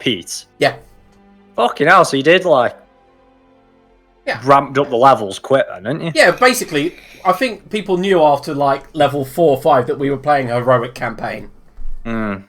repeat. Yeah. Fucking hell, so you did, like, Yeah. ramped up the levels quick then, didn't you? Yeah, basically, I think people knew after, like, level 4 or 5 that we were playing a heroic campaign. Mm.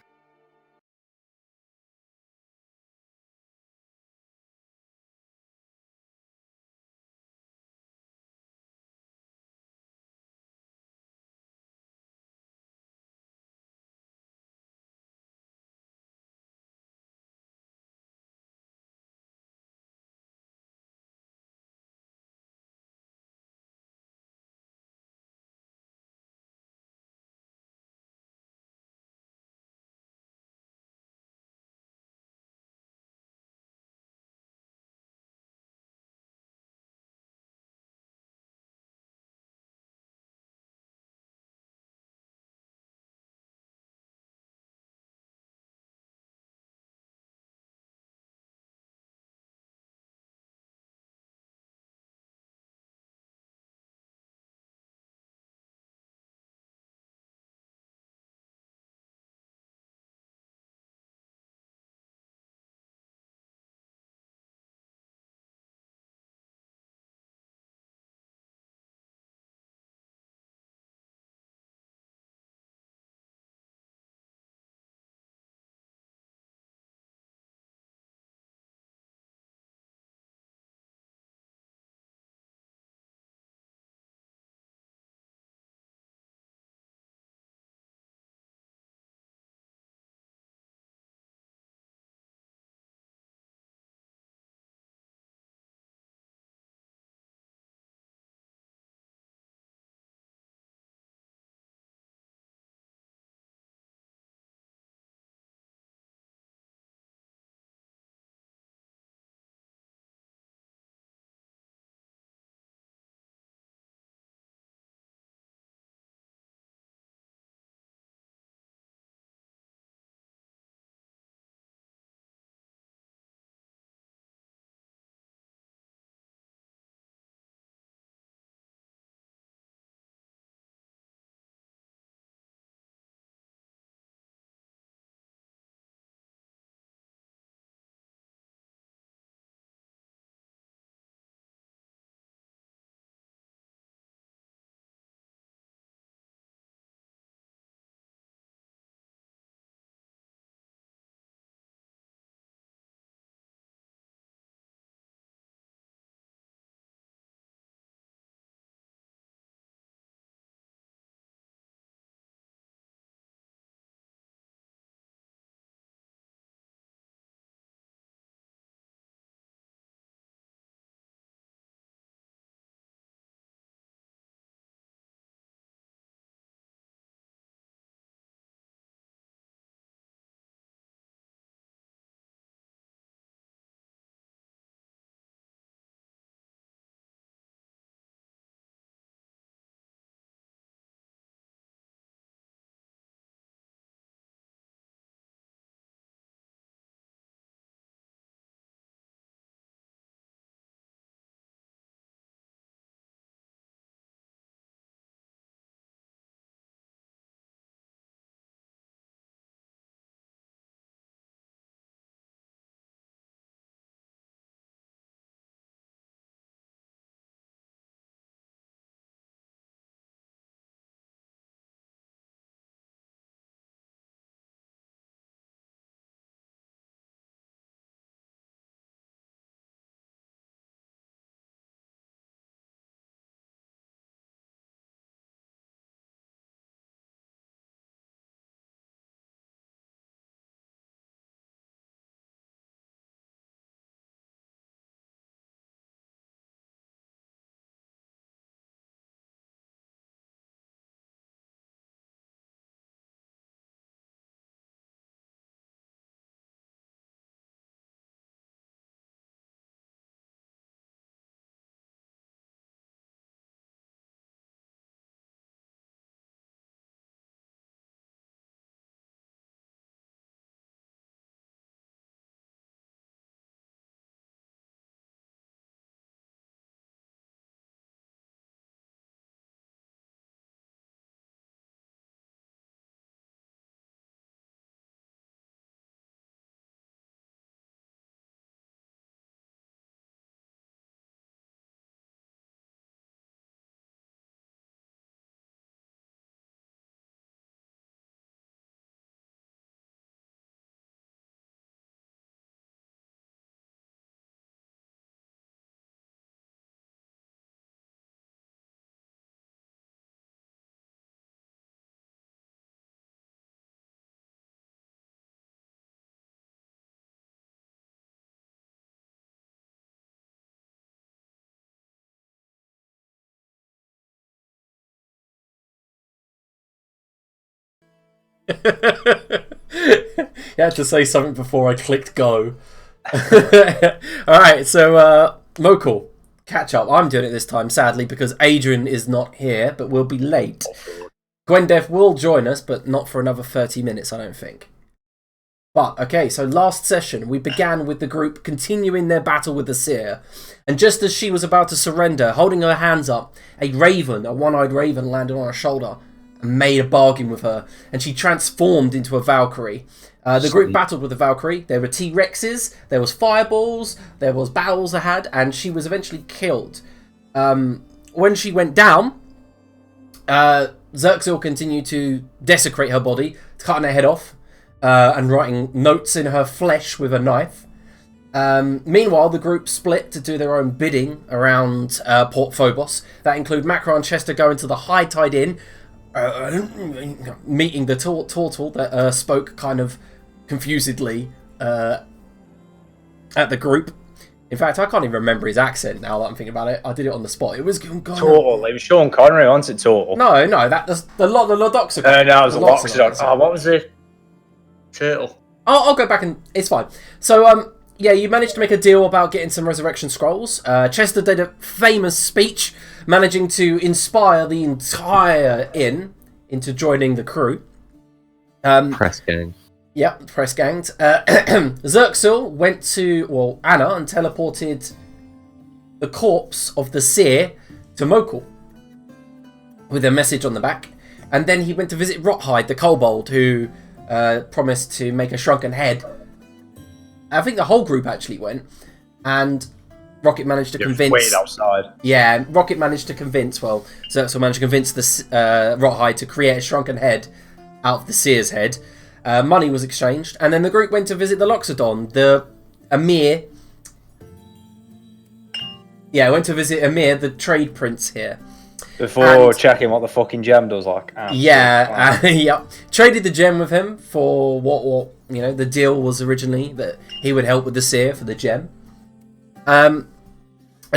You had to say something before I clicked go. Alright, so Mokhul, catch up. I'm doing it this time, sadly, because Adrian is not here, but we'll be late. Gwendef will join us, but not for another 30 minutes, I don't think. But, okay, so last session, we began with the group continuing their battle with the seer. And just as she was about to surrender, holding her hands up, a raven, a one-eyed raven, landed on her shoulder and made a bargain with her. And she transformed into a Valkyrie. The group battled with the Valkyrie. There were T-Rexes, there was fireballs, there was battles ahead, and she was eventually killed. When she went down, Xerxil continued to desecrate her body, cutting her head off, and writing notes in her flesh with a knife. Meanwhile, the group split to do their own bidding around Port Phobos. That include Macro and Chester going to the High Tide Inn, meeting the Tortle that spoke kind of confusedly at the group. In fact, I can't even remember his accent now that I'm thinking about it. I did it on the spot. It was Tortle. It was Sean Connery, wasn't it? Tortle. No, that's the Lodoxodon. No, it was a Loxodon. Oh, what was it? Turtle. I'll go back and it's fine. So, yeah, you managed to make a deal about getting some resurrection scrolls. Chester did a famous speech, managing to inspire the entire inn into joining the crew. Press gang. Yep, press ganged. Xerxil went to, Anna, and teleported the corpse of the seer to Mokhul with a message on the back. And then he went to visit Rothhide, the kobold, who promised to make a shrunken head. I think the whole group actually went, and Rocket managed to convince. Waited outside. Yeah, Rocket managed to convince. Well, Xerxil managed to convince the Rothhide to create a shrunken head out of the seer's head. Money was exchanged, and then the group went to visit the Loxodon, the Emir. Yeah, went to visit Emir, the trade prince here. Before checking what the fucking gem does, like. Yeah. Traded the gem with him for what the deal was originally, that he would help with the seer for the gem. A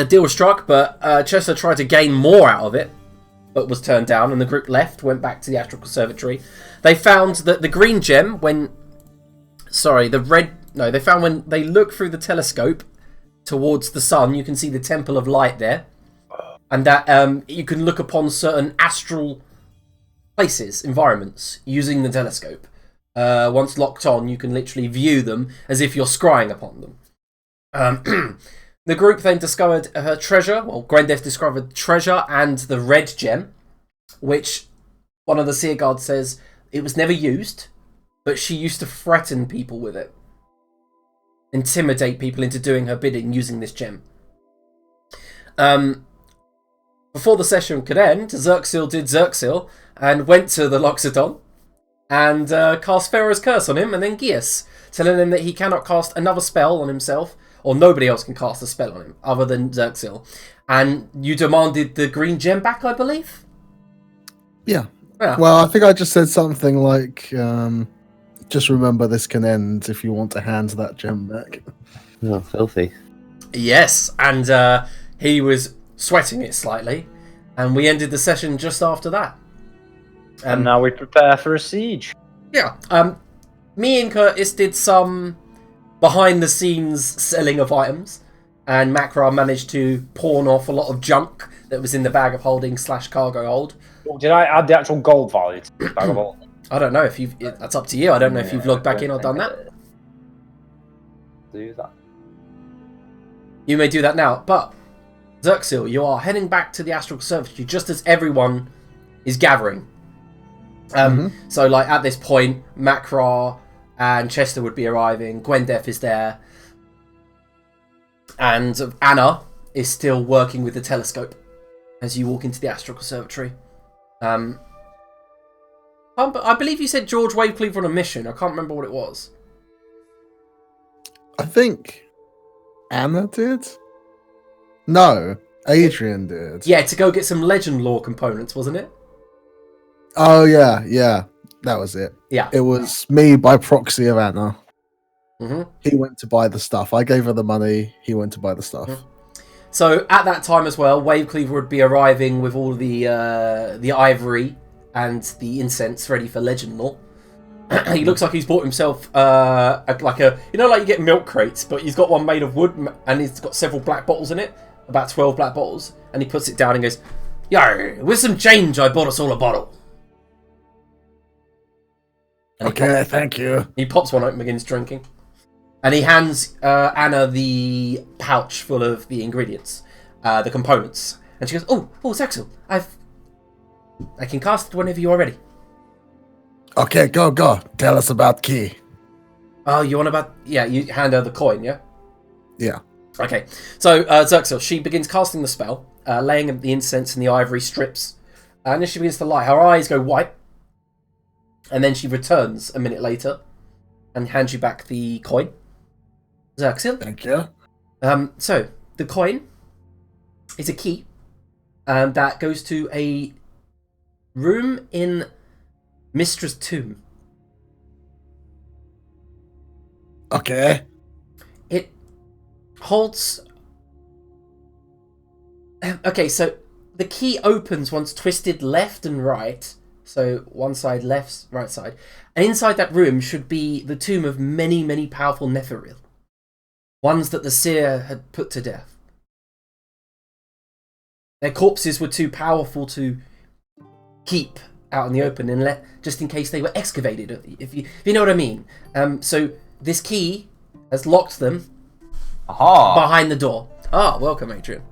deal was struck, but Chester tried to gain more out of it, but was turned down, and the group left, went back to the Astral Conservatory. They found that the green gem, they found when they look through the telescope towards the sun, you can see the Temple of Light there. And that you can look upon certain astral places, environments, using the telescope. Once locked on, you can literally view them as if you're scrying upon them. The group then discovered her treasure. Well, Gwendef discovered treasure and the red gem, which one of the seer guards says it was never used, but she used to threaten people with it. Intimidate people into doing her bidding using this gem. Before the session could end, Xerxil did Xerxil and went to the Loxodon and cast Pharaoh's Curse on him and then Geas, telling him that he cannot cast another spell on himself, or nobody else can cast a spell on him other than Xerxil. And you demanded the green gem back, I believe? Yeah. Well, I think I just said something like, just remember this can end if you want to hand that gem back. Oh, filthy. Yes, and he was sweating it slightly, and we ended the session just after that. And now we prepare for a siege. Yeah. Me and Curtis did some behind-the-scenes selling of items, and Macra managed to pawn off a lot of junk that was in the bag of holding / cargo hold. Did I add the actual gold value to the bag of holding? I don't know if you've. That's up to you. I don't know if you've logged back in or done that. Do that. You may do that now, but Xerxil, you are heading back to the Astral Conservatory just as everyone is gathering. So, like, at this point, Macra and Chester would be arriving. Gwendef is there. And Anna is still working with the telescope as you walk into the Astral Conservatory. I believe you said George Wavecleaver on a mission. I can't remember what it was. I think Anna did? No, Adrian did. Yeah, to go get some legend lore components, wasn't it? Oh, yeah. That was it. Yeah. It was me by proxy of Anna. Mm-hmm. He went to buy the stuff. I gave her the money. He went to buy the stuff. Mm-hmm. So at that time as well, Wavecleaver would be arriving with all the ivory and the incense ready for legend lore. He looks like he's bought himself like you get milk crates, but he's got one made of wood and he's got several black bottles in it, about 12 black bottles, and he puts it down and goes, "Yo, with some change, I bought us all a bottle." And okay, thank you. He pops one open, begins drinking, and he hands Anna the pouch full of the ingredients, the components, and she goes, "Oh, Zexel, I can cast it whenever you are ready." Okay, go. Tell us about key. Oh, you want about... Yeah, you hand her the coin, yeah? Yeah. Okay, so Zerxil, she begins casting the spell, laying the incense in the ivory strips, and then she begins to light. Her eyes go white, and then she returns a minute later and hands you back the coin. Zerxil? Thank you. So, the coin is a key that goes to a room in Mistress' tomb. Okay. It holds... Okay, so the key opens once twisted left and right. So one side left, right side. And inside that room should be the tomb of many, many powerful Netheril. Ones that the seer had put to death. Their corpses were too powerful to keep out in the open and just in case they were excavated, if you know what I mean. So this key has locked them behind the door. Ah, welcome, Adrian.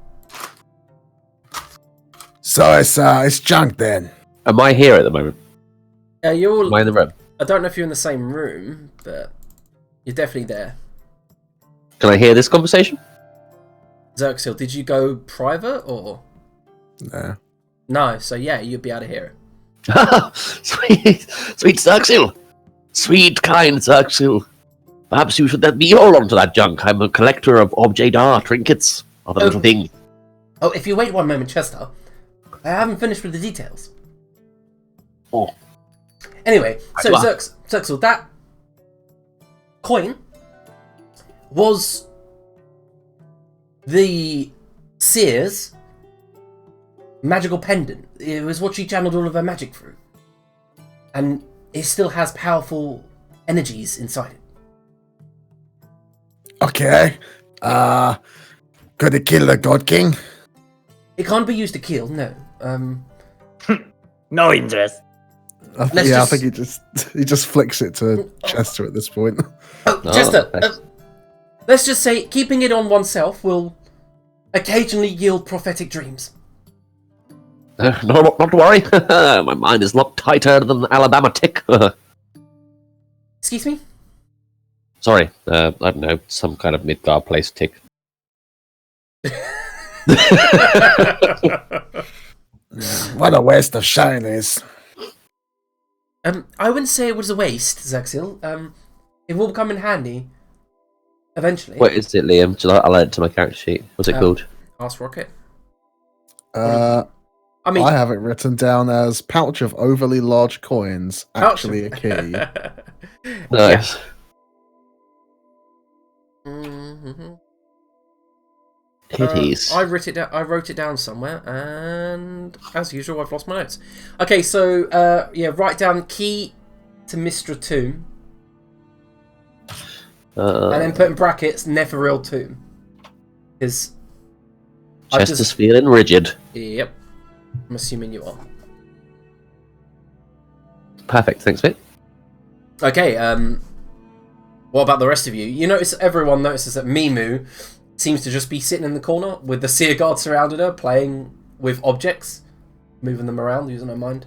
So it's junk then. Am I here at the moment? You're all... Am I in the room? I don't know if you're in the same room, but you're definitely there. Can I hear this conversation? Zerxil, did you go private or? No. No, so yeah, you'd be able to hear it. Sweet Zerxil. Sweet, kind Zerxil. Perhaps you should let me hold on to that junk. I'm a collector of object art, trinkets, other little thing. Oh, if you wait one moment, Chester. I haven't finished with the details. Oh. Anyway, so Zerxil, that coin was the seer's magical pendant. It was what she channeled all of her magic through. And it still has powerful energies inside it. Okay. Could it kill the God King? It can't be used to kill, no. No interest. I think he just flicks it to Chester at this point. Oh, Chester, let's just say keeping it on oneself will occasionally yield prophetic dreams. No, not to worry. My mind is locked tighter than an Alabama tick. Excuse me? Sorry, I don't know, some kind of Midgard place tick. What a waste of shinies. I wouldn't say it was a waste, Zexil. It will come in handy eventually. What is it, Liam? I'll add it to my character sheet. What's it called? Ask Rocket. I have it written down as pouch of overly large coins. Actually, a key. Nice. Mm-hmm. Kitties. I wrote it down somewhere, and as usual, I've lost my notes. Okay, so write down key to Mistra Tomb, and then put in brackets Netheril Tomb. Because Chester's feeling rigid. Yep, I'm assuming you are. Perfect, thanks, mate. Okay, what about the rest of you? You notice everyone notices that Mimu seems to just be sitting in the corner with the seer guard surrounded her, playing with objects, moving them around, using her mind.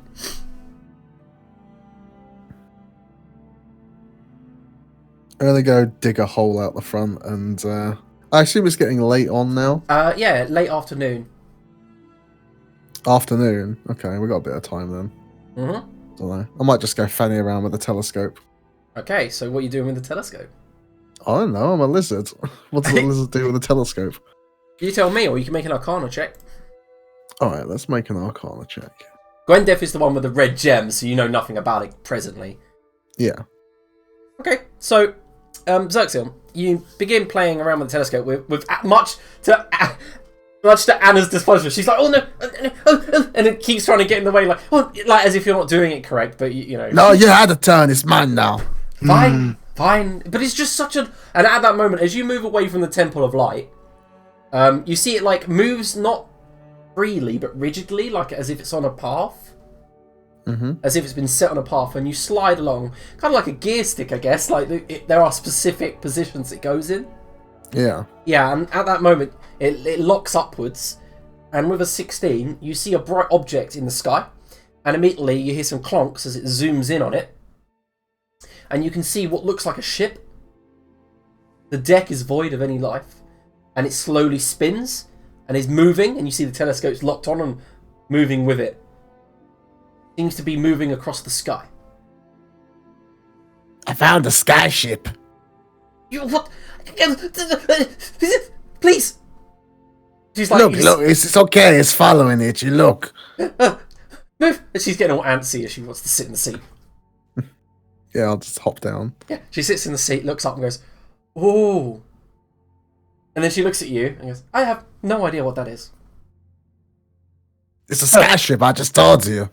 I'm gonna go dig a hole out the front, and I assume it's getting late on now. Yeah, late afternoon. Afternoon. Okay, we got a bit of time then. Mm-hmm. Don't know. I might just go fanny around with the telescope. Okay, so what are you doing with the telescope? I don't know. I'm a lizard. What does a lizard do with a telescope? You tell me, or you can make an Arcana check. All right, let's make an Arcana check. Gwendef is the one with the red gem, so you know nothing about it presently. Yeah. Okay, so Zerxil, you begin playing around with the telescope with much to Much to Anna's displeasure, she's like, "Oh no!" And it keeps trying to get in the way, like, "Oh," like as if you're not doing it correct. But you know, No, you had a turn. It's mine now. fine. But it's just such a. And at that moment, as you move away from the Temple of Light, you see it like moves not freely but rigidly, like as if it's on a path, as if it's been set on a path, and you slide along, kind of like a gear stick, I guess. Like there are specific positions it goes in. Yeah. Yeah, and at that moment, it locks upwards, and with a 16, you see a bright object in the sky, and immediately you hear some clonks as it zooms in on it, and you can see what looks like a ship. The deck is void of any life, and it slowly spins, and is moving, and you see the telescope's locked on and moving with it. Seems to be moving across the sky. I found a sky ship. You what? Please. She's like, look, it's okay. It's following it. You look. Move. And she's getting all antsy as she wants to sit in the seat. Yeah, I'll just hop down. Yeah, she sits in the seat, looks up and goes, "Oh." And then she looks at you and goes, "I have no idea what that is." It's a sky ship. I just told you.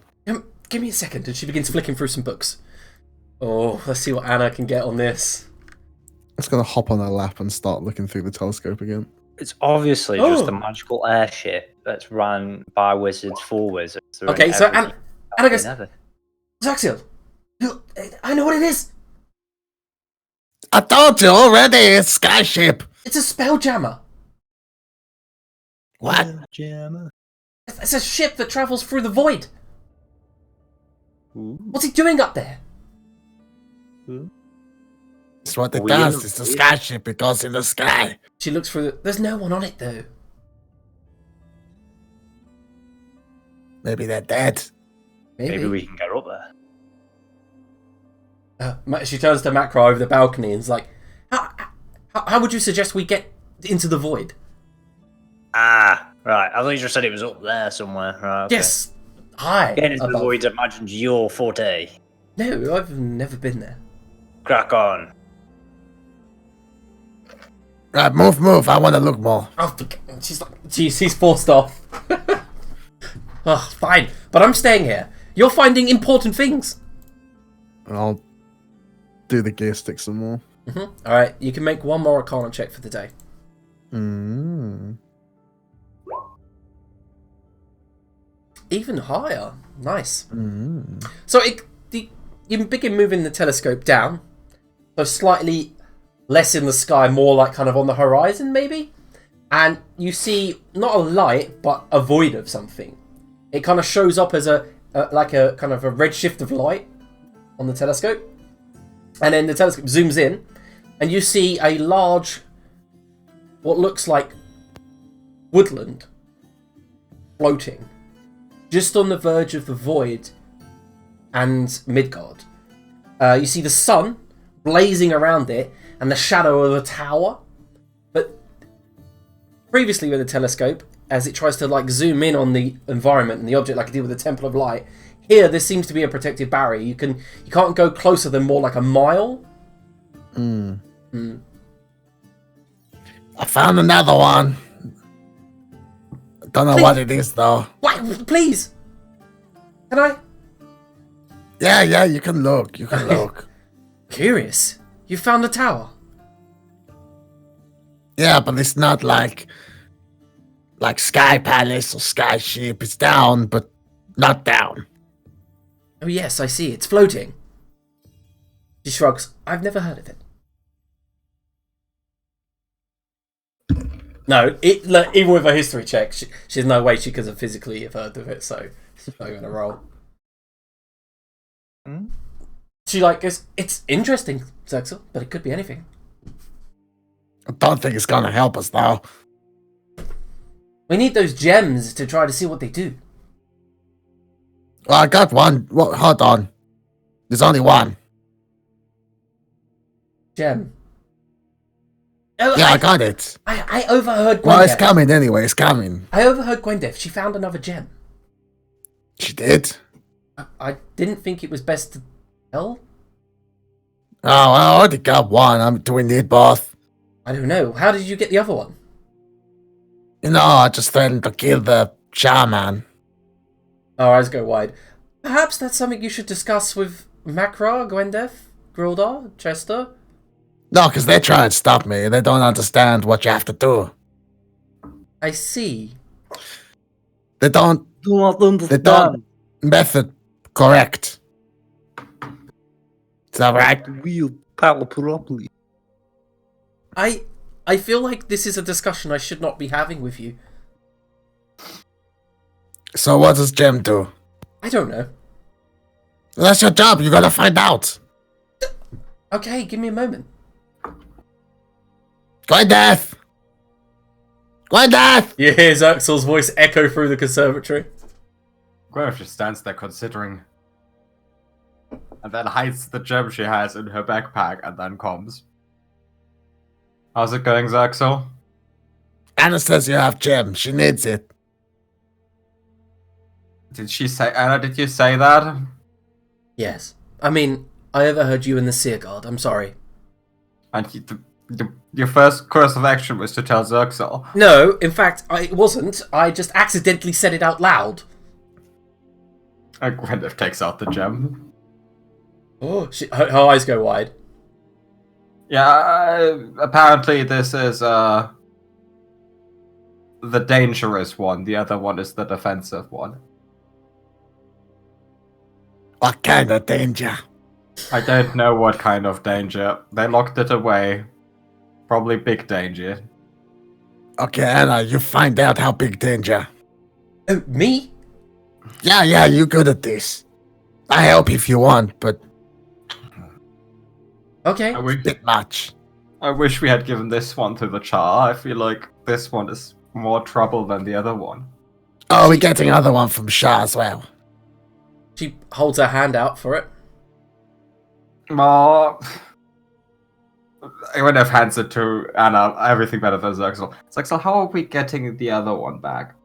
Give me a second. And she begins flicking through some books. Oh, let's see what Anna can get on this. I'm just gonna hop on her lap and start looking through the telescope again. It's obviously just a magical airship that's run by wizards for wizards. Okay, so Anna goes, "Zaxiel, look, I know what it is. I told you already. It's sky ship. It's a spelljammer. What? It's a ship that travels through the void. What's he doing up there?" It's what it does. It's a sky ship. It goes in the sky. She looks through there's no one on it though. Maybe they're dead. Maybe we can get up there. She turns to Macro over the balcony and is like, how would you suggest we get into the void? Ah, right. I thought you just said it was up there somewhere. Right, okay. Yes. Hi. Getting into the void, I imagined your forte. No, I've never been there. Crack on. Right, move. I want to look more. Oh, she's like, geez, he's forced off. Oh, fine. But I'm staying here. You're finding important things. I'll do the gear stick some more. Alright, you can make one more Arcana check for the day. Even higher. Nice. So you begin moving the telescope down. So slightly less in the sky, more like kind of on the horizon maybe. And you see not a light, but a void of something. It kind of shows up as like a kind of a redshift of light on the telescope. And then the telescope zooms in, and you see a large, what looks like woodland floating just on the verge of the void and Midgard. You see the sun blazing around it and the shadow of a tower. But previously with the telescope, as it tries to like zoom in on the environment and the object like it did with the Temple of Light, here there seems to be a protective barrier. You can't go closer than more like a mile. I found another one. Don't know what it is though. Wait, please. Can I? Yeah, you can look. Curious. You found a tower. Yeah, but it's not like Sky Palace or Sky Ship. It's down, but not down. Oh yes, I see. It's floating. She shrugs. I've never heard of it. No, even with a history check, she's no way she could have physically have heard of it, so she's not going to roll. She goes, it's interesting, Zexel, but it could be anything. I don't think it's going to help us, though. We need those gems to try to see what they do. Well, I got one. Well, hold on. There's only one. Gem. Oh, yeah, I got it. I overheard Gwendef. Well, it's coming anyway. It's coming. I overheard Gwendef. She found another gem. She did? I didn't think it was best to tell. Oh, I already got one. Do we need both? I don't know. How did you get the other one? I just threatened to kill the shaman. Our eyes go wide. Perhaps that's something you should discuss with Makra, Gwendef, Grildar, Chester? No, because they try and stop me. They don't understand what you have to do. I see. They don't Do not understand. method correct. Is that right? Wield power properly. I feel like this is a discussion I should not be having with you. So what does Gem do? I don't know. That's your job. You gotta find out. Okay, give me a moment. Gwendef! Gwendef! You hear Xerxel's voice echo through the conservatory. Gwyneth just stands there considering. And then hides the gem she has in her backpack and then comes. How's it going, Xerxel? Anna says you have Gem. She needs it. Did she say, Anna, did you say that? Yes. I mean, I overheard you in the Seer Guard. I'm sorry. And your first course of action was to tell Xerxel. No, in fact, it wasn't. I just accidentally said it out loud. And Gwyneth takes out the gem. Oh, her eyes go wide. Yeah, apparently this is, the dangerous one. The other one is the defensive one. What kind of danger? I don't know what kind of danger. They locked it away. Probably big danger. Okay, Anna, you find out how big danger. Oh, me? Yeah, you good at this. I help if you want, but Okay. I wish, bit much. I wish we had given this one to the Char. I feel like this one is more trouble than the other one. Oh, we're getting another one from Shah as well. She holds her hand out for it. Well, I would have hands it to Anna. Everything better than Xerxel. Xerxel, how are we getting the other one back?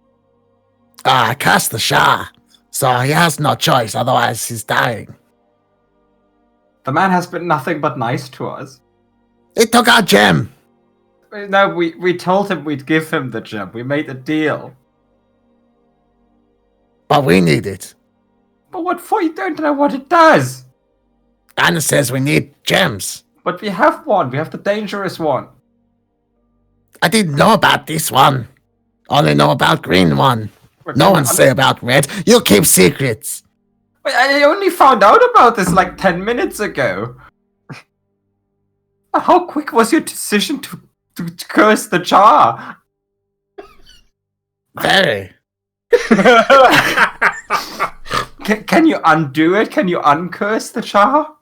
I cast the Shah, so he has no choice, otherwise he's dying. The man has been nothing but nice to us. He took our gem. No, we told him we'd give him the gem. We made a deal. But we need it. But what for? You don't know what it does. Anna says we need gems. But we have one. We have the dangerous one. I didn't know about this one. Only know about green one. No one say about red. You keep secrets. Wait, I only found out about this like 10 minutes ago. How quick was your decision to curse the Char? Very. Can you undo it? Can you uncurse the Char?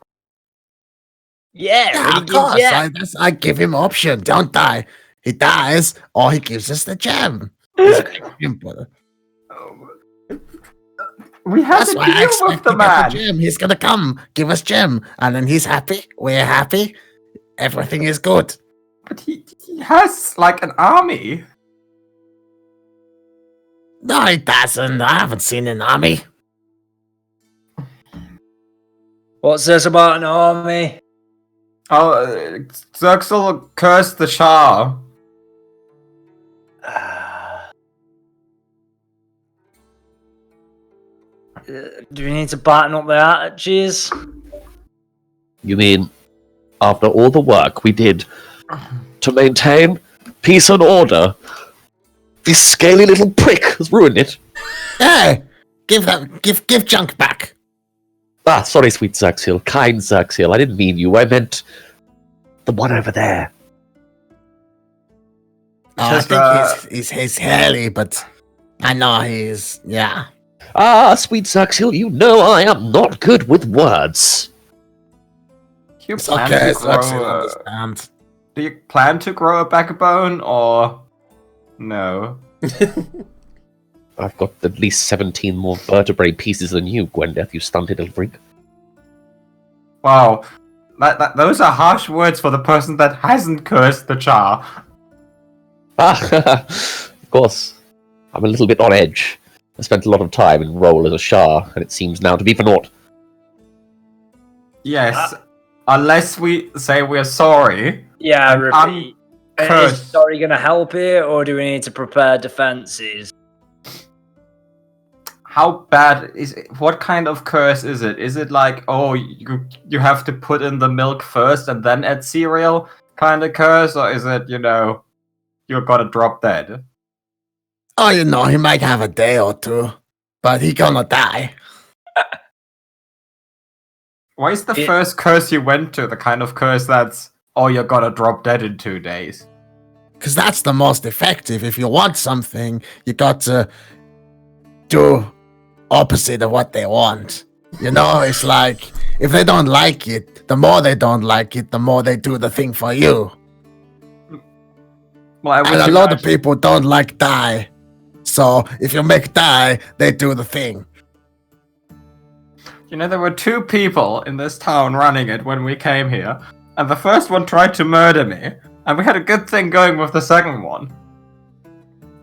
Yeah, Of course. I give him option, don't I? He dies, or he gives us the gem. It's simple. We have That's to why I deal with expect the to get man. the gem. He's gonna come, give us gem, and then he's happy. We're happy. Everything is good. But he has like an army. No, he doesn't. I haven't seen an army. What's this about an army? Oh, Xerxel cursed the Char. Do we need to batten up the attitudes? You mean, after all the work we did to maintain peace and order, this scaly little prick has ruined it? Hey, give junk back. Ah, sorry, sweet Xerxel. Kind Xerxel. I didn't mean you. I meant the one over there. Oh, I think he's hairy, but I know he's yeah. Ah, sweet Xerxel, you know I am not good with words. Do you It's plan okay. to It's actually grow understand. do you plan to grow a backbone or no? I've got at least 17 more vertebrae pieces than you, Gwendeth, you stunted little freak. Wow, those are harsh words for the person that hasn't cursed the Char. Ah, of course. I'm a little bit on edge. I spent a lot of time in role as a Shah, and it seems now to be for naught. Yes, unless we say we're sorry. Yeah, repeat. curse. Is Dory going to help here, or do we need to prepare defenses? How bad is it? What kind of curse is it? Is it like, oh, you have to put in the milk first and then add cereal kind of curse, or is it, you're gonna drop dead? Oh, he might have a day or two, but he gonna die. Why is the first curse you went to the kind of curse that's, oh, you're gonna drop dead in 2 days? Because that's the most effective. If you want something, you got to do opposite of what they want. It's like, if they don't like it, the more they don't like it, the more they do the thing for you. Well, And a lot of people don't like die. So if you make die, they do the thing. There were 2 people in this town running it when we came here, and the first one tried to murder me, and we had a good thing going with the second one.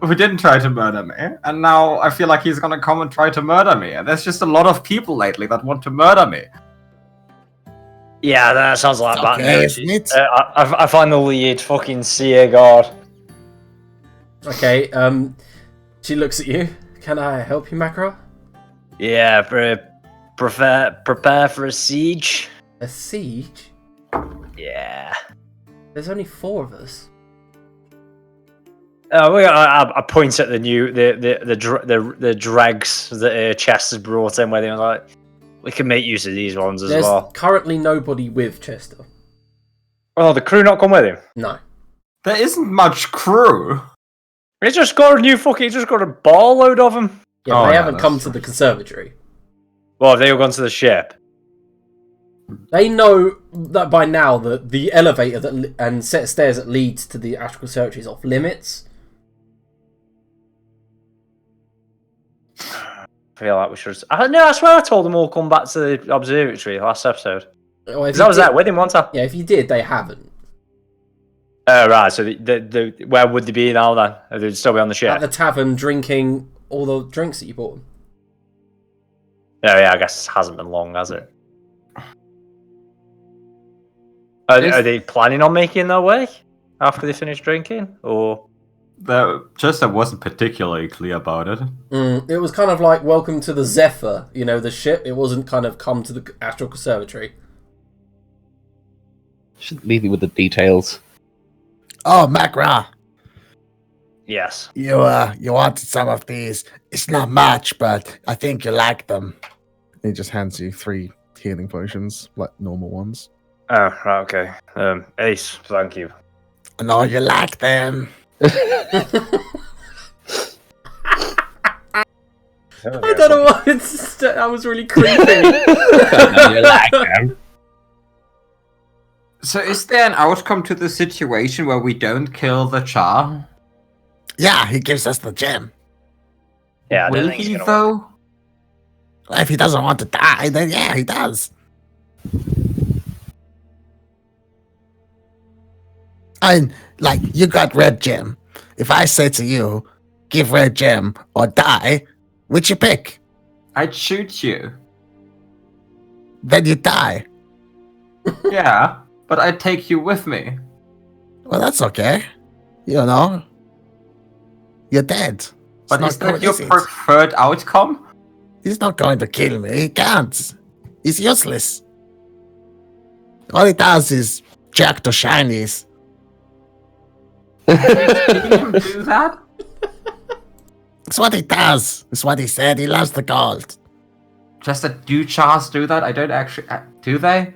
Who didn't try to murder me, and now I feel like he's gonna come and try to murder me, and there's just a lot of people lately that want to murder me. Yeah, that sounds like bad news. Isn't it? I find the lead fucking seer god. Okay, she looks at you. Can I help you, Macro? Yeah, prepare for a siege. A siege? Yeah. There's only 4 of us. I point at the dregs that Chester brought in, where they were like, we can make use of these ones as There's well. currently nobody with Chester. Oh, the crew not come with him? No. There isn't much crew. He's just got a ball load of them. Yeah, Oh, they yeah, haven't that's come to true. the conservatory. Well, have they all gone to the ship? They know that by now that the elevator and set of stairs that leads to the astral conservatory is off limits. I feel like we should. I swear I told them all come back to the observatory last episode. Well, if Because I was there with him, wasn't I? Yeah, if you did, they haven't. Oh, right. So where would they be now then? Would they still be on the ship? At the tavern, drinking all the drinks that you bought them. Oh, yeah, I guess it hasn't been long, has it? Are they planning on making their way after they finish drinking? Or Chester wasn't particularly clear about it. It was kind of like welcome to the Zephyr, the ship. It wasn't kind of come to the astral conservatory. Shouldn't leave you with the details. Oh, Macra, yes. you wanted some of these. It's not much, but I think you like them. He just hands you 3 healing potions, like normal ones. Oh, right, okay. Ace, thank you. I know you like them. I don't know why that was really creepy. You like them. So is there an outcome to the situation where we don't kill the Char? Yeah, he gives us the gem. Yeah, I don't Will think he's he gonna though? Well, if he doesn't want to die, then yeah, he does. And like, you got red gem. If I say to you, give red gem or die, which you pick? I'd shoot you. Then you die. Yeah, but I'd take you with me. Well, that's okay. You're dead. It's But not is that good, your is it? preferred outcome? He's not going to kill me. He can't. He's useless. All he does is jack to shinies. Did him do that? It's what he does. It's what he said. He loves the gold. Just that do Chars do that? I don't actually... do they?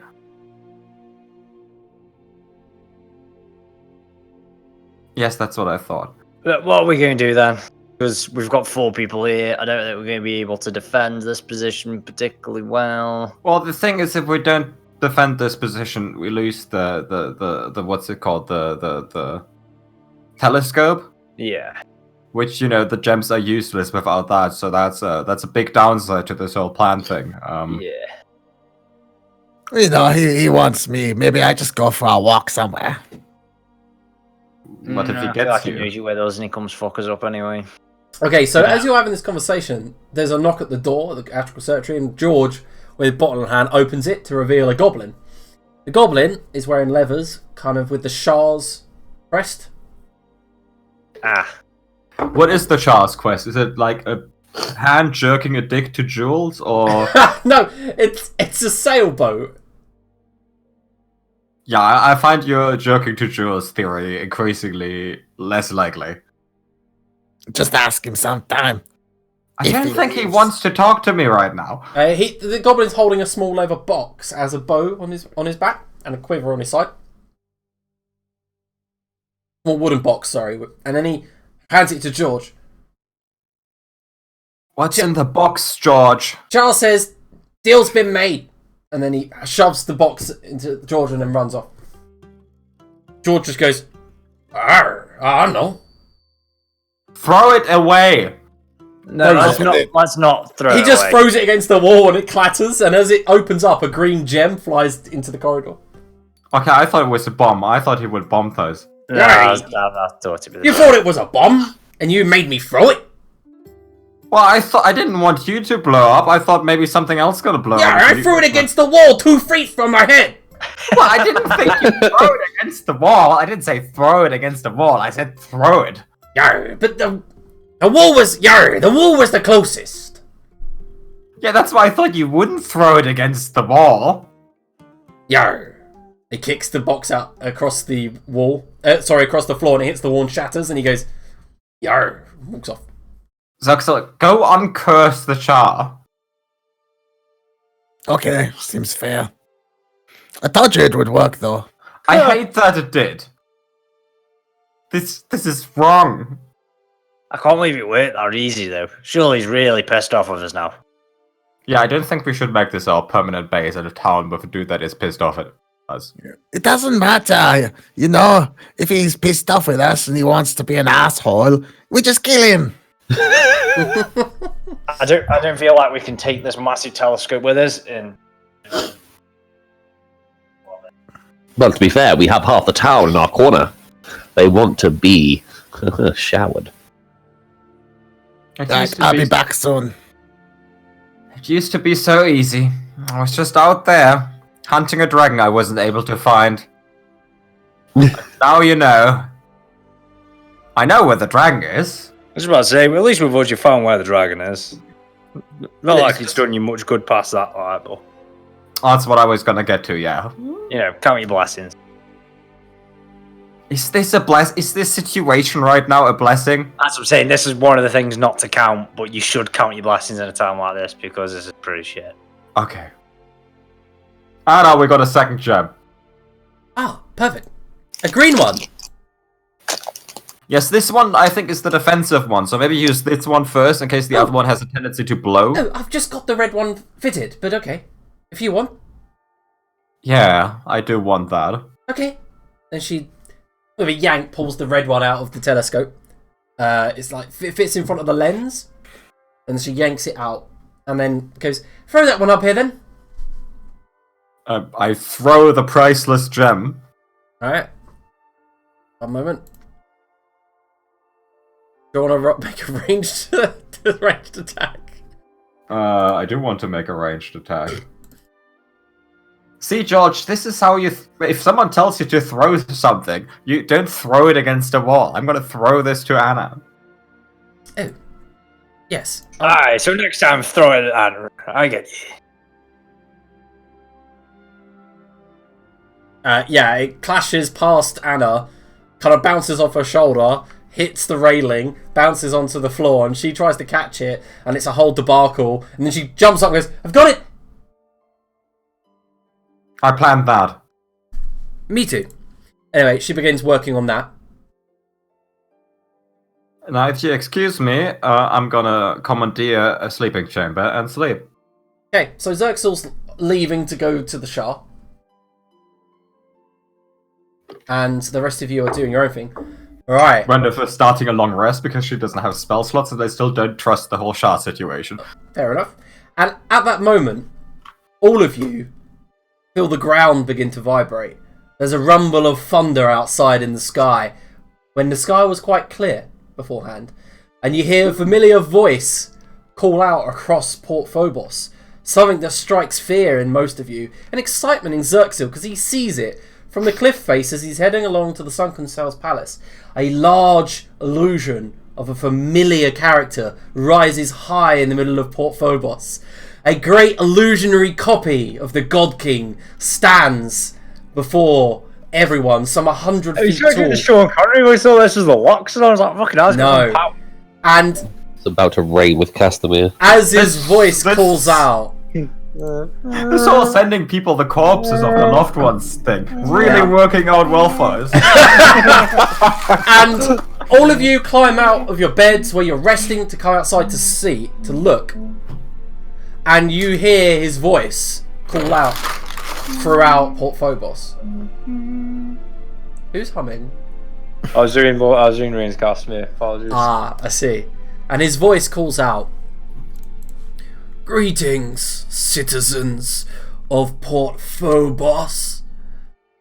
Yes, that's what I thought. But what are we going to do then? Because we've got 4 people here. I don't think we're going to be able to defend this position particularly well. Well, the thing is, if we don't defend this position, we lose the what's it called? The telescope? Yeah. Which, the gems are useless without that, so that's a big downside to this whole plan thing. Yeah. He wants me. Maybe I just go for a walk somewhere. What if he I gets can you? usually with us and he comes fuck us up anyway. Okay, so as you're having this conversation, there's a knock at the door of the astral conservatory, and George, with a bottle in hand, opens it to reveal a goblin. The goblin is wearing leathers, kind of with the shars Rest. Ah. What is the Char's quest? Is it like a hand jerking a dick to Jules, or? No, it's a sailboat. Yeah, I find your jerking to Jules theory increasingly less likely. Just ask him sometime. I If don't he think he leaves. wants to talk to me right now. The goblin's holding a small leather box as a bow on his back and a quiver on his side. Small wooden box, sorry. And then he hands it to George. What's in the box, George? Charles says, "Deal's been made." And then he shoves the box into George and then runs off. George just goes, I don't know. Throw it away. No, let's not throw it He just away. throws it against the wall and it clatters, and as it opens up, a green gem flies into the corridor. Okay, I thought it was a bomb. I thought he would bomb those. No, I thought it was. You thought it was a bomb, and you made me throw it? Well, I didn't want you to blow up. I thought maybe something else gonna blow Yeah, up. I threw it against the wall 2 feet from my head. Well, I didn't think you'd throw it against the wall. I didn't say throw it against the wall. I said throw it. Yeah, but the wall was the closest. Yeah, that's why I thought you wouldn't throw it against the wall. Yeah. He kicks the box out across the wall. Across the floor, and it hits the wall and shatters, and he goes, "Yar!" Walks off. Zuxel, go uncurse the Char. Okay, seems fair. I told you it would work, though. I hate that it did. This is wrong. I can't believe it worked that easy though. Surely he's really pissed off with us now. Yeah, I don't think we should make this our permanent base at a town with a dude that is pissed off at us. It doesn't matter. You know, if he's pissed off with us and he wants to be an asshole, we just kill him. I don't feel like we can take this massive telescope with us and. Well, to be fair, we have half the town in our corner. They want to be showered. It I'll be back soon. It used to be so easy. I was just out there hunting a dragon I wasn't able to find. But now you know. I know where the dragon is. I was about to say, well, at least we've already found where the dragon is. Not like it's done you much good past that, like, but That's what I was gonna get to, yeah. you know, count your blessings. Is this is this situation right now a blessing? That's what I'm saying. This is one of the things not to count, but you should count your blessings in a time like this because this is pretty shit. Okay. Ah no, we got a second gem. Ah, perfect. A green one. Yes, this one I think is the defensive one, so maybe use this one first in case the other one has a tendency to blow. No, I've just got the red one fitted, but okay. If you want. Yeah, I do want that. Okay. Then she, with a yank, pulls the red one out of the telescope. It's like, it fits in front of the lens. And she yanks it out. And then goes, throw that one up here then. I throw the priceless gem. Alright. One moment. Do you want to make a ranged attack? I do want to make a ranged attack. See, George, this is how you... if someone tells you to throw something, you don't throw it against a wall. I'm going to throw this to Anna. Oh. Yes. Alright, so next time throw it at Anna. I get you. Yeah, it clashes past Anna, kind of bounces off her shoulder, hits the railing, bounces onto the floor, and she tries to catch it, and it's a whole debacle, and then she jumps up and goes, I've got it! I planned that. Me too. Anyway, she begins working on that. Now, if you excuse me, I'm gonna commandeer a sleeping chamber and sleep. Okay, so Xerxel's leaving to go to the Shah. And the rest of you are doing your own thing. Alright. Wendifer starting a long rest because she doesn't have spell slots and they still don't trust the whole Shah situation. Fair enough. And at that moment, all of you feel the ground begin to vibrate. There's a rumble of thunder outside in the sky, when the sky was quite clear beforehand. And you hear a familiar voice call out across Port Phobos. Something that strikes fear in most of you, and excitement in Xerxel, because he sees it from the cliff face, as he's heading along to the Sunken Cells Palace, a large illusion of a familiar character rises high in the middle of Port Phobos. A great illusionary copy of the God King stands before everyone, some 100 feet tall. The Sean Connery, we saw this as the Locks, and I was like, fucking hell, No. And It's about to rain with Castamere. as his voice calls out, This whole sending people the corpses of the loved ones thing really working out well for us. and all of you climb out of your beds where you're resting to come outside to see, to look, and you hear his voice call out throughout Port Phobos. Who's humming? I was doing Reen's Castamere. Apologies. Ah, I see. And his voice calls out, "Greetings, citizens of Port Phobos.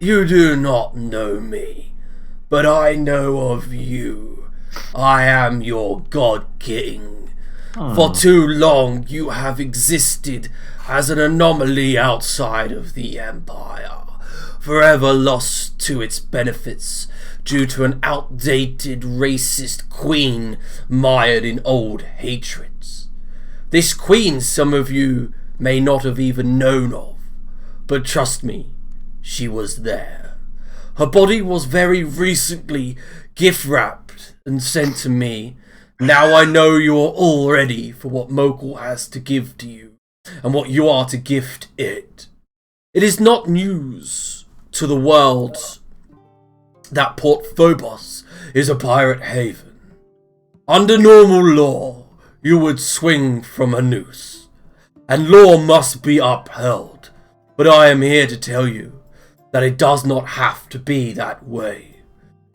You do not know me, but I know of you. I am your God King. For too long you have existed as an anomaly outside of the Empire, forever lost to its benefits due to an outdated racist queen mired in old hatreds. This queen some of you may not have even known of, but trust me, she was there. Her body was very recently gift-wrapped and sent to me. Now I know you are all ready for what Mokhul has to give to you, and what you are to gift it. It is not news to the world that Port Phobos is a pirate haven. Under normal law, you would swing from a noose, and law must be upheld. But I am here to tell you that it does not have to be that way.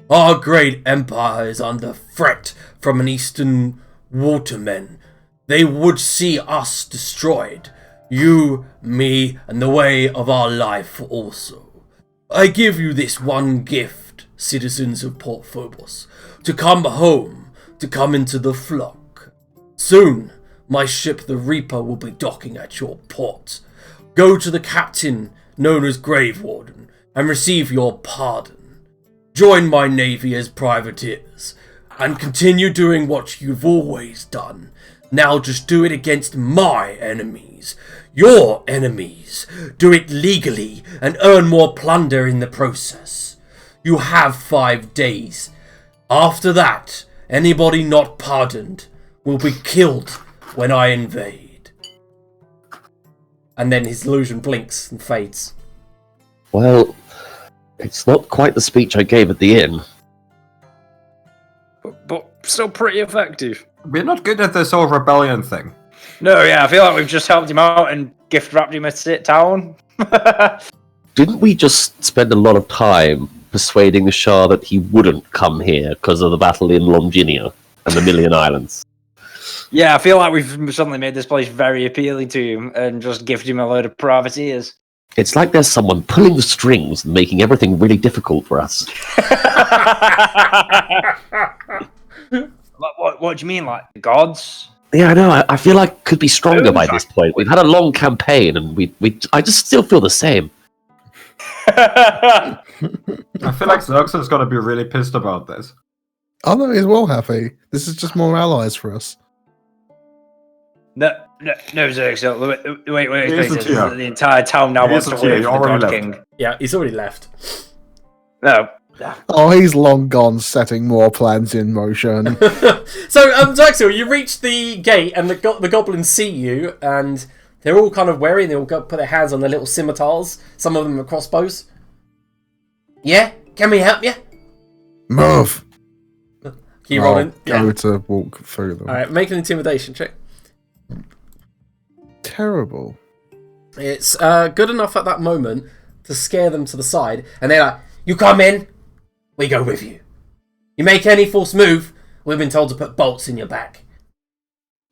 Our great empire is under threat from an eastern watermen. They would see us destroyed. You, me, and the way of our life also. I give you this one gift, citizens of Port Phobos, to come home, to come into the flock. Soon, my ship the Reaper will be docking at your port. Go to the captain, known as Grave Warden, and receive your pardon. Join my navy as privateers, and continue doing what you've always done. Now just do it against my enemies. Your enemies. Do it legally, and earn more plunder in the process. You have 5 days. After that, anybody not pardoned will be killed when I invade." And then his illusion blinks and fades. Well, it's not quite the speech I gave at the inn. But still pretty effective. We're not good at this whole rebellion thing. No, yeah, I feel like we've just helped him out and gift wrapped him at town. Didn't we just spend a lot of time persuading the Shah that he wouldn't come here because of the battle in Longinia and the Million Islands? Yeah, I feel like we've suddenly made this place very appealing to him and just gifted him a load of privateers. It's like there's someone pulling the strings and making everything really difficult for us. What do you mean, like the gods? Yeah, I know. I feel like could be stronger by this point. We've had a long campaign, and I just still feel the same. I feel like Xerxes going to be really pissed about this. Oh no, he's well happy. This is just more allies for us. No, Xerxes. Wait. Isn't he? The entire town now wants to Isn't he? work He for the already God left. King. Yeah, he's already left. No. Oh, he's long gone, setting more plans in motion. So, Zaxil, you reach the gate, and the goblins see you, and they're all kind of wary, and they all put their hands on their little scimitars. Some of them are crossbows. Yeah? Can we help you? Move. Can you roll in? Go to walk through them. Alright, make an intimidation check. Terrible. It's good enough at that moment to scare them to the side, and they're like, "You come in, we go with you. You make any false move, we've been told to put bolts in your back."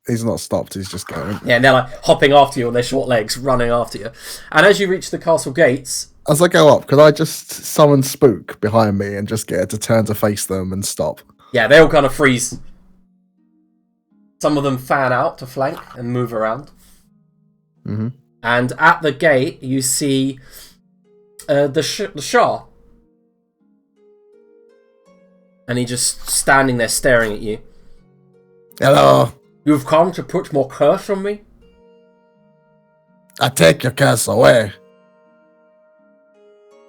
He's not stopped, he's just going. Yeah, and they're like hopping after you on their short legs, running after you. And as you reach the castle gates... As I go up, could I just summon Spook behind me and just get it to turn to face them and stop? Yeah, they all kind of freeze. Some of them fan out to flank and move around. Mm-hmm. And at the gate, you see the Shah And he's just standing there staring at you. Hello. You've come to put more curse on me? I take your curse away.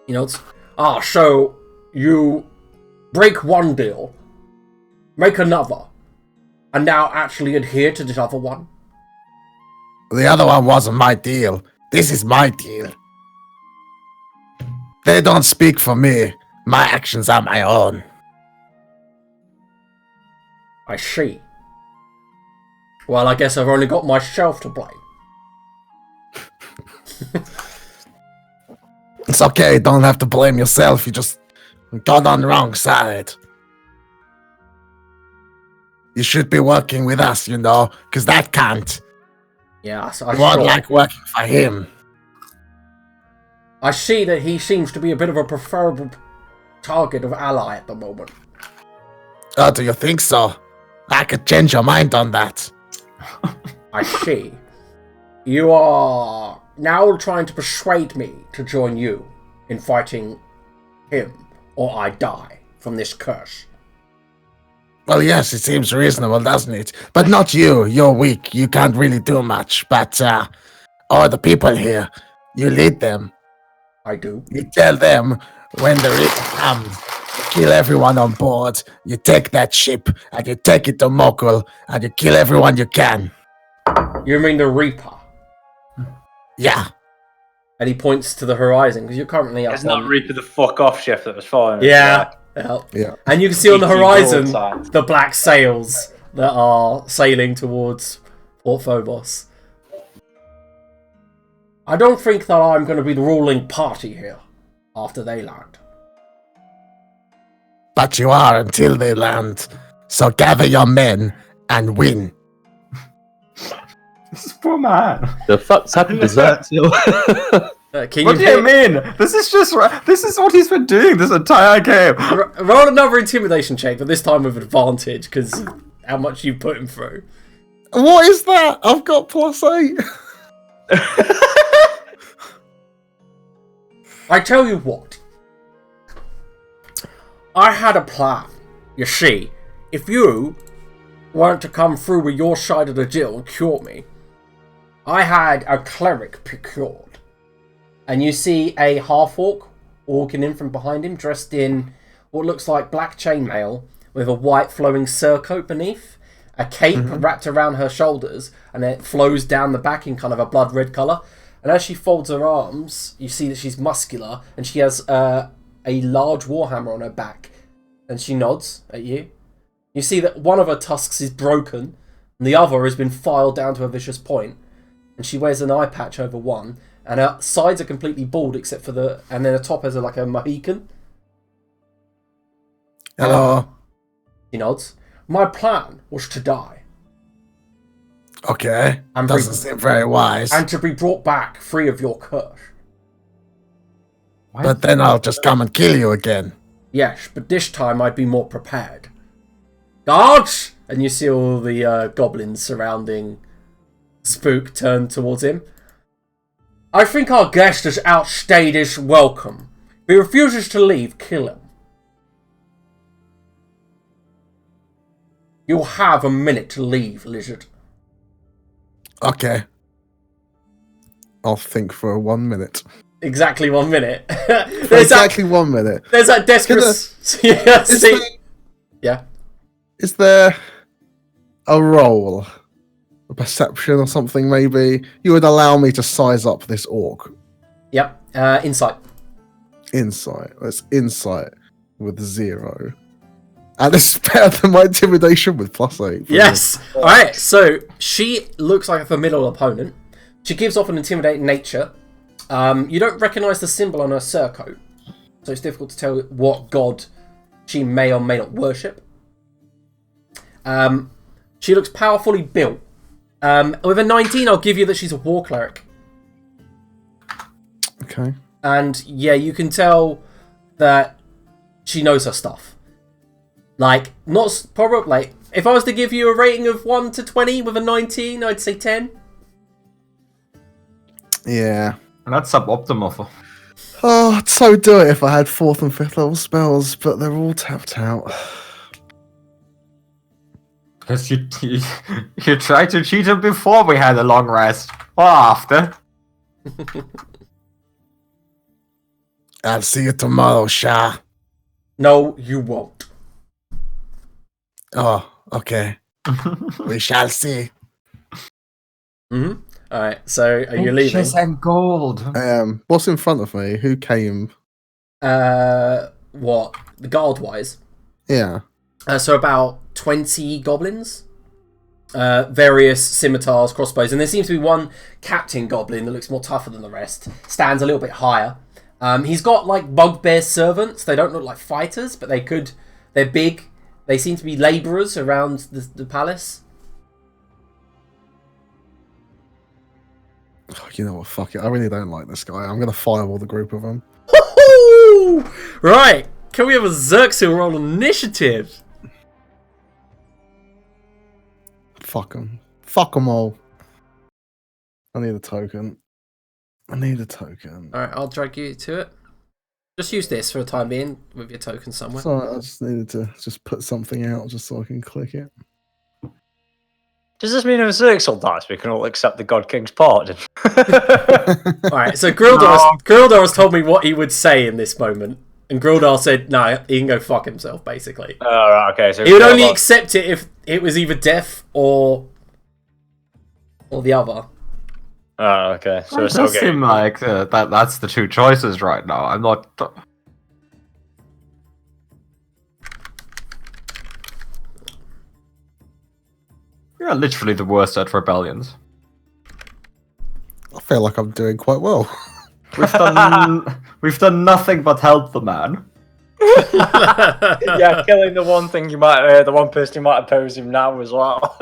You know, so you break one deal, make another, and now actually adhere to this other one? The other one wasn't my deal. This is my deal. They don't speak for me. My actions are my own. I see. Well, I guess I've only got myself to blame. It's okay, you don't have to blame yourself. You just got on the wrong side. You should be working with us, you know, because that can't. Yeah, You won't like working for him. I see that he seems to be a bit of a preferable target of ally at the moment. Oh, do you think so? I could change your mind on that. I see. You are now trying to persuade me to join you in fighting him, or I die from this curse. Well, yes, it seems reasonable, doesn't it? But not you. You're weak. You can't really do much. But, the people here, you lead them. I do. You tell them when the Reaper comes, you kill everyone on board, you take that ship, and you take it to Mokhul, and you kill everyone you can. You mean the Reaper? Yeah. And he points to the horizon, because you're currently up It's not Reaper the fuck off ship that was following us. Yeah. And you can see on the 18 horizon broadsides. the black sails that are sailing towards Port Phobos. I don't think that I'm going to be the ruling party here after they land. But you are until they land. So gather your men and win. This poor man. The fuck's happened to Xerxil? Can What do you mean? This is what he's been doing this entire game. Roll another intimidation check, but this time with advantage, because how much you put him through. What is that? I've got +8. I tell you what. I had a plan. You see, if you weren't to come through with your side of the deal and cure me, I had a cleric procured. And you see a half-orc walking in from behind him, dressed in what looks like black chainmail, with a white flowing surcoat beneath, a cape wrapped around her shoulders, and it flows down the back in kind of a blood red colour. And as she folds her arms, you see that she's muscular, and she has a large warhammer on her back. And she nods at you. You see that one of her tusks is broken, and the other has been filed down to a vicious point. And she wears an eye patch over one, and her sides are completely bald except for the... And then the top has like a Mohican. Hello. She nods. My plan was to die. Okay. And Doesn't seem very wise. And to be brought back free of your curse. But then I'll just come and kill you again. Yes, but this time I'd be more prepared. Guards! And you see all the goblins surrounding Spook turn towards him. I think our guest has outstayed his welcome. If he refuses to leave, kill him. You'll have a minute to leave, lizard. Okay. I'll think for 1 minute. Exactly 1 minute. For exactly 1 minute. There's that desperate... Yeah. Is there a roll? A perception or something, maybe? You would allow me to size up this orc. Yep. Insight. Insight. That's insight with 0. And it's better than my intimidation with +8. Yes. Alright, so she looks like a formidable opponent. She gives off an intimidating nature. You don't recognise the symbol on her surcoat, so it's difficult to tell what god she may or may not worship. She looks powerfully built. With a 19, I'll give you that she's a war cleric. Okay. And yeah, you can tell that she knows her stuff. Like, not probably. Like, if I was to give you a rating of 1 to 20 with a 19, I'd say 10. Yeah. And that's suboptimal for. Oh, I'd so do it if I had 4th and 5th level spells, but they're all tapped out. Because you tried to cheat him before we had a long rest. Or after. I'll see you tomorrow, Shah. No, you won't. Oh, okay. We shall see. Mm-hmm. All right. So are you leaving? Riches and gold. What's in front of me? Who came? What? The guard-wise? Yeah. So about 20 goblins. Various scimitars, crossbows, and there seems to be one captain goblin that looks more tougher than the rest. Stands a little bit higher. He's got like bugbear servants. They don't look like fighters, but they're big. They seem to be labourers around the palace. Oh, you know what? Fuck it. I really don't like this guy. I'm gonna firewall the group of them. Right. Can we have a Xerxil roll initiative? Fuck them. Fuck them all. I need a token. All right, I'll drag you to it. Just use this for a time being with your token somewhere. Sorry, I just needed to just put something out just so I can click it. Does this mean if Xerxil dies, we can all accept the God King's pardon? Alright, so Grildar has told me what he would say in this moment. And Grildar said, no, he can go fuck himself, basically. Right, okay. So he would only accept it if it was either death or the other. Oh, okay. So It does seem like that's the two choices right now. I'm not... You're literally the worst at rebellions. I feel like I'm doing quite well. We've done nothing but help the man. Yeah, killing the one thing the one person you might oppose him now as well.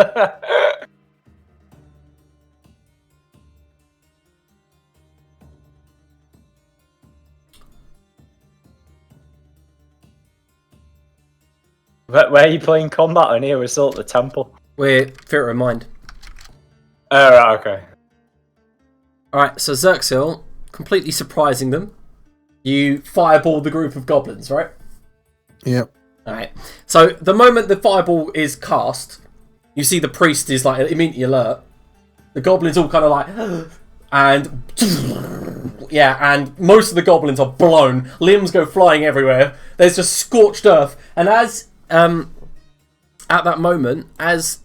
Where are you playing combat on here? We're still at the temple. We're Theatre of Mind. Oh, right, okay. Alright, so Xerxil, completely surprising them, you fireball the group of goblins, right? Yep. Alright, so the moment the fireball is cast, you see the priest is like immediately alert. The goblins all kind of like, and yeah, and most of the goblins are blown. Limbs go flying everywhere. There's just scorched earth, and as at that moment, as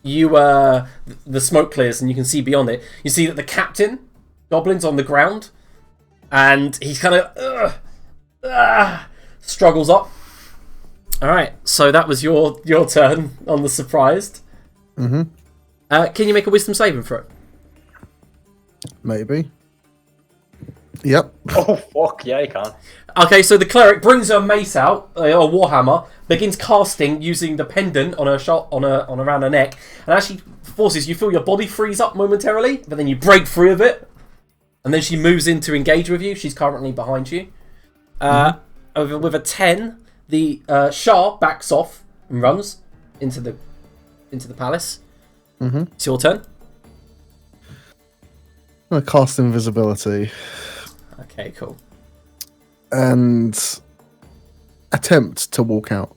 you the smoke clears and you can see beyond it, you see that the captain goblin's on the ground, and he's kind of struggles up. All right, so that was your turn on the surprised. Mm-hmm. Can you make a wisdom saving throw? Maybe. Yep. Oh fuck yeah, you can. Okay, so the cleric brings her mace out, a warhammer, begins casting using the pendant on her on around her neck, and as she forces, you feel your body freeze up momentarily, but then you break free of it, and then she moves in to engage with you. She's currently behind you. With a 10, the Shah backs off and runs into the palace. Mm-hmm. It's your turn. I'm gonna cast invisibility Okay, cool. and attempt to walk out.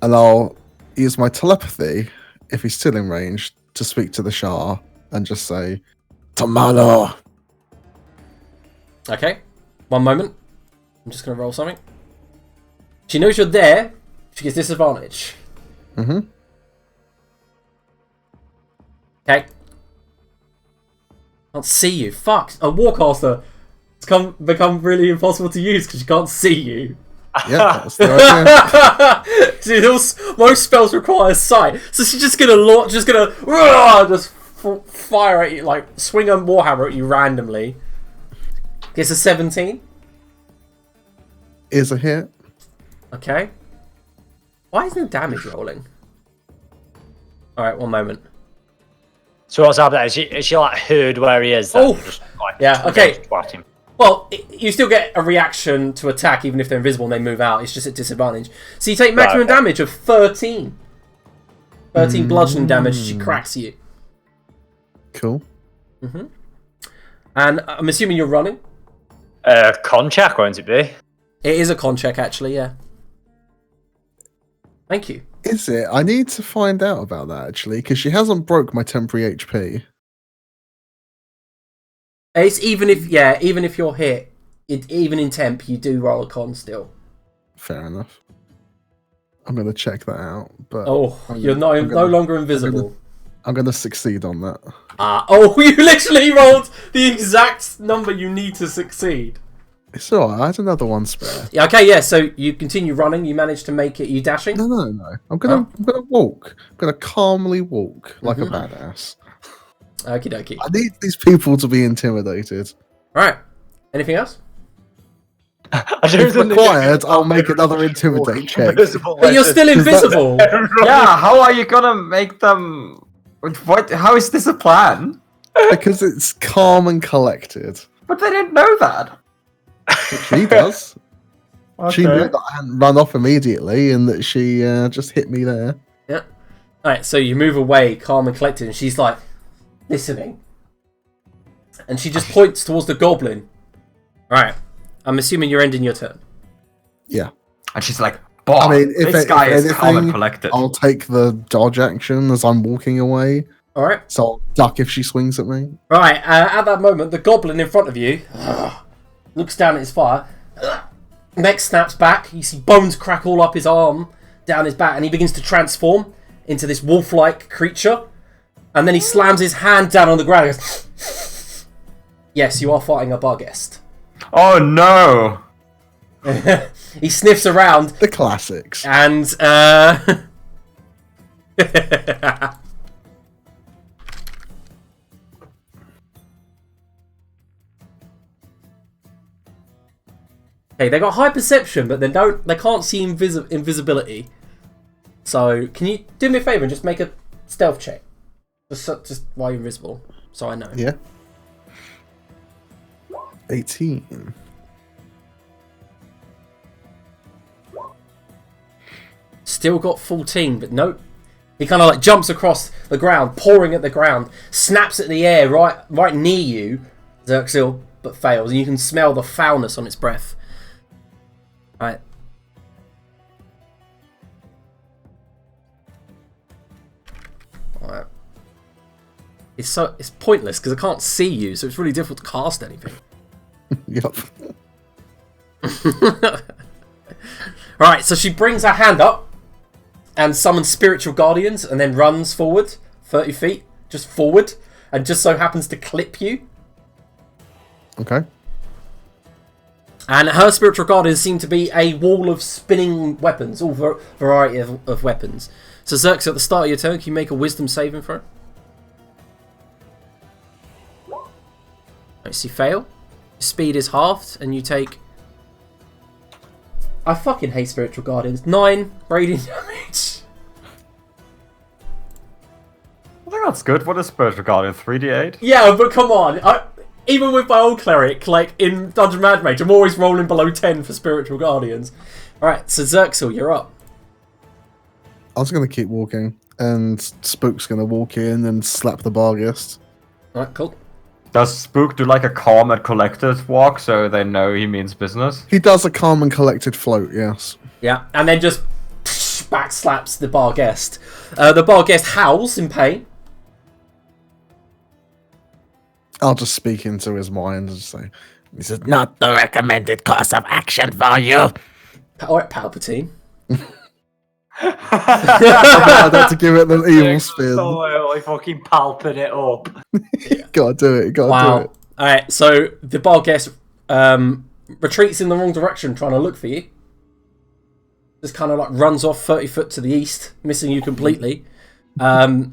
And I'll use my telepathy, if he's still in range, to speak to the Shah and just say, "Tomorrow." Okay, one moment. I'm just going to roll something. She knows you're there. She gets disadvantage. Mm-hmm. Okay. Can't see you. Fuck. A warcaster. It's become really impossible to use because you can't see you. Yeah, that's the idea. See, most spells require sight, so she's just gonna fire at you, like swing a warhammer at you randomly. Gets a 17. Is a hit. Okay. Why isn't the damage rolling? All right, one moment. So what's happening? Is she like heard where he is? Oh! Just, like, Yeah, okay. Twat him. Well, you still get a reaction to attack even if they're invisible and they move out. It's just at disadvantage. So you take maximum damage of 13. 13 bludgeoning damage as she cracks you. Cool. Mm-hmm. And I'm assuming you're running? Con check, won't it be? It is a con check, actually, yeah. Thank you. Is it? I need to find out about that actually, because she hasn't broke my temporary HP. It's even if you're hit, even in temp, you do roll a con still. Fair enough. I'm gonna check that out. But you're no longer invisible. I'm gonna succeed on that. You literally rolled the exact number you need to succeed. It's alright. I had another one spare. Yeah. Okay. Yeah. So you continue running. You manage to make it. You dashing? No. I'm gonna walk. I'm gonna calmly walk like a badass. Okie dokie. I need these people to be intimidated. All right. Anything else? If required, I'll make another intimidate check. But you're still invisible. Yeah, how are you gonna make them? What? How is this a plan? Because it's calm and collected. But they didn't know that. She does. Okay. She knew that I hadn't run off immediately and that she just hit me there. Yeah. Alright, so you move away, calm and collected, and she's like, listening. And she just points towards the goblin. Alright. I'm assuming you're ending your turn. Yeah. And she's like, "Boy, I mean, this guy is calm and collected." I'll take the dodge action as I'm walking away. Alright. So I'll duck if she swings at me. Right, at that moment, the goblin in front of you looks down at his fire. Neck snaps back. You see bones crack all up his arm, down his back, and he begins to transform into this wolf-like creature. And then he slams his hand down on the ground and goes, "Yes, you are fighting a Barghest." Oh no! He sniffs around. The classics. And, okay, they got high perception, but they can't see invisibility. So, can you do me a favour and just make a stealth check? Just while you're invisible, so I know. Yeah. 18. Still got 14, but nope. He kind of like jumps across the ground, pouring at the ground, snaps at the air right near you, Xerxil, but fails, and you can smell the foulness on its breath. Right. Alright. It's pointless because I can't see you, so it's really difficult to cast anything. Yep. Right, so she brings her hand up and summons spiritual guardians and then runs forward 30 feet, just forward, and just so happens to clip you. Okay. And her spiritual guardians seem to be a wall of spinning weapons, all variety of weapons. So Xerxes, at the start of your turn, can you make a wisdom saving throw? Right, so you fail. Your speed is halved, and you take... I fucking hate spiritual guardians. 9 radiant damage. I think that's good. What is Spiritual Guardian? 3d8? Yeah, but come on. Even with my old cleric, like in Dungeon Mad Mage, I'm always rolling below 10 for spiritual guardians. Alright, so Xerxil, you're up. I was going to keep walking, and Spook's going to walk in and slap the Barghest. Alright, cool. Does Spook do like a calm and collected walk so they know he means business? He does a calm and collected float, yes. Yeah, and then just back slaps the Barghest. The Barghest howls in pain. I'll just speak into his mind and just say, This is not the recommended course of action for you. Alright, Palpatine. I had to give it the evil spin. So early, fucking palping it up. Gotta do it, do it. Alright, so the Barghest retreats in the wrong direction trying to look for you. Just kind of like runs off 30 foot to the east, missing you completely. He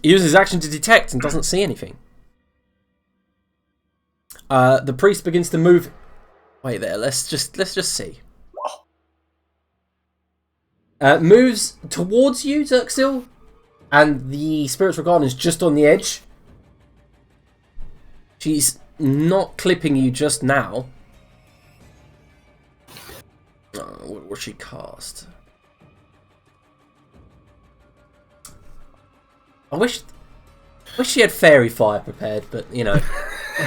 uses his action to detect and doesn't see anything. The priest begins to move. Wait there. Let's just see. Moves towards you, Xerxil, and the spiritual guardian is just on the edge. She's not clipping you just now. What will she cast? I wish she had fairy fire prepared, but you know.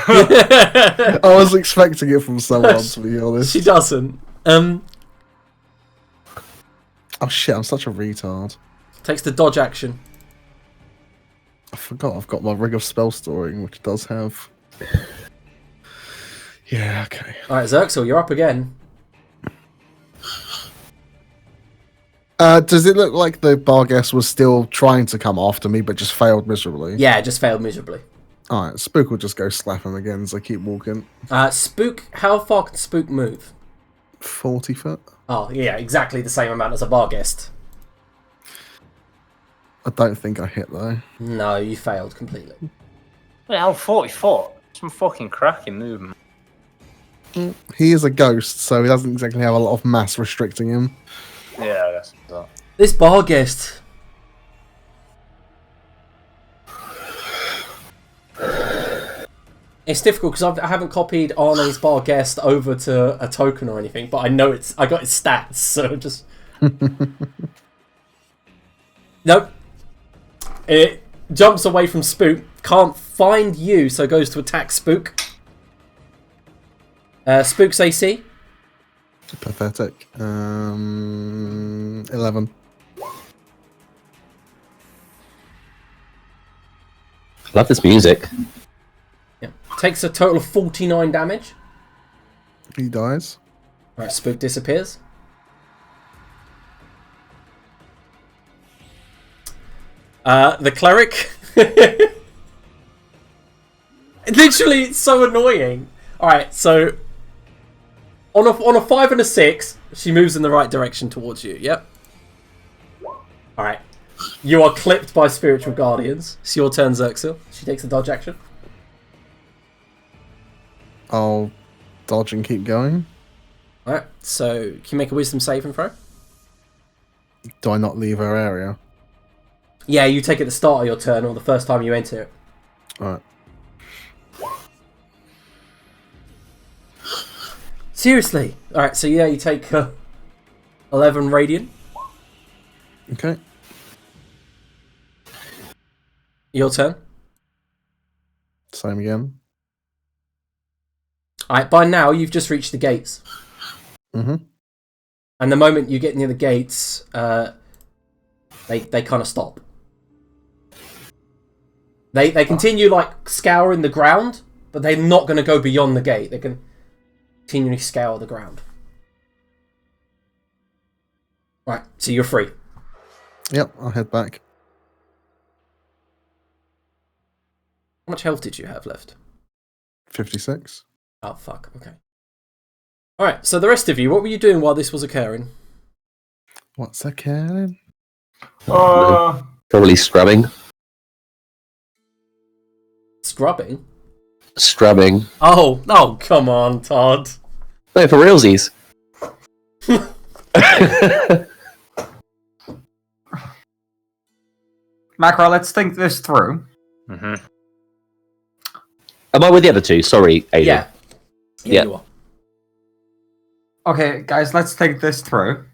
I was expecting it from someone, to be honest. She doesn't. Oh shit, I'm such a retard. Takes the dodge action. I forgot I've got my Ring of Spell Storing, which does have... Yeah, okay. Alright, Xerxil, you're up again. Does it look like the Barghest was still trying to come after me, but just failed miserably? Yeah, just failed miserably. Alright, Spook will just go slap him again as I keep walking. Spook, how far can Spook move? 40 foot? Oh, yeah, exactly the same amount as a Barghest. I don't think I hit, though. No, you failed completely. Well, 40 foot. Some fucking cracking movement. He is a ghost, so he doesn't exactly have a lot of mass restricting him. Yeah, that's that. This Barghest. It's difficult because I haven't copied Arne's Barghest over to a token or anything, but I know I got his stats, so just... Nope. It jumps away from Spook, can't find you, so goes to attack Spook. Spook's AC. Pathetic. 11. Love this music. Yeah. Takes a total of 49 damage. He dies. Alright, Spook disappears. The cleric. Literally, it's so annoying. Alright, so on a 5 and a 6, she moves in the right direction towards you. Yep. Alright. You are clipped by spiritual guardians. It's your turn, Xerxil. She takes a dodge action. I'll dodge and keep going. Alright, so can you make a wisdom saving throw? Do I not leave her area? Yeah, you take it at the start of your turn or the first time you enter it. Alright. Seriously? Alright, so yeah, you take 11 radiant. Okay. Your turn. Same again. Alright, by now you've just reached the gates. Mm-hmm. And the moment you get near the gates, they kind of stop. They continue like scouring the ground, but they're not going to go beyond the gate. They can continually scour the ground. Right, so you're free. Yep, I'll head back. How much health did you have left? 56. Oh, fuck, okay. Alright, so the rest of you, what were you doing while this was occurring? What's occurring? Probably scrubbing. Scrubbing? Scrubbing. Oh, come on, Todd. No, for realsies. Macro, let's think this through. Mm-hmm. Am I with the other two? Sorry, Adrian. Yeah, Yeah. you are. Okay, guys, let's think this through.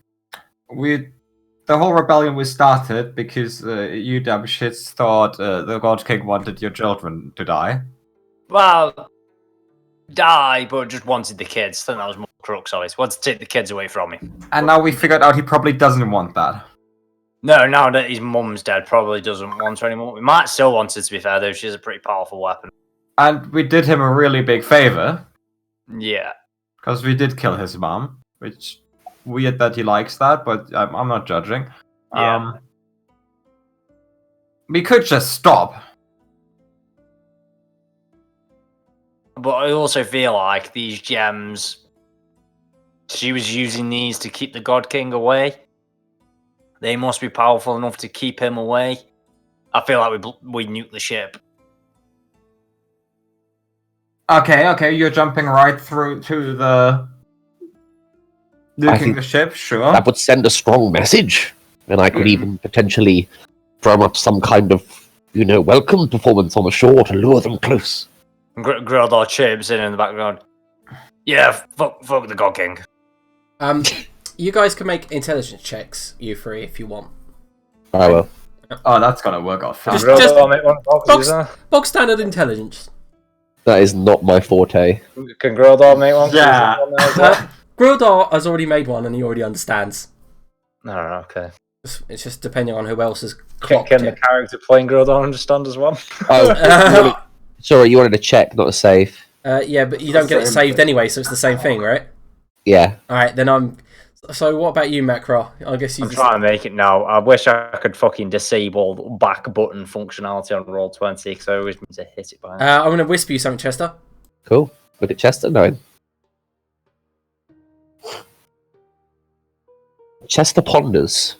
The whole rebellion was started because you dumb shits thought the God King wanted your children to die. Well, die, but just wanted the kids. I think that was more crux of it. Wanted to take the kids away from him. And now we figured out he probably doesn't want that. No, now that his mum's dead, probably doesn't want her anymore. We might still want her, to be fair, though. She's a pretty powerful weapon. And we did him a really big favor, Yeah. because we did kill his mom, which weird that he likes that, but I'm not judging. Yeah. We could just stop. But I also feel like these gems, she was using these to keep the God King away. They must be powerful enough to keep him away. I feel like we nuke the ship. Okay, you're jumping right through to the nuking think the ship, sure. That would send a strong message. And I could even potentially drum up some kind of, welcome performance on the shore to lure them close. Grildor chips in the background. Yeah, fuck the God King. You guys can make intelligence checks, you three, if you want. I will. Oh, that's gonna work out fast. Just make one box standard intelligence. That is not my forte. Can Grildor make one? Yeah. Grildar has already made one and he already understands. No, okay. It's just depending on who else has clocked Can the it. character playing Grodon understand as well? Oh, sorry, you wanted to check, not to save. Yeah, but you don't get it Same saved thing. anyway, so it's the same thing, right? Yeah. Alright, then I'm... So what about you, Macro? I guess you I'm trying to make it now. I wish I could fucking disable back button functionality on Roll20 because I always mean to hit it by accident. I'm going to whisper you something, Chester. Cool. Look at Chester knowing. Chester ponders,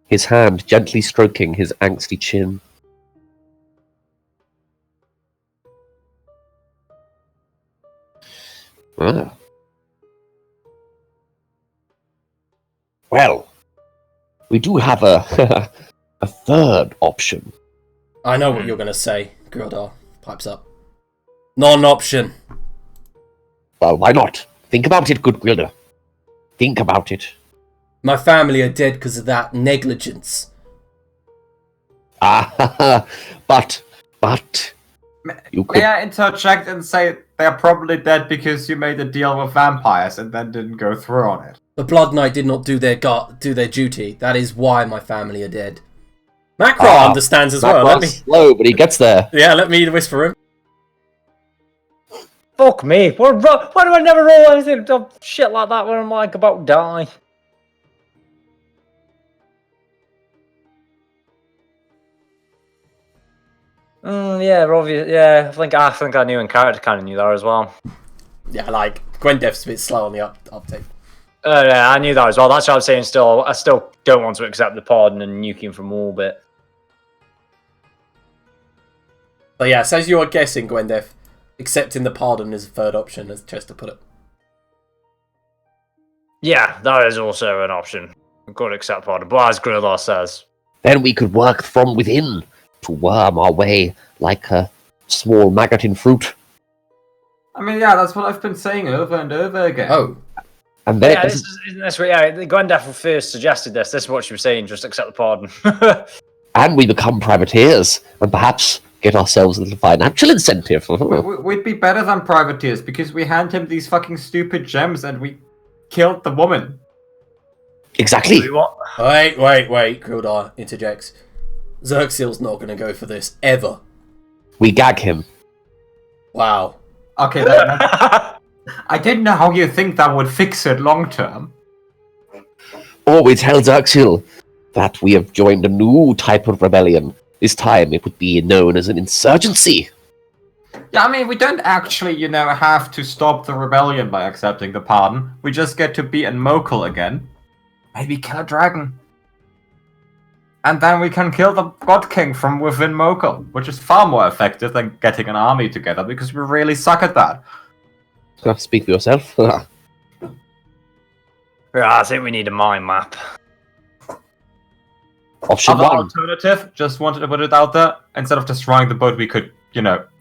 his hand gently stroking his angsty chin. Ah. Well, we do have a a third option. I know what you're going to say, Grodar. Pipes up. Non-option. Well, why not? Think about it, good Gwilder. Think about it. My family are dead because of that negligence. Ah, but you could. May I interject and say they're probably dead because you made a deal with vampires and then didn't go through on it? The Blood Knight did not do their duty. That is why my family are dead. Macro understands as well. Let me... slow, but he gets there. Yeah, let me whisper him. Fuck me. Why do I never roll anything shit like that when I'm like about to die? Yeah, obvious. Yeah, I think I knew in character kind of knew that as well. Yeah, like Gwendef's a bit slow on the uptake. Yeah, I knew that as well. That's what I'm saying. I still don't want to accept the pardon and nuke him from orbit. But yeah, so as you are guessing, Gwendef, accepting the pardon is a third option, as Chester put it. Yeah, that is also an option. Got to accept pardon. But as Grillar says, Then we could work from within to worm our way like a small maggot in fruit. I mean, yeah, that's what I've been saying over and over again. Oh, And then yeah, this what Gwendef first suggested this. This is what she was saying. Just accept the pardon. and we become privateers and perhaps get ourselves a little financial incentive. We'd be better than privateers because we hand him these fucking stupid gems and we killed the woman. Exactly. wait, Grodar interjects. Xerxil's not going to go for this, ever. We gag him. Wow. Okay, I didn't know how you think that would fix it long term. Or we tell Xerxil that we have joined a new type of rebellion. This time it would be known as an insurgency. Yeah, I mean, we don't actually, have to stop the rebellion by accepting the pardon. We just get to be in Mokhul again. Maybe kill a dragon. And then we can kill the God King from within Mokhul, which is far more effective than getting an army together because we really suck at that. Speak for yourself. Yeah, I think we need a mind map. Option Other one. alternative, just wanted to put it out there, instead of destroying the boat, we could,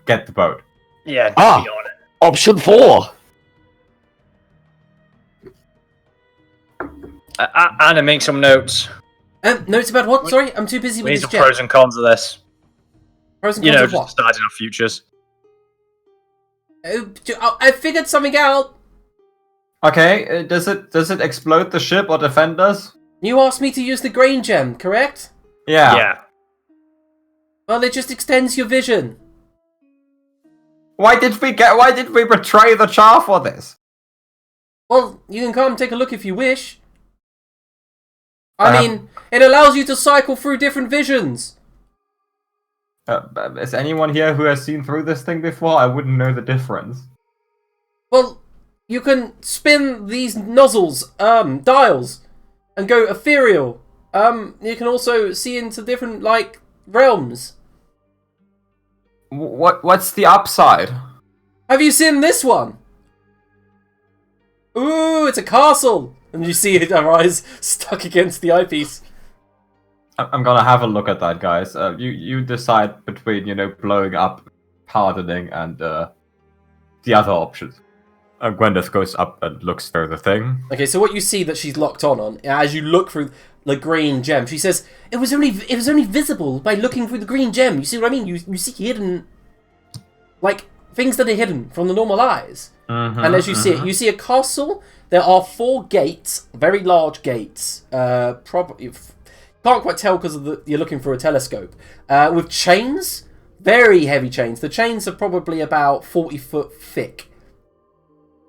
get the boat. Yeah, Ah. be on it. Option 4. Anna, make some notes. Notes about what? Sorry, I'm too busy We with need this some jet. pros and cons of this. Pros and cons of just what? deciding our futures. I figured something out. Okay, does it explode the ship or defend us? You asked me to use the grain gem, correct? Yeah. Well, it just extends your vision. Why did we betray the Char for this? Well, you can come take a look if you wish. I mean, it allows you to cycle through different visions. Is anyone here who has seen through this thing before? I wouldn't know the difference. Well, you can spin these nozzles, dials, and go ethereal. You can also see into different, realms. What's the upside? Have you seen this one? Ooh, it's a castle! And you see her eyes stuck against the eyepiece. I'm gonna have a look at that, guys. You decide between, blowing up, pardoning, and the other options. Gwendeth goes up and looks through the thing. Okay, so what you see that she's locked on, as you look through the green gem, she says, it was only visible by looking through the green gem. You see what I mean? You see hidden, things that are hidden from the normal eyes. And as you see it, you see a castle. There are 4 gates, very large gates. Probably can't quite tell because you're looking through a telescope. With chains, very heavy chains. The chains are probably about 40 foot thick,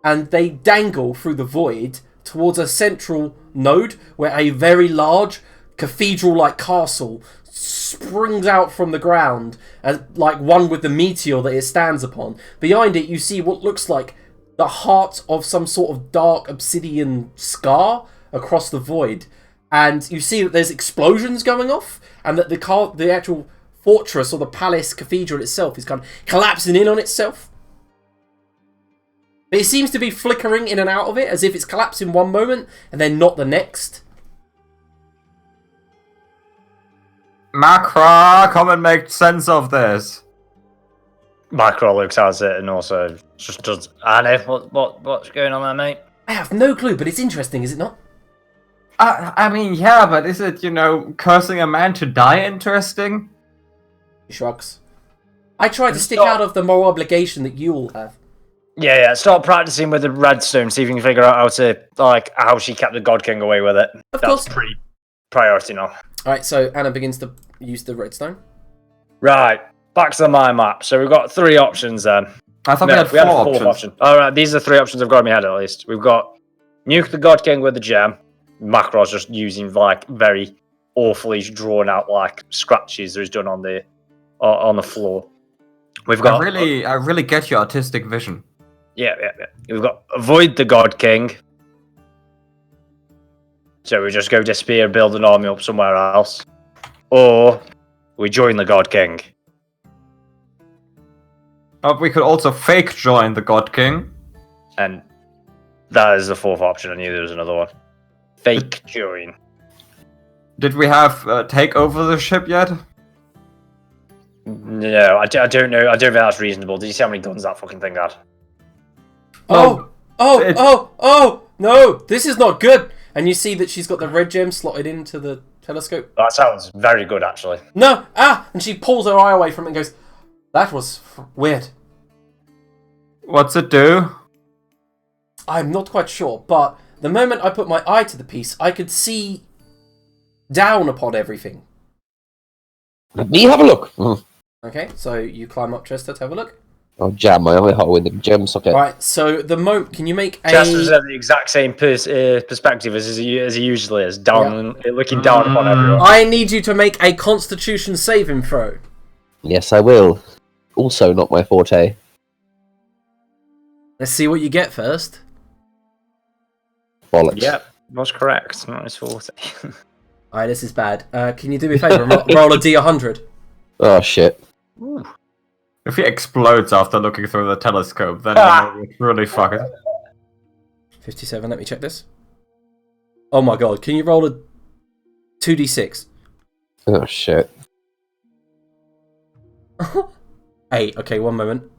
and they dangle through the void towards a central node where a very large cathedral-like castle springs out from the ground, as like one with the meteor that it stands upon. Behind it, you see what looks like the heart of some sort of dark obsidian scar across the void, and you see that there's explosions going off, and that the actual fortress or the palace cathedral itself is kind of collapsing in on itself. But it seems to be flickering in and out of it, as if it's collapsing one moment and then not the next. Macra, come and make sense of this. Macro looks at it and also just does. Annie, what's going on there, mate? I have no clue, but it's interesting, is it not? I mean, yeah, but is it, cursing a man to die interesting? He shrugs. I try to stick out of the moral obligation that you all have. Yeah. Start practicing with the redstone. See if you can figure out how she kept the God King away with it. Of course. That's pretty priority now. Alright, so Anna begins to use the redstone. Right, back to the mind map. So we've got 3 options then. I thought we had 4 options. Option. Alright, these are 3 options I've got in my head at least. We've got nuke the God King with the gem. Macro's just using very awfully drawn out scratches that he's done on the floor. We've got I really get your artistic vision. Yeah. We've got avoid the God King. So we just go disappear, build an army up somewhere else. Or we join the God King. We could also fake join the God King. And that is the 4th option. I knew there was another one. Fake join. Did we have take over the ship yet? No, I don't know. I don't think that's reasonable. Did you see how many guns that fucking thing had? Oh, no, this is not good. And you see that she's got the red gem slotted into the telescope. That sounds very good, actually. No, and she pulls her eye away from it and goes, that was weird. What's it do? I'm not quite sure, but the moment I put my eye to the piece, I could see down upon everything. Let me have a look. Okay, so you climb up, Chester, to have a look. I'll jam my eye hole in the gem socket. Right, so the moment, can you make a... Chester's at the exact same perspective as he usually is, looking down upon everyone. I need you to make a Constitution saving throw. Yes, I will. Also not my forte. Let's see what you get first. Bollocks. Yep, was correct. Not his 40. Alright, this is bad. Can you do me a favour and roll a D100? Oh, shit. Ooh. If he explodes after looking through the telescope, then we're really fucked. 57, let me check this. Oh my god, can you roll a 2d6? Oh, shit. 8, okay, one moment.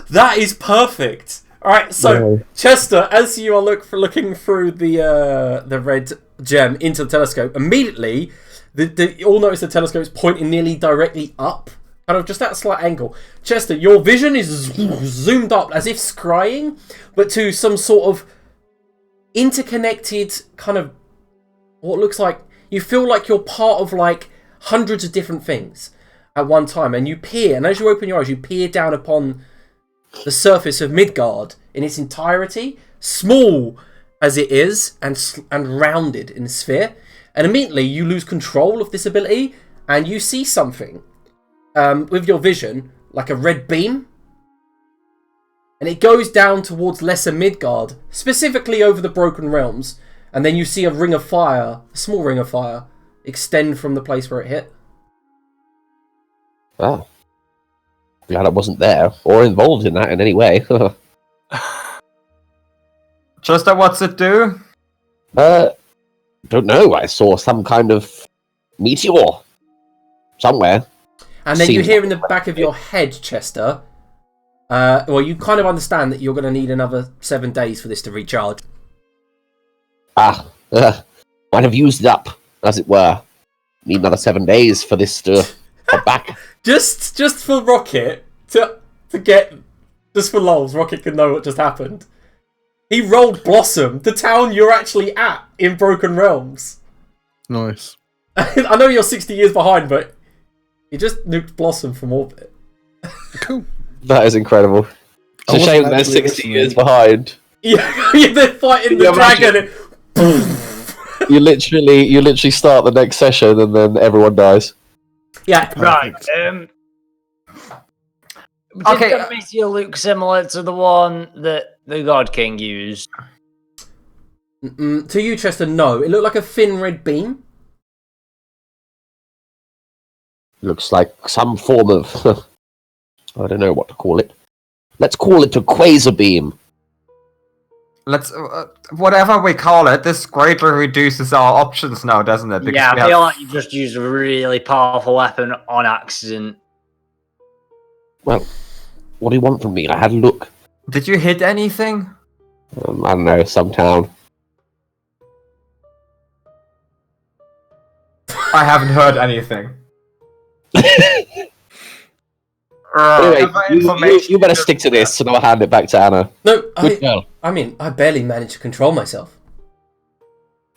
That is perfect. All right, so No. Chester, as you are looking through the red gem into the telescope, immediately you all notice the telescope is pointing nearly directly up, kind of just at a slight angle. Chester, your vision is zoomed up as if scrying, but to some sort of interconnected kind of what looks like, you feel like you're part of hundreds of different things at one time, and you peer, and as you open your eyes, you peer down upon the surface of Midgard in its entirety, small as it is, and rounded in a sphere. And immediately you lose control of this ability, and you see something with your vision, like a red beam. And it goes down towards Lesser Midgard, specifically over the Broken Realms. And then you see a ring of fire, a small ring of fire, extend from the place where it hit. Oh. Glad I wasn't there, or involved in that in any way. Chester, what's it do? Don't know. I saw some kind of meteor somewhere. And then you Seems hear in the back of your head, Chester, well, you kind of understand that you're going to need another 7 days for this to recharge. Might have used it up, as it were. Need another 7 days for this to come back. Just for Rocket to get, just for lols, Rocket can know what just happened. He rolled Blossom, the town you're actually at in Broken Realms. Nice. I know you're 60 years behind, but he just nuked Blossom from orbit. Cool. That is incredible. It's a wasn't shame they're actually 60 listening. years behind. Yeah, they're fighting the Yeah, dragon. You literally start the next session and then everyone dies. Yeah, Right. Okay, Did the meteor look similar to the one that the God King used? To you, Chester, no. It looked like a thin red beam. Looks like some form of... I don't know what to call it. Let's call it a quasar beam. Let's whatever we call it. This greatly reduces our options now, doesn't it? Yeah, we I feel like you just used a really powerful weapon on accident. Well, what do you want from me? I had a look. Did you hit anything? I don't know, some town. I haven't heard anything. Anyway, you better stick to this, and I'll hand it back to Anna. No, Good girl. I mean, I barely managed to control myself.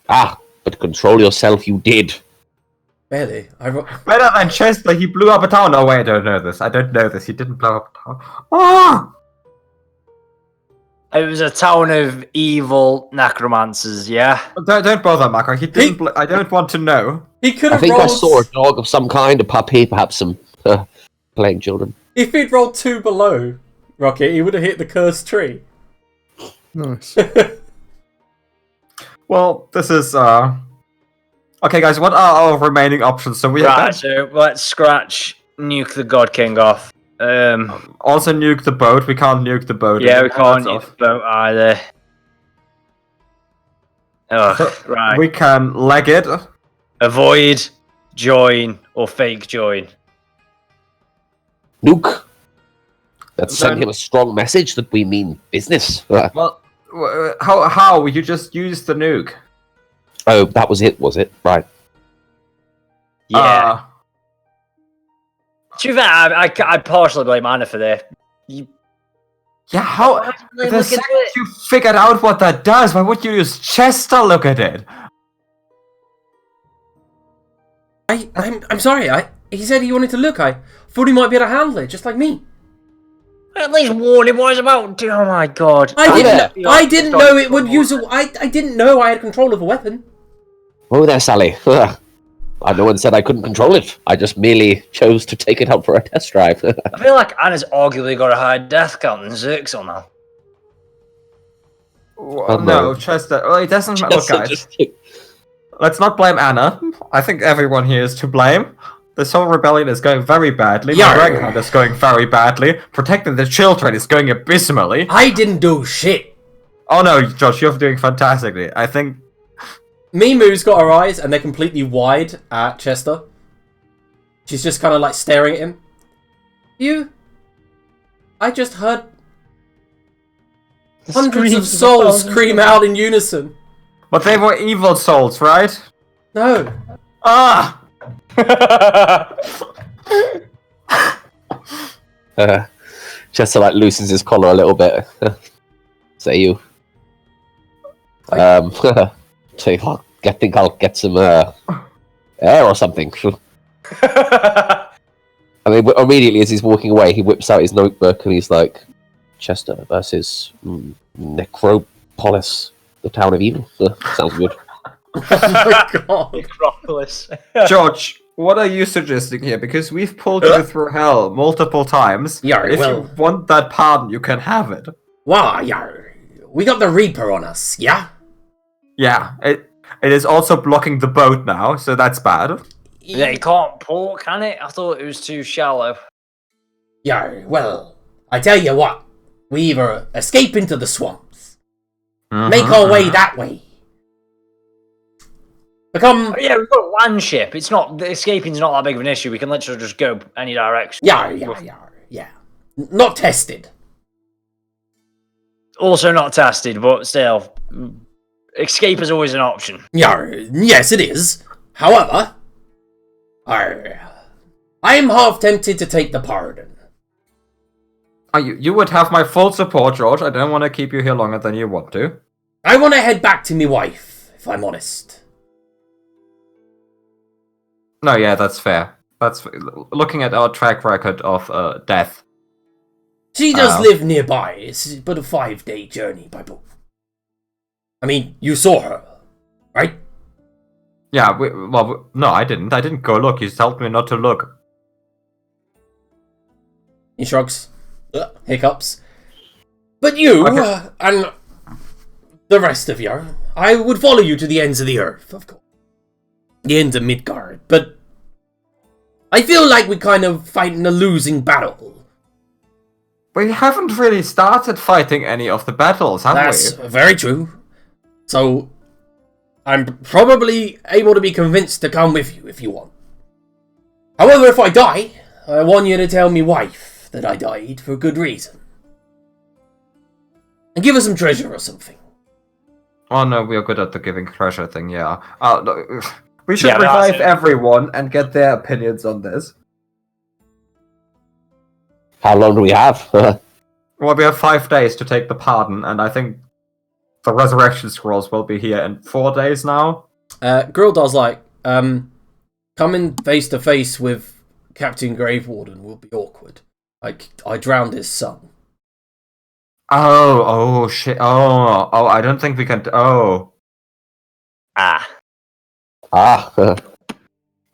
Ah, but control yourself you did. Barely. Better than Chester, he blew up a town. Oh wait, I don't know this. He didn't blow up a town. Ah! It was a town of evil necromancers, yeah? Don't bother, Mako. He didn't. I don't want to know. He could I have think rolled... I saw a dog of some kind, a puppy, perhaps some playing children. If he'd rolled 2 below, Rocket, he would have hit the cursed tree. Nice. Well, this is okay, guys. What are our remaining options? So we Right, have so let's scratch nuke the God King off. also nuke the boat. We can't nuke the boat. Yeah, we anymore, can't that's nuke the boat either. Ugh, off. right. We can leg it. Avoid, join, or fake join. Nuke. Let's send Then- him a strong message that we mean business. Well, how you just use the nuke? Oh, that was it, was it? Right. Yeah. To be fair, I partially blame Anna for this. Yeah. How? Look The at second it. you figured out what that does, why would you use Chester? Look at it. I'm sorry, he said he wanted to look. I thought he might be able to handle it, just like me. At least warn him what it's about. Oh my god. I didn't know it would use I didn't know I had control of a weapon. Oh there, Sally. No one said I couldn't control it. I just merely chose to take it out for a test drive. I feel like Anna's arguably got a higher death count than Zirk's now. Well, no. no, Chester. Well, it doesn't matter. Look, Chester guys. just- Let's not blame Anna. I think everyone here is to blame. This whole rebellion is going very badly. Yeah. My rank hunt is going very badly. Protecting the children is going abysmally. I didn't do shit. Oh no, Josh, you're doing fantastically. I think. Mimu's got her eyes and they're completely wide at Chester. She's just kind of like staring at him. I just heard hundreds of souls scream out in unison. But they were evil souls, right? No. Ah! Chester like loosens his collar a little bit. Say you. So I think I'll get some air or something. I mean, immediately as he's walking away, he whips out his notebook and he's like, Chester versus Necropolis, the town of evil. Sounds good. Oh my god. Necropolis. George, what are you suggesting here? Because we've pulled you through hell multiple times. Yeah, if well- you want that pardon, you can have it. Wow, yeah. We got the Reaper on us, yeah? Yeah, it is also blocking the boat now, so that's bad. Yeah, you can't pull, can it? I thought it was too shallow. Yeah, well, I tell you what. We either escape into the swamps, make our way that way. Become... Oh, yeah, we've got a land ship. It's not... Escaping's not that big of an issue. We can literally just go any direction. Yeah. Not tested. Also not tested, but still. Escape is always an option. Yeah, yes it is. However, I am half tempted to take the pardon. You would have my full support, George. I don't want to keep you here longer than you want to. I want to head back to me wife, if I'm honest. No, yeah, that's fair. That's looking at our track record of death. She does live nearby. It's but a 5-day journey by boat. I mean, you saw her, right? Yeah, no, I didn't. I didn't go look. You told me not to look. He shrugs. Hiccups. But you, and the rest of you, I would follow you to the ends of the earth, of course. The end of Midgard, but I feel like we're kind of fighting a losing battle. We haven't really started fighting any of the battles, have That's we? very true. So, I'm probably able to be convinced to come with you if you want. However, if I die, I want you to tell me wife that I died for good reason. And give her some treasure or something. Oh no, we are good at the giving treasure thing, yeah. We should Yeah, revive everyone and get their opinions on this. How long do we have? Well, we have 5 days to take the pardon, and I think the resurrection scrolls will be here in 4 days now. Grildal's like, coming face to face with Captain Gravewarden will be awkward. Like, I drowned his son. Oh, shit. Oh, I don't think we can.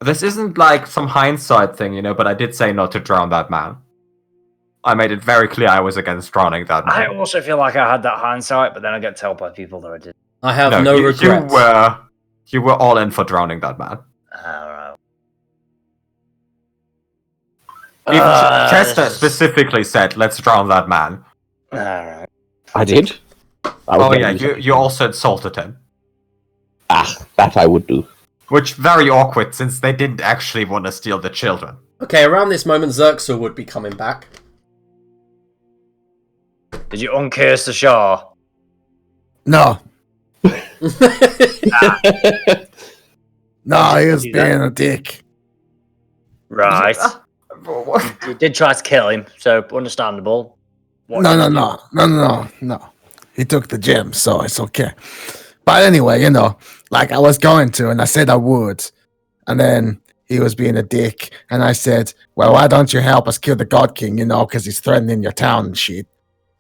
This isn't like some hindsight thing, but I did say not to drown that man. I made it very clear I was against drowning that man. I also feel like I had that hindsight, but then I get told by people that I did. I have no regrets. You were all in for drowning that man. Alright. Even Chester specifically said, "Let's drown that man." Alright. I did. You also insulted him. That I would do. Which very awkward, since they didn't actually want to steal the children. Okay, around this moment, Xerxes would be coming back. Did you uncurse the Shah? No. No, he was being a dick. Right. You did try to kill him, so understandable. What did you do? No. He took the gem, so it's okay. But anyway, like I was going to, and I said I would. And then he was being a dick, and I said, well, why don't you help us kill the God King, because he's threatening your town and shit.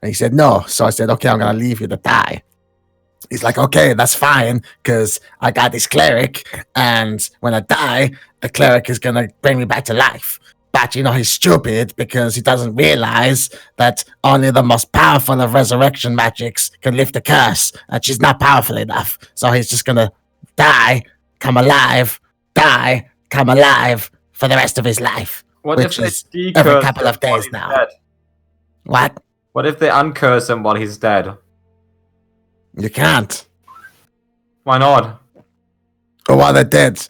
And he said, no. So I said, okay, I'm going to leave you to die. He's like, okay, that's fine, because I got this cleric, and when I die, the cleric is going to bring me back to life. But, he's stupid because he doesn't realize that only the most powerful of resurrection magics can lift a curse, and she's not powerful enough. So he's just going to die, come alive, die, come alive for the rest of his life. What which if is they every decurse couple of him while days he's now. dead? What? What if they uncurse him while he's dead? You can't. Why not? Or while they're dead.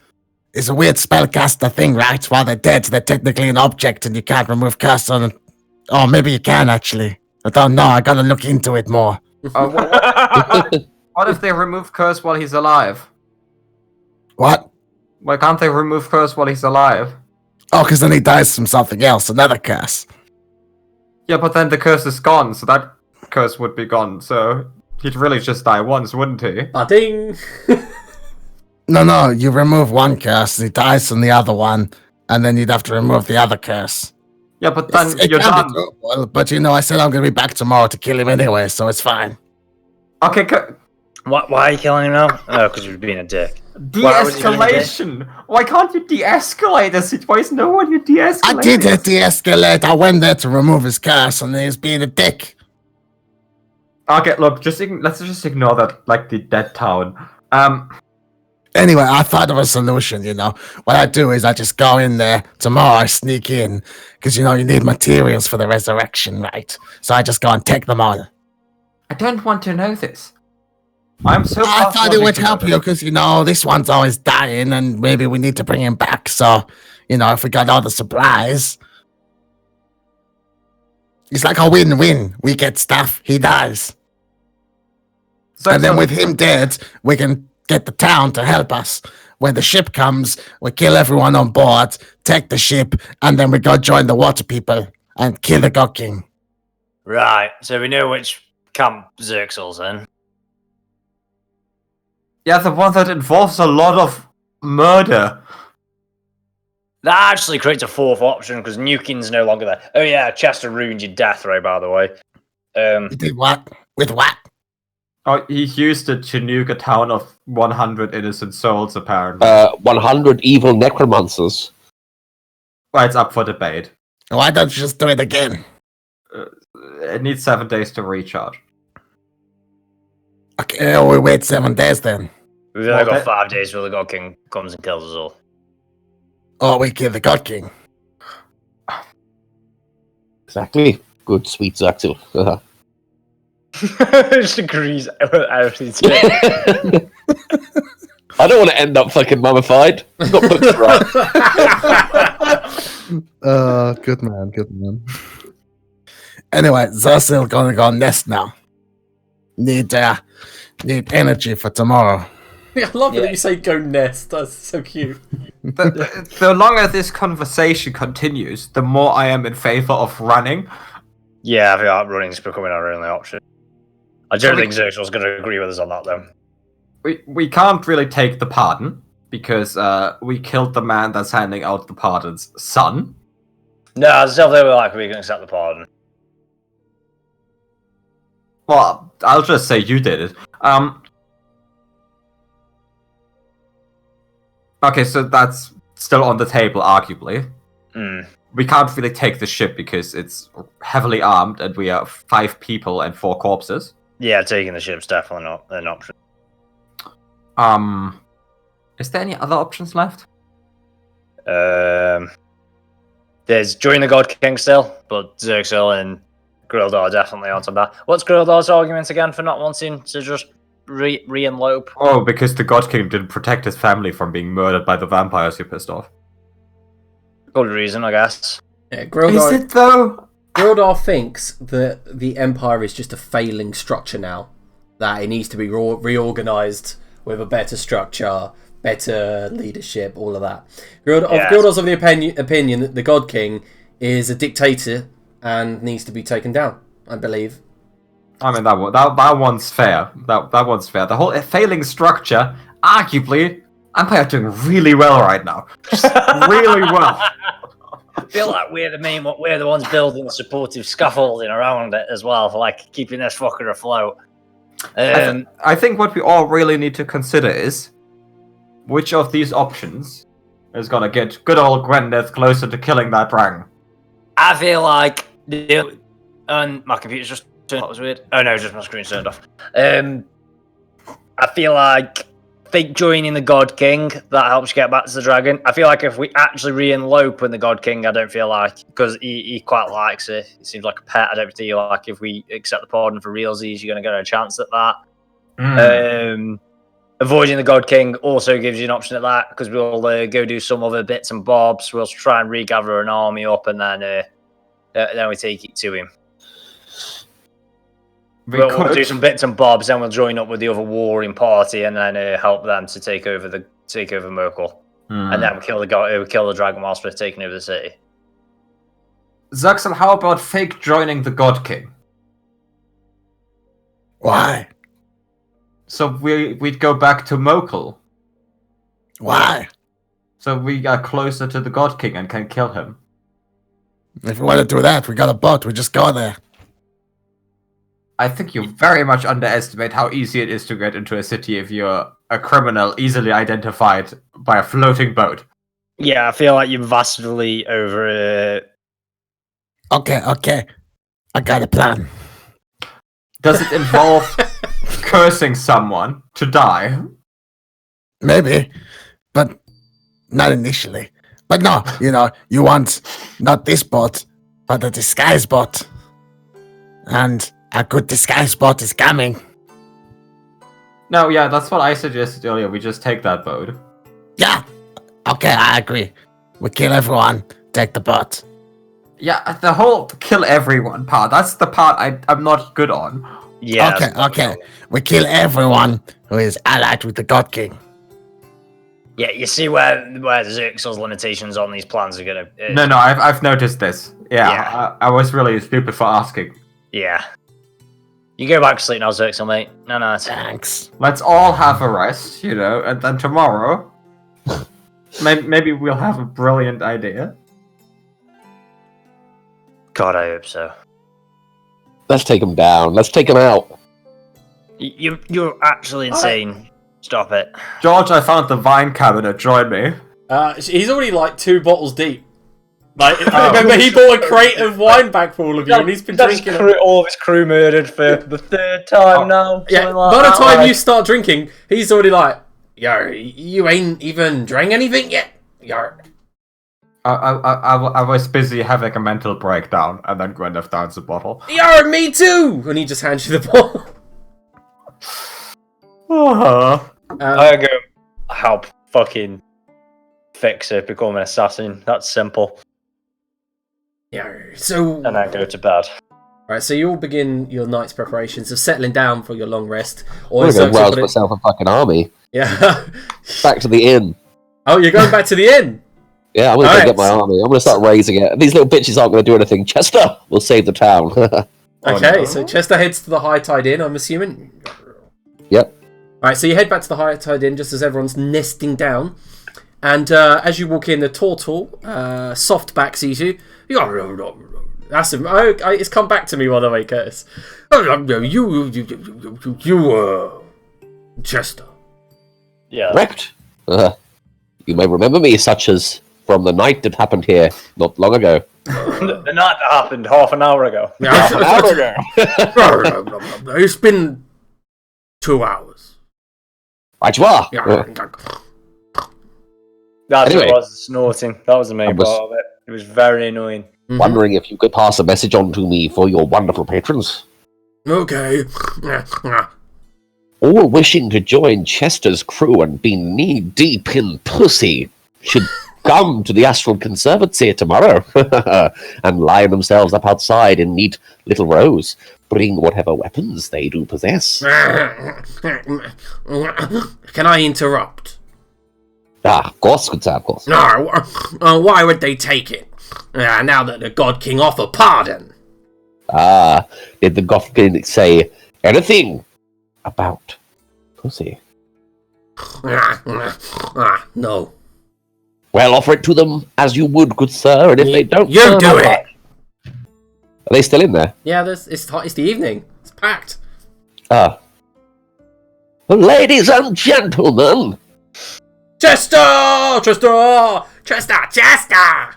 It's a weird spellcaster thing, right? While they're dead, they're technically an object and you can't remove curse on it. Oh, maybe you can, actually. I don't know. I gotta look into it more. What if they remove curse while he's alive? What? Why can't they remove curse while he's alive? Oh, because then he dies from something else, another curse. Yeah, but then the curse is gone, so that curse would be gone, so he'd really just die once, wouldn't he? Ding! No, you remove one curse, he dies from the other one, and then you'd have to remove the other curse. Yeah, but then It you're can done. be doable, but I said I'm gonna be back tomorrow to kill him anyway, so it's fine. Okay, Why are you killing him now? Oh, because you're being a dick. Why would you do de-escalation! Why can't you de-escalate the situation? No one you de-escalate. I did it de-escalate. I went there to remove his curse, and he's being a dick. Okay, look, let's just ignore that, like the dead town. Anyway, I thought of a solution, What I do is I just go in there tomorrow, I sneak in, because, you need materials for the resurrection, right? So I just go and take them all. I don't want to know this. I'm so. I thought it would help you, because, this one's always dying, and maybe we need to bring him back, so, if we got all the supplies. It's like a win-win. We get stuff, he dies. And then with him dead, we can get the town to help us when the ship comes, we kill everyone on board, take the ship, and then we go join the water people and kill the God King. Right, so we know which camp Xerxel's in. Yeah, the one that involves a lot of murder. That actually creates a fourth option because Nuking's no longer there. Oh yeah, Chester ruined your death ray, by the way. You did what? With what? Oh, he used it to nuke a town of 100 innocent souls, apparently. 100 evil necromancers. Well, it's up for debate. Why don't you just do it again? It needs 7 days to recharge. Okay, we wait 7 days then. We've only Well, got 5 days till the God King comes and kills us all. Or we kill the God King. Exactly. Good, sweet Zaxil. Just agrees everything to it. I don't want to end up fucking mummified. Got books right. Good man. Anyway, Zaxil gonna go nest now. Need energy for tomorrow. I love it that you say go nest. That's so cute. The longer this conversation continues, the more I am in favor of running. Yeah, I feel like running's becoming our only option. I don't think Xerxel's going to agree with us on that, though. We can't really take the pardon, because we killed the man that's handing out the pardon's son. No, I still feel like we can accept the pardon. Well, I'll just say you did it. Okay, so that's still on the table, arguably. We can't really take the ship because it's heavily armed and we are 5 people and 4 corpses. Yeah, taking the ship's definitely not an option. Is there any other options left? There's join the God King still, but Xerxel and Grildar are definitely onto that. What's Grildar's argument again for not wanting to just re-enlope? Oh, because the God King didn't protect his family from being murdered by the vampires. You're pissed off. Good reason, I guess. Yeah, Is it though? Grildar thinks that the Empire is just a failing structure now. That it needs to be reorganized with a better structure, better leadership, all of that. Grildar's of the opinion that the God King is a dictator and needs to be taken down, I believe. I mean, that one's fair. That one's fair. The whole failing structure, arguably, Empire doing really well right now. Just really well. I feel like we're the ones building the supportive scaffolding around it as well, for like keeping this fucker afloat. I think what we all really need to consider is which of these options is gonna get good old Gwyneth closer to killing that dragon. I feel like and my computer's just turned off. That was weird. Oh no, just my screen's turned off. I feel like joining the God King, that helps you get back to the dragon. I feel like if we actually re-enlope with the God King, I don't feel like, because he quite likes it. It seems like a pet. I don't feel like if we accept the pardon for realsies, you're going to get a chance at that. Avoiding the God King also gives you an option at that, because we'll go do some other bits and bobs. We'll try and regather an army up, and then we take it to him. We'll do some bits and bobs, then we'll join up with the other warring party, and then help them to take over Mokhul, and then kill the dragon whilst we're taking over the city. Zaxel, how about fake joining the God King? Why? So we'd go back to Mokhul. Why? So we are closer to the God King and can kill him. If we want to do that, we got a boat. We just go there. I think you very much underestimate how easy it is to get into a city if you're a criminal easily identified by a floating boat. Yeah, I feel like you're vastly over. Okay. I got a plan. Does it involve cursing someone to die? Maybe, but not initially. But no, you want not this bot, but a disguise bot. And a good disguise bot is coming. No, yeah, that's what I suggested earlier. We just take that boat. Yeah. Okay, I agree. We kill everyone, take the bot. Yeah, the whole kill everyone part, that's the part I'm not good on. Yeah. Okay. We kill everyone who is allied with the God King. Yeah, you see where Xerxes' limitations on these plans are gonna. No, I've noticed this. Yeah, Yeah. I was really stupid for asking. Yeah. You go back to sleep now, Xerxes, mate. No, it's Thanks. Let's all have a rest, you know, and then tomorrow, maybe we'll have a brilliant idea. God, I hope so. Let's take him down. Let's take him out. You're actually insane. Stop it. George, I found the wine cabinet. Join me. He's already like 2 bottles deep. Like, remember, he bought a crate of wine back for all of you, and he's been drinking it. All of his crew murdered for the 3rd time now. Yeah, by the time you start drinking, he's already like, yo, you ain't even drank anything yet. Yo. I was busy having a mental breakdown, and then Gwendolyn downs the bottle. Yo, me too! And he just hands you the bottle. I go help fucking fix it, become an assassin. That's simple. Yeah, so... And then go to bed. Right, so you all begin your night's preparations of settling down for your long rest. Or I'm as gonna go Xerxes rouse put it- myself a fucking army. Yeah. Back to the inn. Oh, you're going back to the inn? Yeah, I'm gonna go Alright. get my army. I'm gonna start raising it. These little bitches aren't gonna do anything. Chester will save the town. Okay, no. so Chester heads to the High Tide Inn, I'm assuming. Yep. Alright, so you head back to the High Tide Inn just as everyone's nesting down. And as you walk in, the turtle, Softback, sees you. That's him. It's come back to me, by the way, Curtis. You, Chester. Yeah. Correct. You may remember me, such as from the night that happened here not long ago. The night that happened half an hour ago. Half an hour ago. It's been 2 hours. Right you are. That's Anyway. what it was, snorting. That was the main I was- part of it. It was very annoying. Wondering if you could pass a message on to me for your wonderful patrons. Okay. All wishing to join Chester's crew and be knee-deep in pussy should come to the Astral Conservancy tomorrow and line themselves up outside in neat little rows. Bring whatever weapons they do possess. Can I interrupt? Of course, good sir, of course. No, why would they take it? Now that the God King offer pardon. Did the Goth King say anything about pussy? No. Well, offer it to them as you would, good sir, and if they don't... You turn do up- it! Are they still in there? Yeah, it's the evening. It's packed. Ladies and gentlemen, Chester! Chester! Chester! Chester!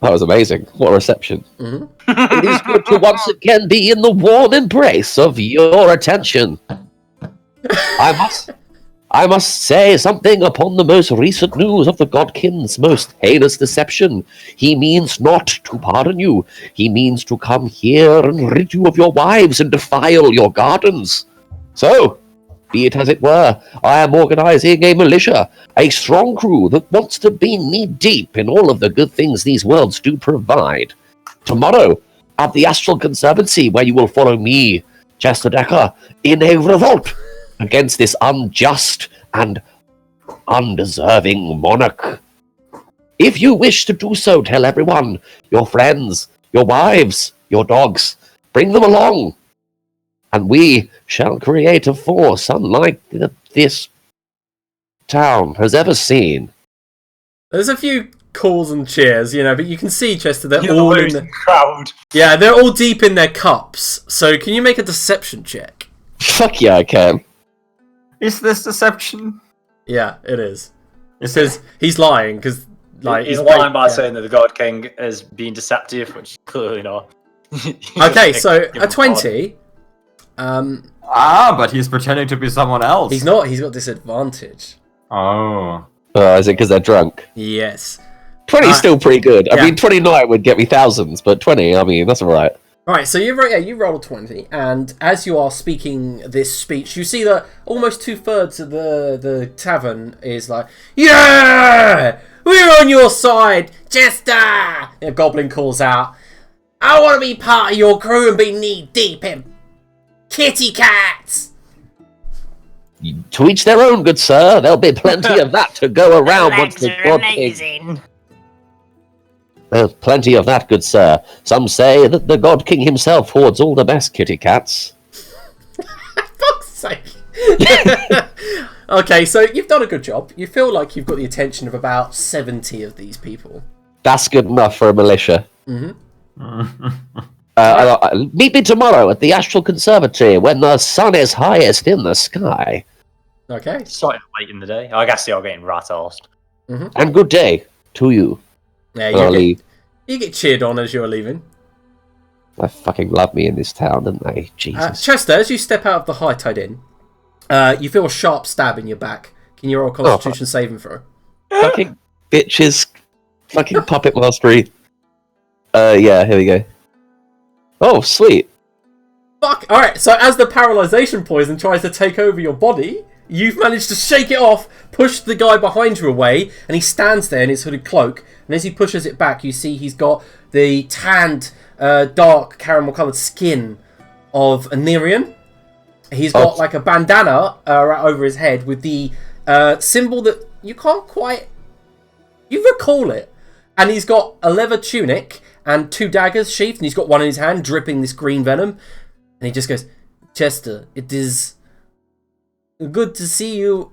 that was amazing. What a reception. Mhm. It is good to once again be in the warm embrace of your attention. I must say something upon the most recent news of the Godkin's most heinous deception. He means not to pardon you. He means to come here and rid you of your wives and defile your gardens. So, be it as it were, I am organizing a militia, a strong crew that wants to be knee-deep in all of the good things these worlds do provide. Tomorrow, at the Astral Conservancy, where you will follow me, Chester Decker, in a revolt against this unjust and undeserving monarch. If you wish to do so, tell everyone, your friends, your wives, your dogs, bring them along, and we shall create a force unlike this town has ever seen. There's a few calls and cheers, but you can see, Chester, they're You're all the in most the... crowd. Yeah, they're all deep in their cups. So can you make a deception check? Fuck yeah, I can. Is this deception? Yeah, it is. Is Because he's lying, because... He's lying by saying that the God King is being deceptive, which is clearly not. Okay, so a 20... but he's pretending to be someone else. He's not, he's got disadvantage. Oh. Is it because they're drunk? Yes. 20 is still pretty good. yeah. I mean, 29 would get me thousands, but 20, I mean, that's alright. Right, so you roll a 20, and as you are speaking this speech, you see that almost 2/3 of the tavern is like, yeah! We're on your side, Chester! A goblin calls out, I want to be part of your crew and be knee-deep in kitty cats! To each their own, good sir. There'll be plenty of that to go around once the Legs are God King. amazing. There's plenty of that, good sir. Some say that the God King himself hoards all the best kitty cats. Fuck's sake. Okay, so you've done a good job. You feel like you've got the attention of about 70 of these people. That's good enough for a militia. Meet me tomorrow at the Astral Conservatory when the sun is highest in the sky. Okay. Sort of late in the day. I guess you're getting rat-arsed. And good day to you. Yeah, Early. you get cheered on as you're leaving. They fucking love me in this town, don't they? Jesus. Chester, as you step out of the High Tide Inn, you feel a sharp stab in your back. Can you roll a Constitution saving throw? Fucking bitches. Fucking puppet mastery. Yeah, here we go. Oh, sweet. Fuck! Alright, so as the paralysation poison tries to take over your body, you've managed to shake it off, push the guy behind you away, and he stands there in his hooded cloak, and as he pushes it back, you see he's got the tanned, dark, caramel-coloured skin of a Nerian. He's got like a bandana over his head with the symbol that you can't quite... You recall it. And he's got a leather tunic and 2 daggers sheathed, and he's got one in his hand, dripping this green venom. And he just goes, Chester, it is good to see you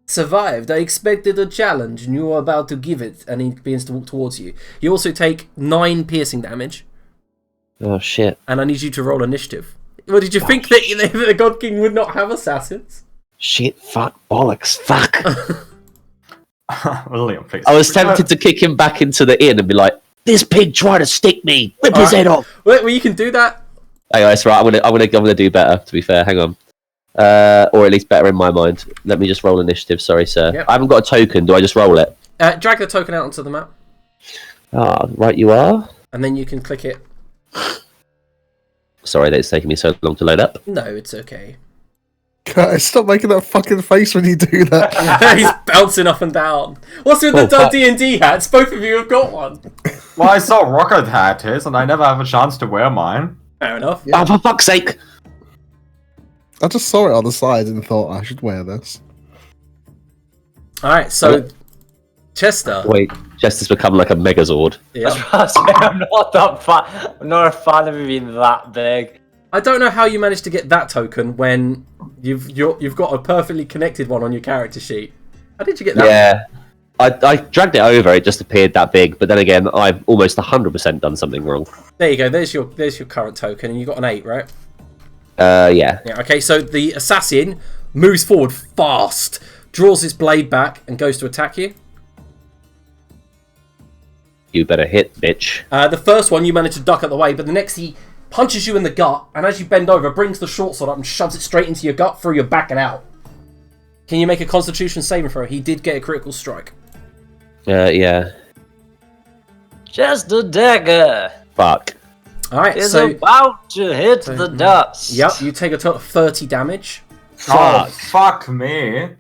survived. I expected a challenge, and you were about to give it. And he begins to walk towards you. You also take 9 piercing damage. Oh, shit. And I need you to roll initiative. Well, did you think that the God King would not have assassins? Shit, fuck, bollocks, fuck. William, please. I was tempted to kick him back into the inn and be like, this pig tried to stick me. Rip his head off. Well, you can do that. Hang on, that's right. I'm gonna do better. To be fair, hang on. Or at least better in my mind. Let me just roll initiative. Sorry, sir. Yep. I haven't got a token. Do I just roll it? Drag the token out onto the map, Ah, right, you are. and then you can click it. Sorry that it's taking me so long to load up. No, it's okay. Guys, stop making that fucking face when you do that. He's bouncing up and down. What's with the fuck. D&D hats? Both of you have got one. Well, I saw Rocket had his, and I never have a chance to wear mine. Fair enough. Oh, for fuck's sake! I just saw it on the side and thought I should wear this. Alright, so Chester. Wait, Chester's become like a Megazord. Yeah. I'm not that fan. I'm not a fan of him being that big. I don't know how you managed to get that token when you've got a perfectly connected one on your character sheet. How did you get that? Yeah. I dragged it over, it just appeared that big, but then again, I've almost 100% done something wrong. There you go, there's your current token, and you got an 8, right? Yeah. Yeah, okay, so the assassin moves forward fast, draws his blade back, and goes to attack you. You better hit, bitch. The first one you manage to duck out the way, but the next he punches you in the gut, and as you bend over, brings the short sword up and shoves it straight into your gut, through your back and out. Can you make a Constitution saving throw? He did get a critical strike. Yeah. Just a dagger. Fuck. Alright, Is so... about to hit the dust. Yep, you take a total of 30 damage. Oh, fuck me.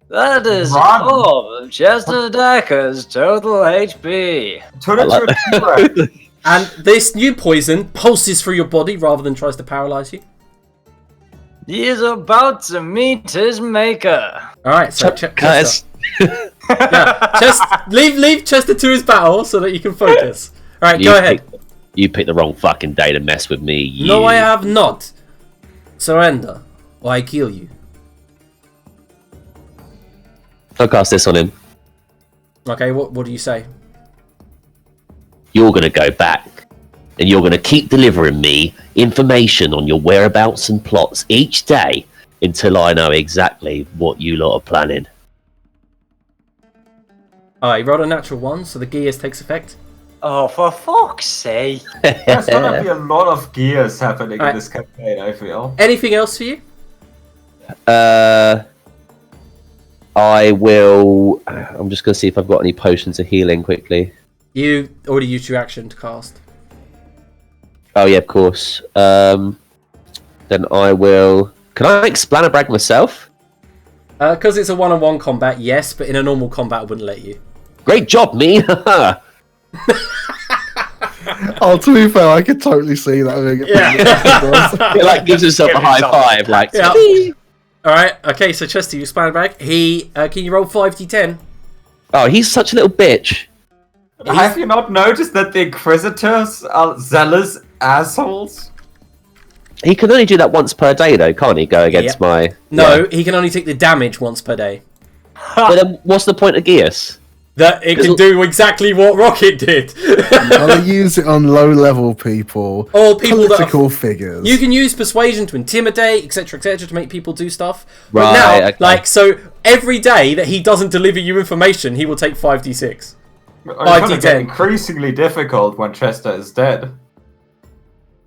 That is Run. all of Chester Dagger's total HP. Turn into a T-Rex. And this new poison pulses through your body rather than tries to paralyze you. He is about to meet his maker. Alright, so Guys. Chester. Leave Chester to his battle so that you can focus. Alright, go ahead. You picked the wrong fucking day to mess with me. You. No, I have not. Surrender, or I kill you. I'll cast this on him. Okay, what do you say? You're gonna go back, and you're gonna keep delivering me information on your whereabouts and plots each day until I know exactly what you lot are planning. Alright, you rolled a natural 1, so the gears takes effect. Oh, for fuck's sake. There's gonna be a lot of gears happening Alright. in this campaign, I feel. Anything else for you? I will. I'm just gonna see if I've got any potions of healing quickly. You already used your action to cast. Oh yeah, of course. Then I will. Can I explanabrag myself? Because it's a one-on-one combat, yes, but in a normal combat I wouldn't let you. Great job, me. Oh, to be fair, I could totally see that being Yeah. He like gives himself a high five, like. Yeah. Alright, okay, so Chester, you expand back. He, can you roll 5d10? Oh, he's such a little bitch. Have you not noticed that the Inquisitors are zealous assholes? He can only do that once per day, though, can't he? Go against Yep. my... No, he can only take the damage once per day. But then what's the point of Geas? That it can do exactly what Rocket did. Gotta use it on low-level people. Or people political that figures. You can use persuasion to intimidate, etc., to make people do stuff. Right, But now, okay. like, so every day that he doesn't deliver you information, he will take 5d6. It's gonna get 5d10. increasingly difficult when Chester is dead.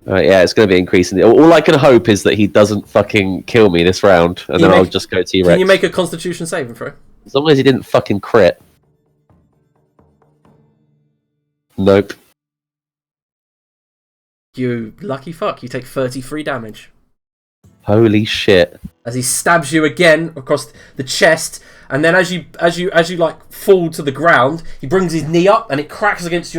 Yeah, it's going to be increasingly... All I can hope is that he doesn't fucking kill me this round, and then I'll just go T-Rex. Can you make a Constitution saving throw? As long as he didn't fucking crit. Nope. You lucky fuck, you take 33 damage. Holy shit. As he stabs you again across the chest, and then as you like fall to the ground, he brings his knee up and it cracks against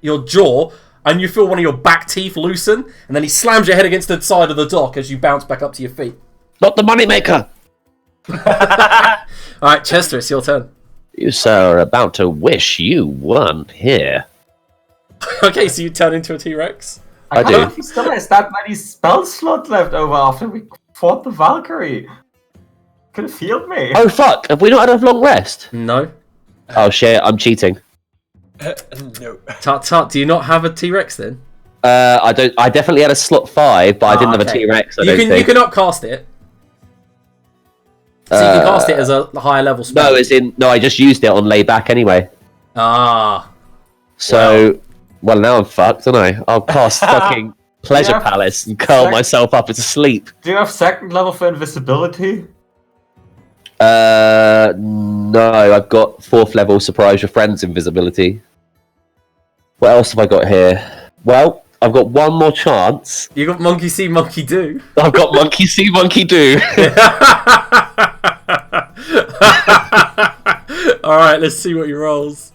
your jaw, and you feel one of your back teeth loosen, and then he slams your head against the side of the dock as you bounce back up to your feet. Not the moneymaker! Alright, Chester, it's your turn. You, sir, are about to wish you weren't here. Okay, so you turn into a T-Rex. I can't do. believe he still has that many spell slots left over after we fought the Valkyrie. Could have healed me. Oh fuck, have we not had a long rest? No. Oh shit, I'm cheating. No. Tut, do you not have a T-Rex then? I don't. I definitely had a slot 5, but I didn't have a okay. T-Rex, I You don't can think. you can upcast it. So you can cast it as a higher level spell. No, I just used it on layback anyway. Ah. So, well now I'm fucked, don't I? I'll cast fucking Pleasure Yeah. Palace and curl myself up into sleep. Do you have second level for invisibility? No, I've got 4th level Surprise Your Friends invisibility. What else have I got here? Well, I've got one more chance. You got Monkey See, Monkey Do. I've got Monkey See, Monkey Do. Alright, let's see what he rolls.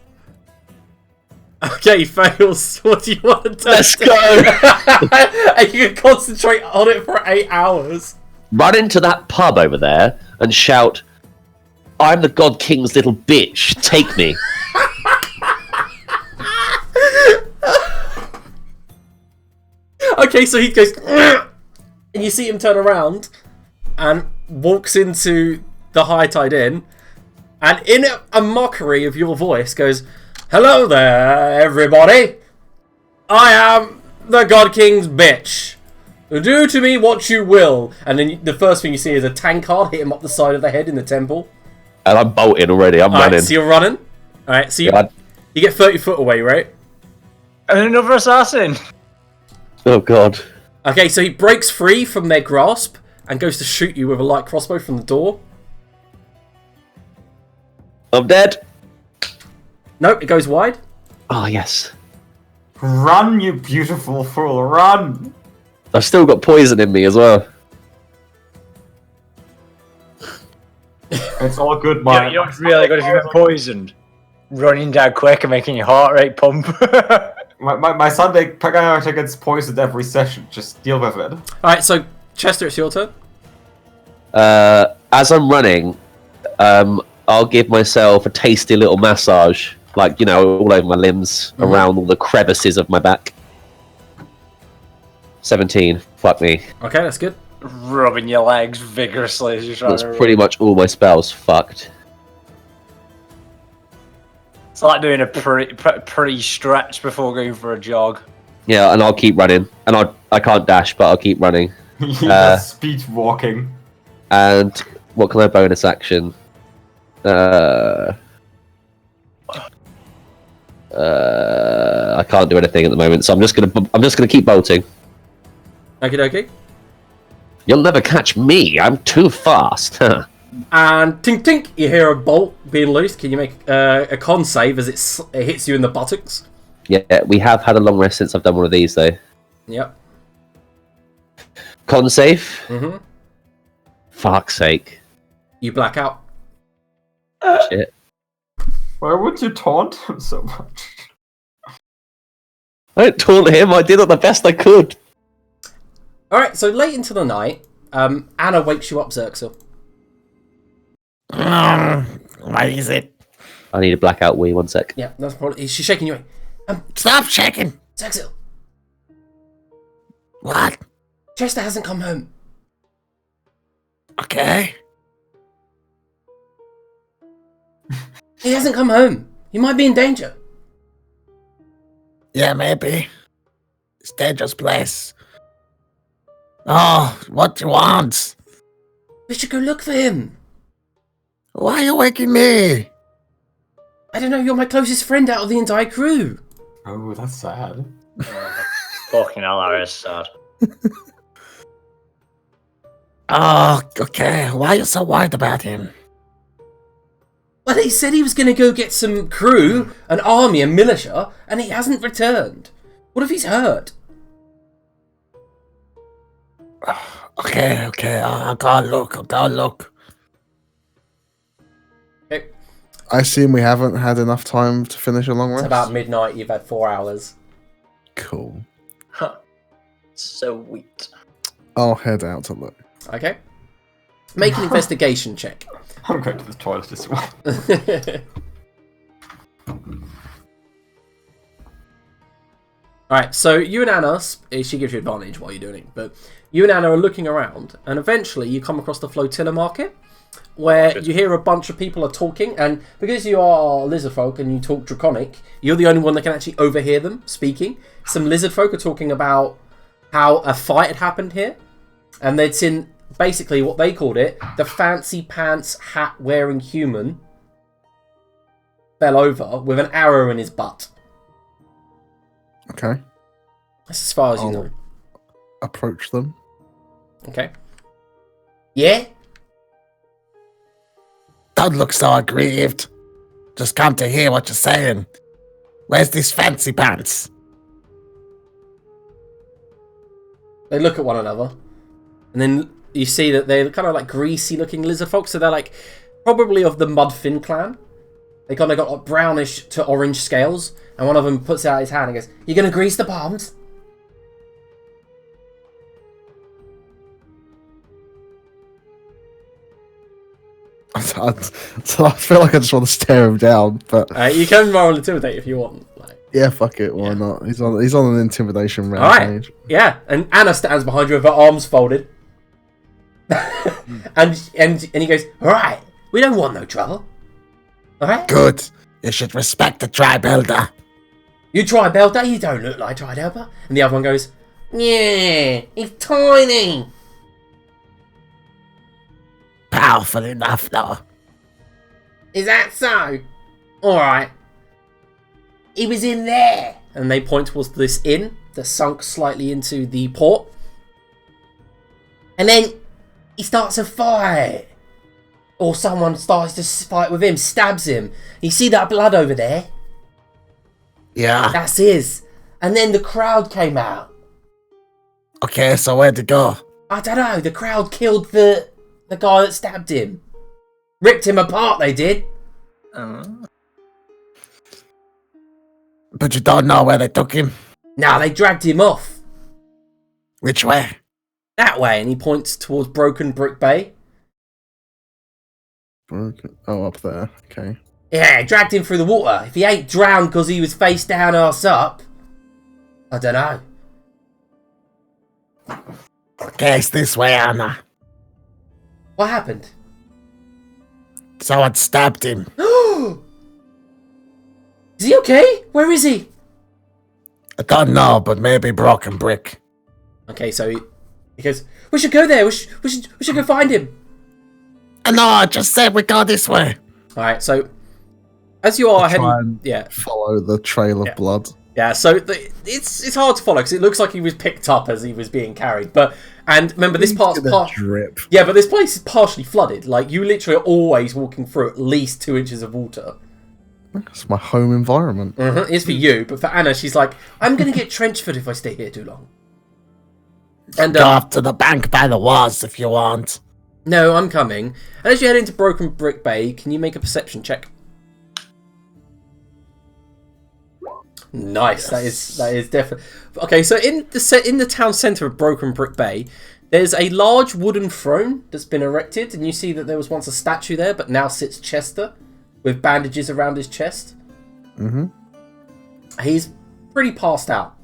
Okay, he fails. What do you want to do? Let's go! And you can concentrate on it for 8 hours. Run into that pub over there and shout, I'm the God King's little bitch, take me. Okay, so he goes, and you see him turn around and walks into the High Tide Inn, and in a mockery of your voice goes, "Hello there, everybody. I am the God King's bitch. Do to me what you will." And then the first thing you see is a tankard hit him up the side of the head in the temple. And I'm bolting already, I'm running. Alright, so you're running. Alright, so you get 30 foot away, right? And another assassin. Oh god. Okay, so he breaks free from their grasp and goes to shoot you with a light crossbow from the door. I'm dead. Nope, it goes wide. Oh yes. Run, you beautiful fool, run! I've still got poison in me as well. It's all good, Yeah, man. you know what's really good if you've been poisoned? Running down quick and making your heart rate pump. My Sunday priority gets poisoned every session. Just deal with it. Alright, so Chester, it's your turn. As I'm running, I'll give myself a tasty little massage. Like, you know, all over my limbs, around all the crevices of my back. 17. Fuck me. Okay, that's good. Rubbing your legs vigorously as you're trying That's to pretty much all my spells fucked. It's like doing a pre-stretch before going for a jog. Yeah, and I'll keep running. And I can't dash, but I'll keep running. That's speed walking. And what can I bonus action? I can't do anything at the moment, so I'm just gonna keep bolting. Okie dokie. You'll never catch me. I'm too fast. And tink tink, you hear a bolt being loosed. Can you make a con save as it hits you in the buttocks? Yeah, we have had a long rest since I've done one of these, though. Yep. Con save? Mm-hmm. Fuck's sake. You black out. Shit. Why would you taunt him so much? I didn't taunt him. I did it the best I could. Alright, so late into the night, Anna wakes you up, Xerxel. What is it? I need a blackout wee. 1 sec. Yeah, that's probably. She's shaking you. Stop shaking. Saxil, What? Chester hasn't come home. Okay. He hasn't come home. He might be in danger. Yeah, maybe. It's a dangerous place. Oh, what do you want? We should go look for him. Why are you waking me? I don't know. You're my closest friend out of the entire crew. Oh, that's sad. Fucking hell, that is sad. Oh, okay. Why are you so worried about him? Well, he said he was going to go get some crew, an army, a militia, and he hasn't returned. What if he's hurt? Okay. I'll go look. Okay. I assume we haven't had enough time to finish a long It's rest. about midnight. You've had 4 hours. Cool. Huh. Sweet. I'll head out to look. Okay. Make an investigation check. I'm going to the toilet as well. Alright, so you and Anna, she gives you advantage while you're doing it, but you and Anna are looking around, and eventually you come across the flotilla market, where you hear a bunch of people are talking, and because you are lizard folk and you talk draconic, you're the only one that can actually overhear them speaking. Some lizard folk are talking about how a fight had happened here, and they'd seen basically what they called it, the fancy pants hat wearing human fell over with an arrow in his butt. Okay. That's as far as you I'll know. approach them. Okay. Yeah? Don't look so aggrieved. Just come to hear what you're saying. Where's these fancy pants? They look at one another, and then you see that they're kind of like greasy looking lizard folk, so they're like probably of the Mudfin clan. They kind of got like brownish to orange scales, and one of them puts out his hand and goes, "You gonna grease the palms?" So I feel like I just want to stare him down, but You can roll intimidate if you want. Like, yeah, fuck it, why not? He's on an intimidation all right, rampage. yeah. And Anna stands behind you with her arms folded, and he goes, "All right, we don't want no trouble. All right, Good. You should respect the tribe elder. you try Belter, you don't look like Tribe Elder." And the other one goes, "Yeah, he's tiny." Powerful enough, though. Is that so? Alright. He was in there. And they point towards this inn that sunk slightly into the port. And then he starts a fight. Or someone starts to fight with him, stabs him. You see that blood over there? Yeah. That's his. And then the crowd came out. Okay, so where'd it go? I don't know. The crowd killed the guy that stabbed him. Ripped him apart, they did. But you don't know where they took him? Now they dragged him off. Which way? That way. And he points towards Broken Brick Bay. Oh, up there. Okay. Yeah, dragged him through the water. If he ain't drowned because he was face down, arse up, I don't know. Okay, it's this way, Anna. What happened? Someone stabbed him. Is he okay? Where is he? I don't know, but maybe broken brick. Okay, so he goes, we should go there. We should go find him. No, I just said we go this way. All right, so as you are Try heading, and yeah, follow the trail of blood. yeah. So it's hard to follow because it looks like he was picked up as he was being carried. And remember, this part's drip. yeah, but this place is partially flooded. Like you literally are always walking through at least 2 inches of water. It's my home environment. It's for you, but for Anna, she's like, I'm gonna get trench foot if I stay here too long. And Go up to the bank by the walls if you want. no, I'm coming. And as you head into Broken Brick Bay, can you make a perception check? Nice. Yes. That is definitely okay. So in the town centre of Broken Brick Bay, There's a large wooden throne that's been erected, and you see that there was once a statue there, but now sits Chester with bandages around his chest. Mm-hmm. He's pretty passed out.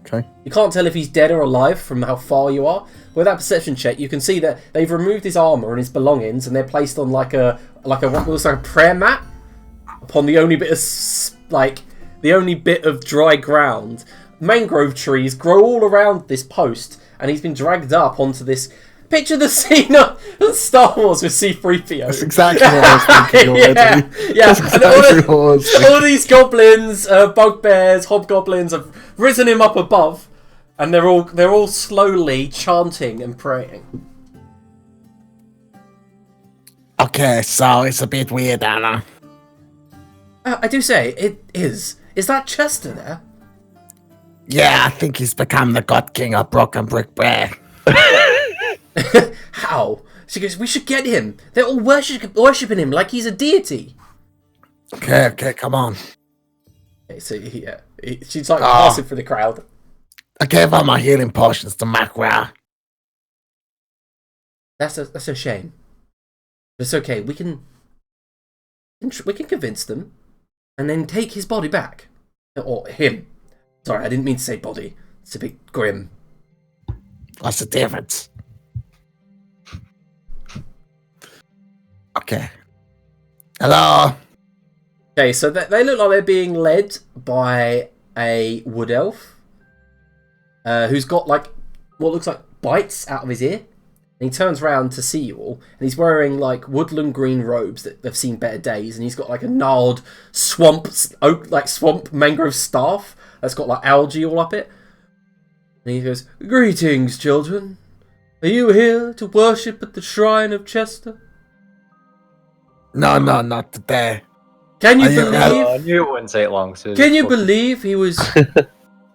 Okay. You can't tell if he's dead or alive from how far you are. With that perception check, you can see that they've removed his armor and his belongings, and they're placed on like a what looks like a prayer mat upon the only bit of dry ground. Mangrove trees grow all around this post, and he's been dragged up onto this. Picture the scene of Star Wars with C-3PO. That's exactly what I was thinking already. Yeah. That's exactly what I was thinking. All these goblins, bugbears, hobgoblins have risen him up above, and they're all slowly chanting and praying. Okay, so it's a bit weird, Anna. I do say, it is. Is that Chester there? Yeah, I think he's become the God King of Broken Brick Bear. How? She goes, we should get him. They're all worshipping him like he's a deity. Okay, come on. Okay, so she's like passing through the crowd. I gave all my healing potions to Macra. That's a shame. But it's okay. We can convince them, and then take his body back, or him. Sorry, I didn't mean to say body. It's a bit grim. What's the difference? Okay. Hello? Okay, so they look like they're being led by a wood elf who's got like what looks like bites out of his ear. And he turns around to see you all, and he's wearing like woodland green robes that have seen better days, and he's got like a gnarled swamp mangrove staff that's got like algae all up it. And he goes, "Greetings, children. Are you here to worship at the shrine of Chester?" No, not today. Can you I believe? knew it wouldn't take long. So Can you believe he was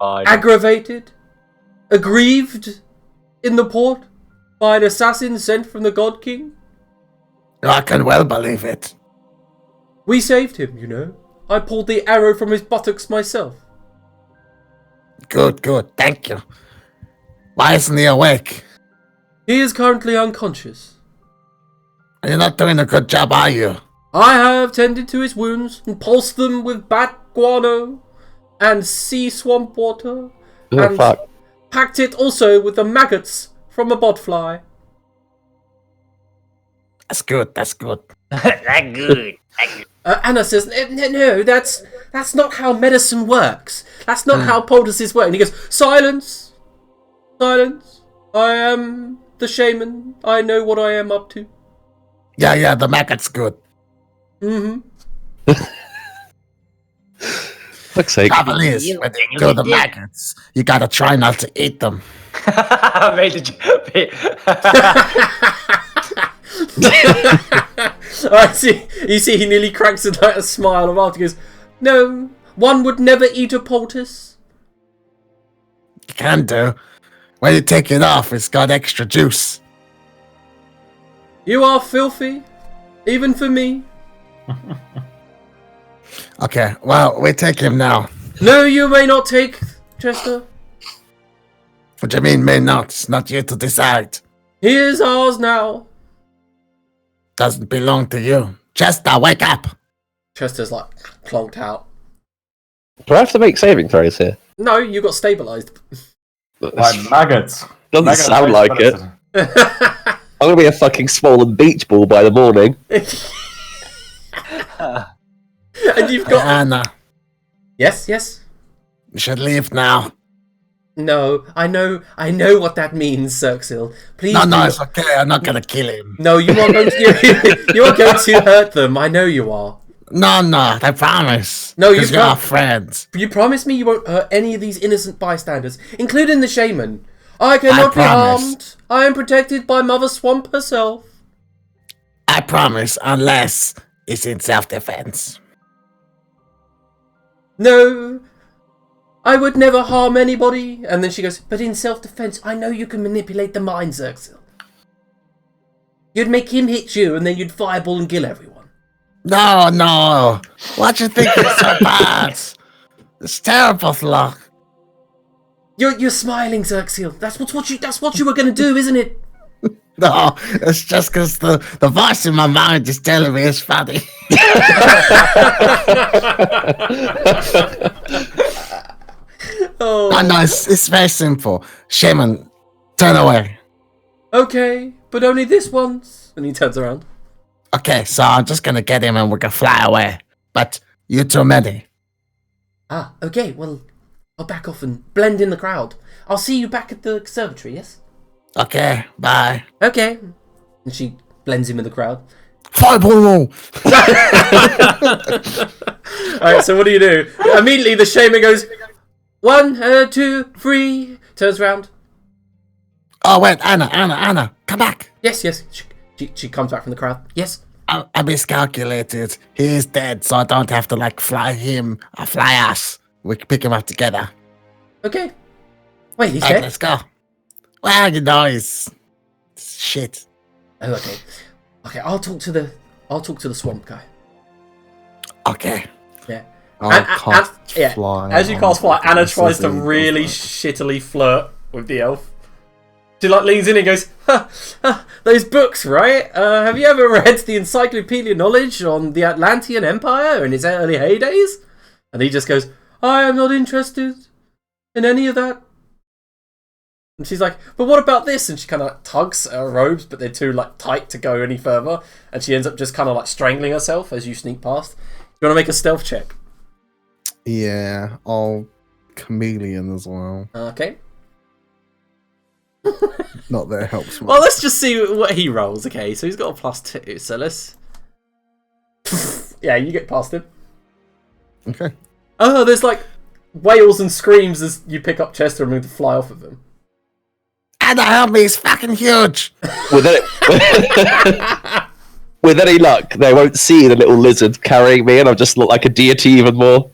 fine. aggravated, aggrieved in the port by an assassin sent from the God King? I can well believe it. We saved him, you know. I pulled the arrow from his buttocks myself. Good, thank you. Why isn't he awake? He is currently unconscious. You're not doing a good job, are you? I have tended to his wounds and pulsed them with bat guano and sea swamp water, and packed it also with the maggots from a botfly. That's good. That's good. Anna says, no, that's not how medicine works. That's not how poultices work. And he goes, silence. I am the shaman. I know what I am up to. Yeah, the maggot's good. Mm-hmm. Fuck's sake. Trouble is, when they kill the maggots, you gotta try not to eat them. I see. You see, he nearly cracks a smile and after goes, "No, one would never eat a poultice." You can do. When you take it off, it's got extra juice. You are filthy, even for me. Okay, well, we take him now. No, you may not take Chester. What do you mean, may not? It's not you to decide. He is ours now. Doesn't belong to you. Chester, wake up! Chester's like plonked out. Do I have to make saving throws here? No, you got stabilized. Like maggots. Doesn't Maggots sound like it. I'm gonna be a fucking swollen beach ball by the morning. And you've got Anna, yes. you should leave now. No, I know what that means, Cirxil. Please. No, it's okay. I'm not gonna kill him. No, you are going to. You are going to hurt them. I know you are. No, I promise. No, you 'Cause you're our friends. You promise me you won't hurt any of these innocent bystanders, including the shaman. I cannot be promise. harmed. I am protected by Mother Swamp herself. I promise, unless it's in self-defense. No, I would never harm anybody. And then she goes, but in self-defense, I know you can manipulate the mind, Xerxil. You'd make him hit you, and then you'd fireball and kill everyone. No. What you think is so bad? It's terrible luck. You're smiling, Xerxil. That's what you were gonna do, isn't it? No, it's just because the voice in my mind is telling me it's funny. Oh. No, it's very simple. Shaman, turn away. Okay, but only this once. And he turns around. Okay, so I'm just gonna get him and we can fly away. But you're too many. Ah, okay, well, I'll back off and blend in the crowd. I'll see you back at the conservatory, yes? Okay, bye. Okay. And she blends in with the crowd. Fireball! Alright, so what do you do? Immediately the shaman goes, 1, 2, 3, turns around. Oh, wait, Anna, come back. Yes. She comes back from the crowd. Yes. I miscalculated. He is dead, so I don't have to, fly him or fly us. We can pick him up together. Okay. Wait, he's Right, dead? let's go. Well, he's shit. Oh, okay. Okay, I'll talk to the swamp guy. Okay. Yeah. I And- can't fly. As you cast fly, on Anna the tries to city, really doesn't shittily flirt with the elf. She leans in and goes, those books, right? Have you ever read the Encyclopedia Knowledge on the Atlantean Empire in its early heydays? And he just goes, I am not interested in any of that. And she's like, but what about this? And she kind of tugs at her robes, but they're too tight to go any further. And she ends up just kind of strangling herself as you sneak past. You want to make a stealth check? Yeah, I'll chameleon as well. Okay. Not that it helps much. Well, let's just see what he rolls. Okay, so he's got a +2. So let's. Yeah, you get past him. Okay. Oh, there's wails and screams as you pick up Chester and move to fly off of him. Anna, help me! He's fucking huge. With any luck, they won't see the little lizard carrying me, and I'll just look like a deity even more.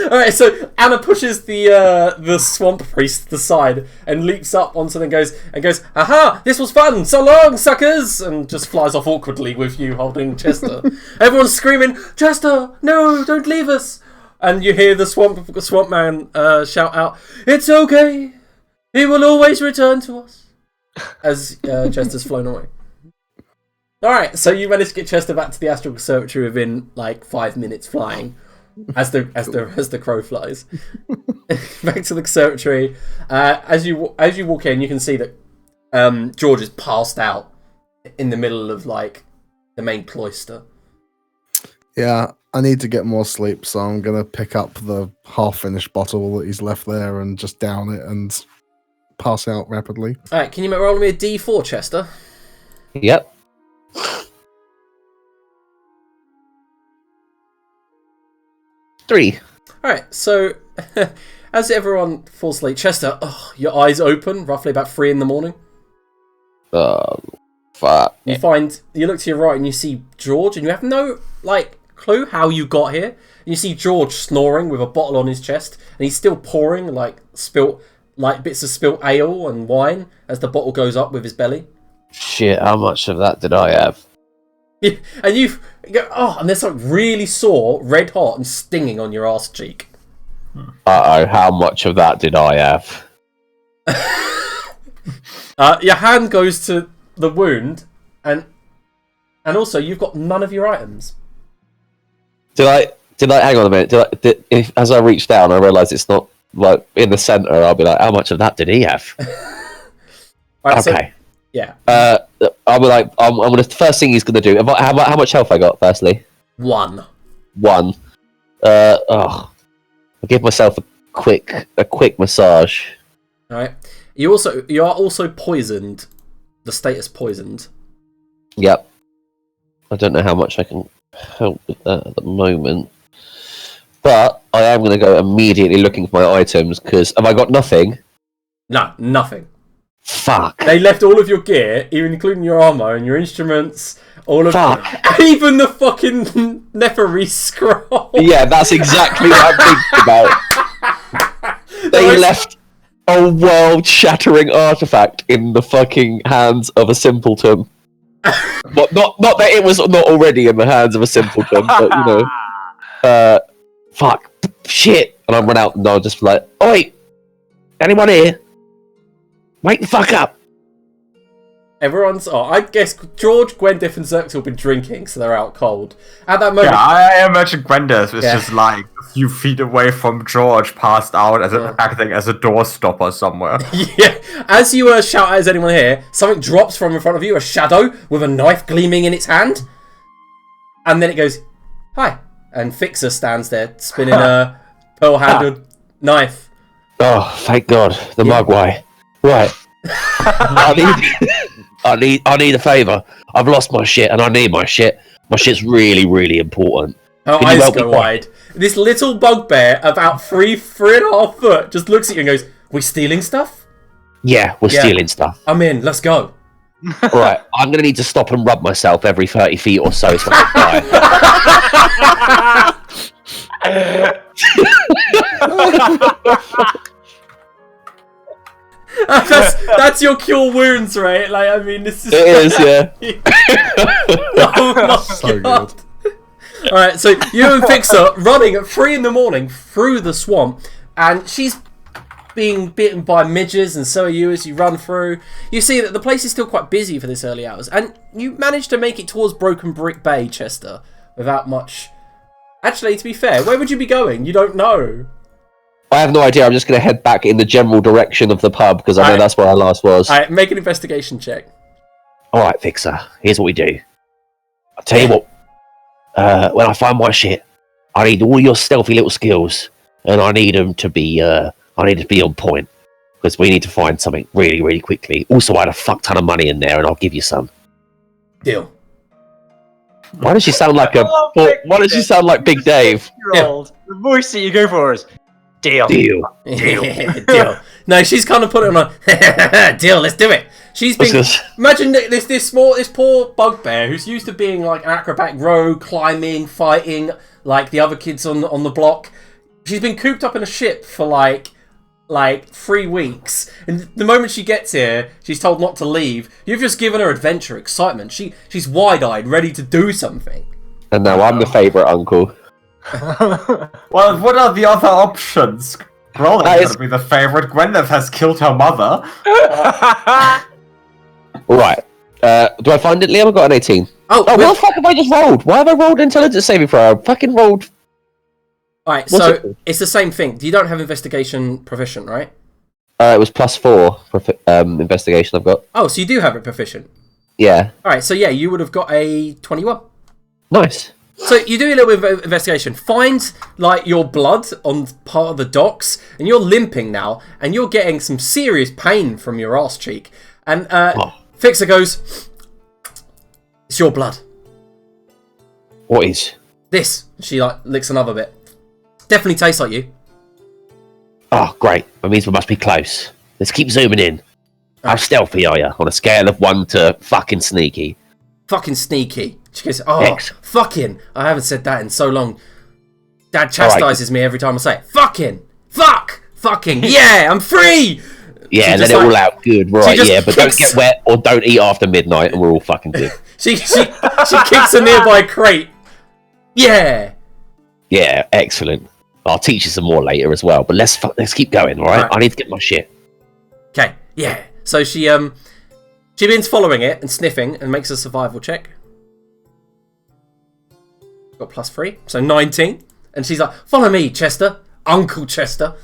Alright, so Anna pushes the swamp priest to the side and leaps up onto them and goes, aha, this was fun, so long, suckers! And just flies off awkwardly with you holding Chester. Everyone's screaming, Chester, no, don't leave us! And you hear the swamp man shout out, it's okay, he will always return to us. As Chester's flown away. Alright, so you managed to get Chester back to the Astral Conservatory within 5 minutes flying. As the crow flies. Back to the conservatory. As you walk in, you can see that George is passed out in the middle of the main cloister. Yeah, I need to get more sleep, so I'm gonna pick up the half-finished bottle that he's left there and just down it and pass out rapidly. Alright, can you roll me a D4, Chester? Yep. Three. Alright, so as everyone falls asleep, Chester, your eyes open roughly about 3 in the morning. Oh, fuck. You look to your right and you see George, and you have no clue how you got here. And you see George snoring with a bottle on his chest, and he's still pouring bits of spilt ale and wine as the bottle goes up with his belly. Shit, how much of that did I have? And you go, and there's really sore, red hot, and stinging on your arse cheek. Uh-oh, how much of that did I have? Your hand goes to the wound, and also you've got none of your items. Did I hang on a minute, as I reach down I realise it's not in the centre, I'll be like, how much of that did he have? Right, okay. So, yeah. I'll be like, I'm gonna, the first thing he's gonna do, how much health I got firstly? 1. I'll give myself a quick massage. Alright. You are also poisoned. The status poisoned. Yep. I don't know how much I can help with that at the moment. But I am going to go immediately looking for my items, because have I got nothing? No, nothing. Fuck. They left all of your gear, even including your armor and your instruments, all of even the fucking Nepheri scroll. Yeah, that's exactly what I'm thinking about. They left a world-shattering artifact in the fucking hands of a simpleton. Not that it was not already in the hands of a simpleton, but fuck, shit. And I'll run out and I'll just be like, "Oi, anyone here? Wake the fuck up!" Everyone's. Oh, I guess George, Gwendif, and Xerxes have been drinking, so they're out cold. At that moment, Yeah, I imagine Gwendeth is just like a few feet away from George, passed out, acting as a doorstopper somewhere. yeah. As you shout out, "Is anyone here?" Something drops from in front of you, a shadow with a knife gleaming in its hand, and then it goes, "Hi," and Fixer stands there spinning a pearl-handled knife. Oh, thank God, the Mugwai. Right, I need a favour. I've lost my shit, and I need my shit. My shit's really, really important. Her Can you eyes help me go find- wide. This little bugbear, about 3.5 foot, just looks at you and goes, "We stealing stuff? Yeah, we're Yeah. stealing stuff. I'm in. Let's go." Right, I'm gonna need to stop and rub myself every 30 feet or so so I die. That's your cure wounds, right? Like, I mean, this is. It is, yeah. Oh my So god! All right, so you and Fixer running at 3 a.m. through the swamp, and she's being bitten by midges, and so are you as you run through. You see that the place is still quite busy for this early hours, and you manage to make it towards Broken Brick Bay, Chester, without much. Actually, to be fair, where would you be going? You don't know. I have no idea. I'm just going to head back in the general direction of the pub because I know Alright. that's where I last was. All right, make an investigation check. All right, Fixer. Here's what we do. I'll tell you what. When I find my shit, I need all your stealthy little skills, and I need them to be. I need to be on point because we need to find something really, really quickly. Also, I had a fuck ton of money in there, and I'll give you some. Deal. Why does she sound like a? Why does she sound like Big Dave? The voice that you go for is deal. Deal. Deal. No, she's kind of put it on a deal. Let's do it. She's been. Imagine this poor bugbear who's used to being like an acrobatic rogue, climbing, fighting like the other kids on the block. She's been cooped up in a ship for like 3 weeks, and the moment she gets here, she's told not to leave. You've just given her adventure, excitement. She's wide-eyed, ready to do something. And now I'm the favourite uncle. Well, what are the other options? Well, That that's is- gonna be the favorite. Gwyneth has killed her mother. Right. Do I find it, Liam? I got an 18. Oh, Oh, what the fuck have I just rolled? Why have I rolled intelligence saving throw? I fucking rolled. Alright, What's so it called? it's the same thing. You don't have investigation proficient, right? It was +4 for investigation I've got. Oh, so you do have it proficient. Yeah. Alright, so yeah, you would have got a 21. Nice. So you do a little bit of investigation. Find like your blood on part of the docks, and you're limping now, and you're getting some serious pain from your arse cheek. And Fixer goes, "It's your blood. What is? This." She like licks another bit. Definitely tastes like you. Oh, great. That means we must be close. Let's keep zooming in. How stealthy are you on a scale of 1 to fucking sneaky? Fucking sneaky. She goes, "Oh, X. fucking." I haven't said that in so long. Dad chastises me every time I say it. Fucking. Fuck. Fucking. Yeah, I'm free. Yeah, She let just, it like- all out good, right? just Yeah, but don't kicks- get wet or don't eat after midnight, and we're all fucking good. She kicks a nearby crate. Yeah. Yeah, excellent. I'll teach you some more later as well. But let's keep going, all right? Right. I need to get my shit. Okay. Yeah. So she begins following it and sniffing and makes a survival check. Got +3, so 19. And she's like, "Follow me, Chester, Uncle Chester."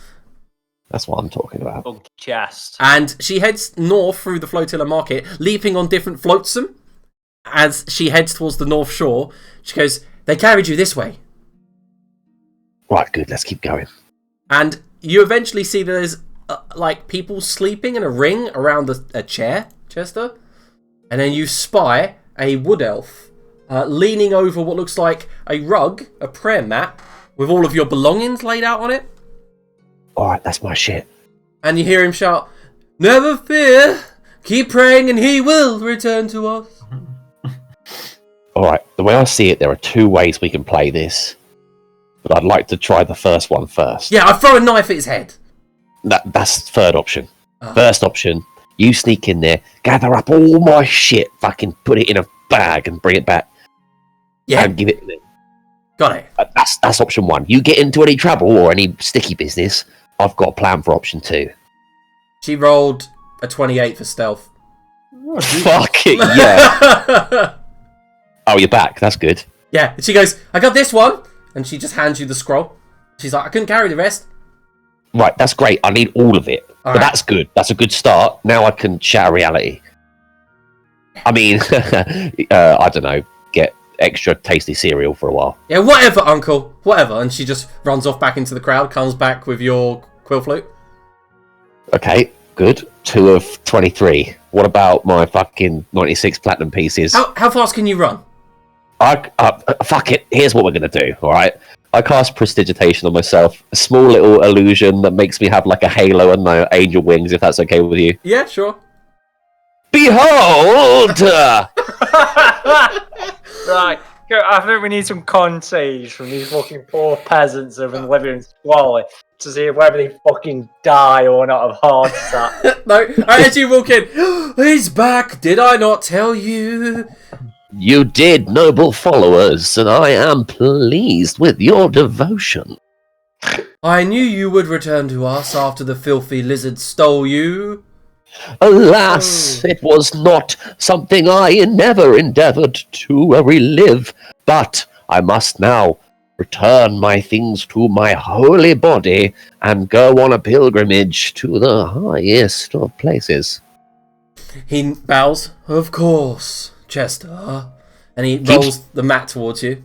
That's what I'm talking about. Bug chest. And she heads north through the flotilla market, leaping on different flotsam. As she heads towards the north shore, she goes, "They carried you this way." Right, good. Let's keep going. And you eventually see there's like people sleeping in a ring around a chair, Chester. And then you spy a wood elf leaning over what looks like a rug, a prayer mat, with all of your belongings laid out on it. All right, that's my shit. And you hear him shout, "Never fear, keep praying and he will return to us." All right, the way I see it, there are 2 ways we can play this. But I'd like to try the first one first. Yeah, I throw a knife at his head. That's third option. First option, you sneak in there, gather up all my shit, fucking put it in a bag and bring it back. Yeah, And give it to them. Got it. That's option 1. You get into any trouble or any sticky business, I've got a plan for option 2. She rolled a 28 for stealth. Fuck it, yeah. Oh, you're back. That's good. Yeah, and she goes, I got this one. And she just hands you the scroll. She's like, I couldn't carry the rest. Right, that's great. I need all of it. All But right. that's good. That's a good start. Now I can shatter reality. I mean, I don't know. Get extra tasty cereal for a while. Yeah, whatever, uncle. Whatever. And she just runs off back into the crowd, comes back with your quill flute. Okay, good. 2 of 23. What about my fucking 96 platinum pieces? How fast can you run? Fuck it. Here's what we're going to do, alright? I cast Prestidigitation on myself. A small little illusion that makes me have like a halo and my angel wings, if that's okay with you. Yeah, sure. Behold! Right. I think we need some context from these fucking poor peasants who've been living in squalor to see whether they fucking die or not of heart attack. No, as you walk in, he's back. Did I not tell you? You did, noble followers, and I am pleased with your devotion. I knew you would return to us after the filthy lizard stole you. Alas, it was not something I never endeavoured to relive, but I must now return my things to my holy body and go on a pilgrimage to the highest of places. He bows. Of course, Chester. And he rolls the mat towards you.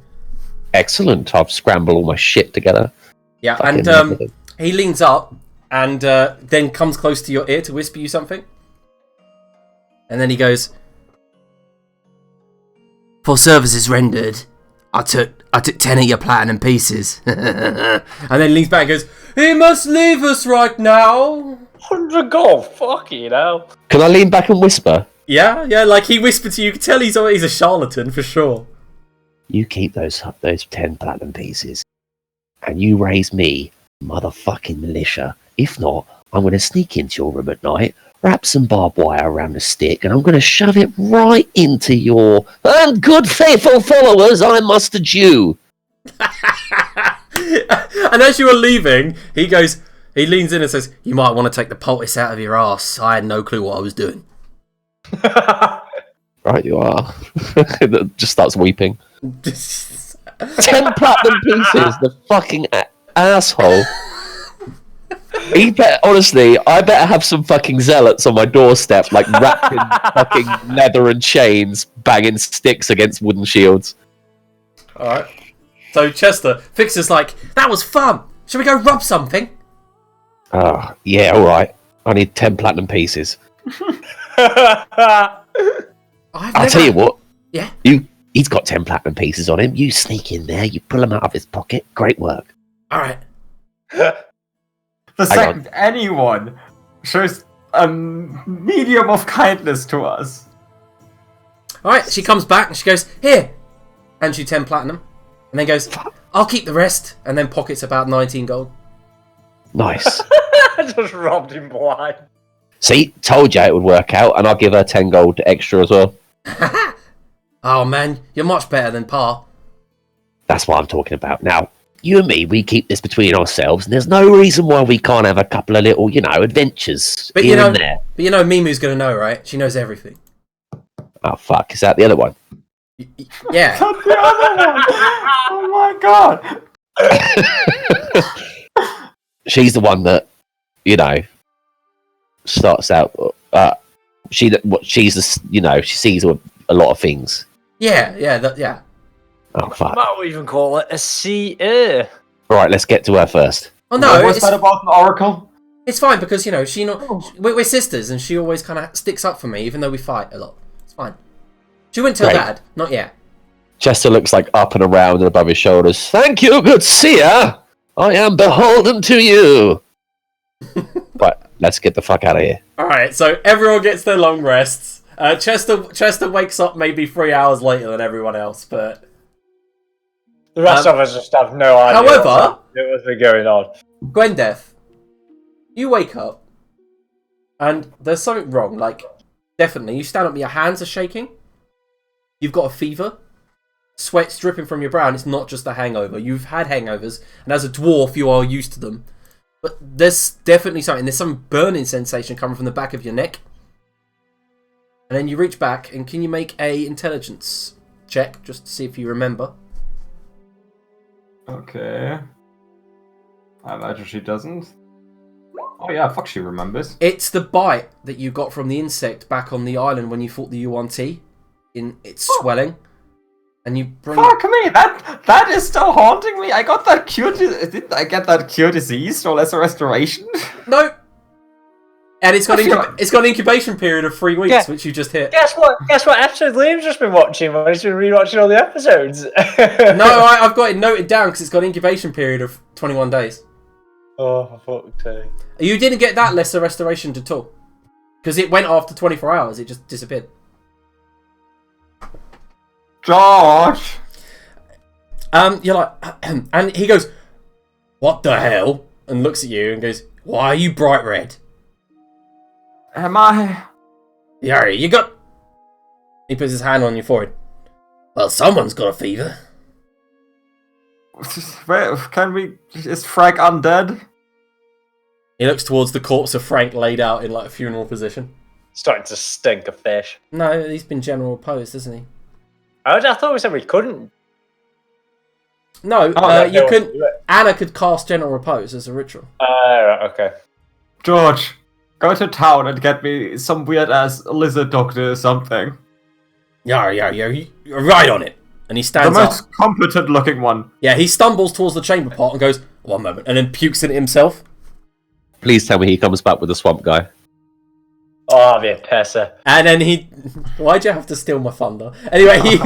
Excellent. I've scrambled all my shit together. Yeah, Fucking and lovely. he leans up and then comes close to your ear to whisper you something. And then he goes, for services rendered, I took 10 of your platinum pieces. And then leans back and goes, he must leave us right now. 100 gold, fucking hell. Can I lean back and whisper? Yeah, like he whispered to you. You can tell he's a charlatan for sure. You keep those 10 platinum pieces, and you raise me, motherfucking militia. If not, I'm going to sneak into your room at night, wrap some barbed wire around the stick, and I'm going to shove it right into your... And good faithful followers, I must adieu. And as you are leaving, he leans in and says, you might want to take the poultice out of your ass. I had no clue what I was doing. Right, you are. Just starts weeping. 10 platinum pieces, the fucking asshole. Honestly, I better have some fucking zealots on my doorstep, like wrapped in fucking leather and chains, banging sticks against wooden shields. Alright. So Chester, Fixer's like, that was fun. Shall we go rob something? Yeah, alright. I need 10 platinum pieces. I'll tell you what. Yeah. He's got 10 platinum pieces on him. You sneak in there, you pull them out of his pocket. Great work. Alright. The second anyone shows a medium of kindness to us. Alright, she comes back and she goes, here. Hands you 10 platinum. And then goes, I'll keep the rest. And then pockets about 19 gold. Nice. I just robbed him blind. See, told you it would work out, and I'll give her 10 gold extra as well. Oh man, you're much better than Pa. That's what I'm talking about. Now, you and me, we keep this between ourselves, and there's no reason why we can't have a couple of little, adventures But here and there. But you know Mimu's gonna know, right? She knows everything. Oh, fuck. Is that the other one? Yeah. Not the other one! Oh my god! She's the one that, starts out... she sees a lot of things. Yeah. Oh, fuck. Might even call it a CA. Right, let's get to her first. Oh no, What's that about an oracle? it's fine because we're sisters and she always kind of sticks up for me even though we fight a lot. It's fine. She wouldn't tell Great. Dad, not yet. Chester looks like up and around and above his shoulders. Thank you, good seer. I am beholden to you. Right, let's get the fuck out of here. All right, so everyone gets their long rests. Chester wakes up maybe 3 hours later than everyone else, but The rest of us just have no idea however- what's been going on. Gwendeth, you wake up and there's something wrong. Like, definitely, you stand up, your hands are shaking. You've got a fever. sweat's dripping from your brow, and it's not just a hangover. You've had hangovers, and as a dwarf, you are used to them. But there's definitely something. There's some burning sensation coming from the back of your neck. And then you reach back, and can you make a intelligence check, just to see if you remember? Okay. I imagine she doesn't. Oh yeah, fuck, she remembers. It's the bite that you got from the insect back on the island when you fought the U1T. In its swelling. And you bring... Fuck me, that is still haunting me. I got that cure. Didn't I get that cure disease or lesser restoration? No. And it's got an incubation period of 3 weeks, Yeah. which you just hit. Guess what episode Liam's just been watching when he's been rewatching all the episodes? No, I've got it noted down because it's got an incubation period of 21 days. Oh, for fuck's sake. You didn't get that lesser restoration at all. Because it went after 24 hours, it just disappeared. George! You're like, and he goes, "What the hell?" And looks at you and goes, "Why are you bright red?" Am I? Yeah, you got... He puts his hand on your forehead. Well, someone's got a fever. Where can we? Is Frank undead? He looks towards the corpse of Frank laid out in like a funeral position. Starting to stink of fish. No, he's been general opposed, hasn't he? I thought we said we couldn't. No, you no, couldn't. do it. Anna could cast general repose as a ritual. Right, okay. George, go to town and get me some weird ass lizard doctor or something. Yeah, you're right on it. And he The stands up. most competent looking one. Yeah, he stumbles towards the chamber pot and goes, "One moment," and then pukes in it himself. Please tell me he comes back with the swamp guy. Oh, the pisser. And then he... Why'd you have to steal my thunder? Anyway, he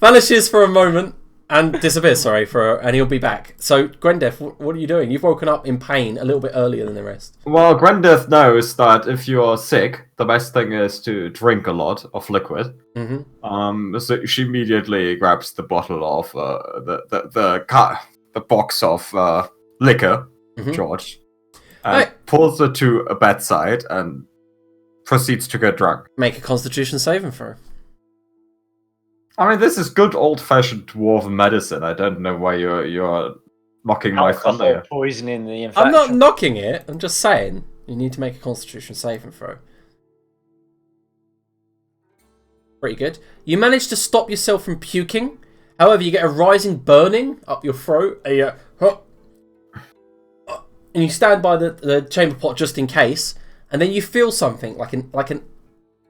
vanishes for a moment and disappears, and he'll be back. So, Gwendef, what are you doing? You've woken up in pain a little bit earlier than the rest. Well, Gwendeth knows that if you're sick, the best thing is to drink a lot of liquid. Mm-hmm. So she immediately grabs the bottle of the box of liquor, Mhm. George, and Right. pulls it to a bedside and proceeds to get drunk. Make a constitution saving throw. I mean, this is good old-fashioned dwarven medicine. I don't know why you're mocking my thunder. Alcohol poisoning the infection. I'm not knocking it. I'm just saying you need to make a constitution saving throw. Pretty good. You manage to stop yourself from puking. However, you get a rising burning up your throat. And you stand by the chamber pot just in case. And then you feel something like an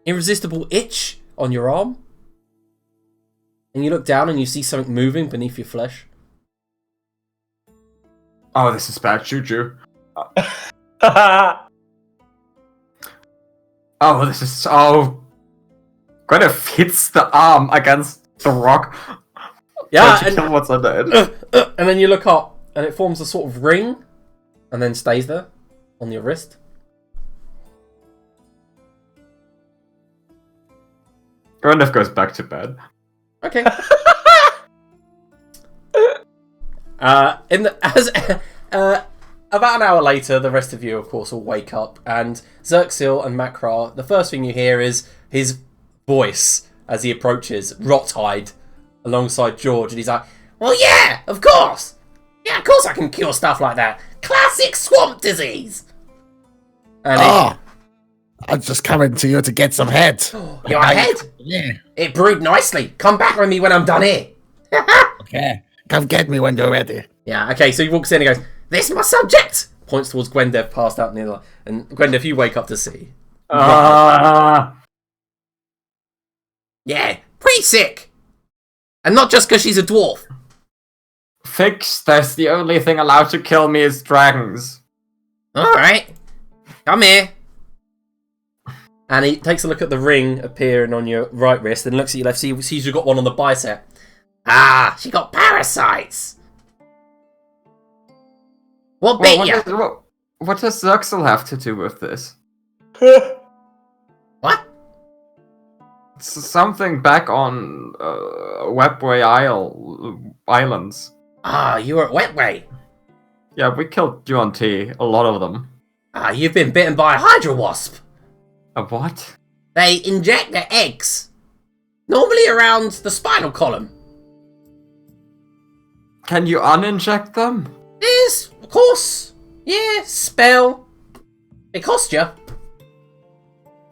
irresistible itch on your arm. And you look down and you see something moving beneath your flesh. Oh, this is bad juju. Oh, this is so... Gwyneth hits the arm against the rock. Yeah, Trying to kill what's under it. and then you look up and it forms a sort of ring. And then stays there on your wrist. Gwyneth goes back to bed. Okay. About an hour later, the rest of you, of course, will wake up, and Xerxil and Makrar, the first thing you hear is his voice as he approaches, rot-eyed, alongside George, and he's like, "Well, yeah, of course! Yeah, of course I can cure stuff like that. Classic swamp disease!" And I'm just coming to you to get some head. your head? Yeah. It brewed nicely. Come back with me when I'm done here. Okay. Come get me when you're ready. Yeah, okay, so he walks in and goes, "This is my subject!" Points towards Gwendef, passed out near the... And Gwendef, you wake up to see. Ah. Yeah, pretty sick. And not just because she's a dwarf. Fix, that's the only thing allowed to kill me is dragons. Alright. Come here. And he takes a look at the ring appearing on your right wrist and looks at your left, sees you've got one on the bicep. Ah, she got parasites. What bit you? What does Xerxil have to do with this? What? It's something back on Webway Islands. Ah, you were at Wetway. Yeah, we killed UNT, a lot of them. Ah, you've been bitten by a Hydra wasp. A what? They inject their eggs Normally around the spinal column. Can you uninject them? Yes, of course. Yeah, spell. It cost you.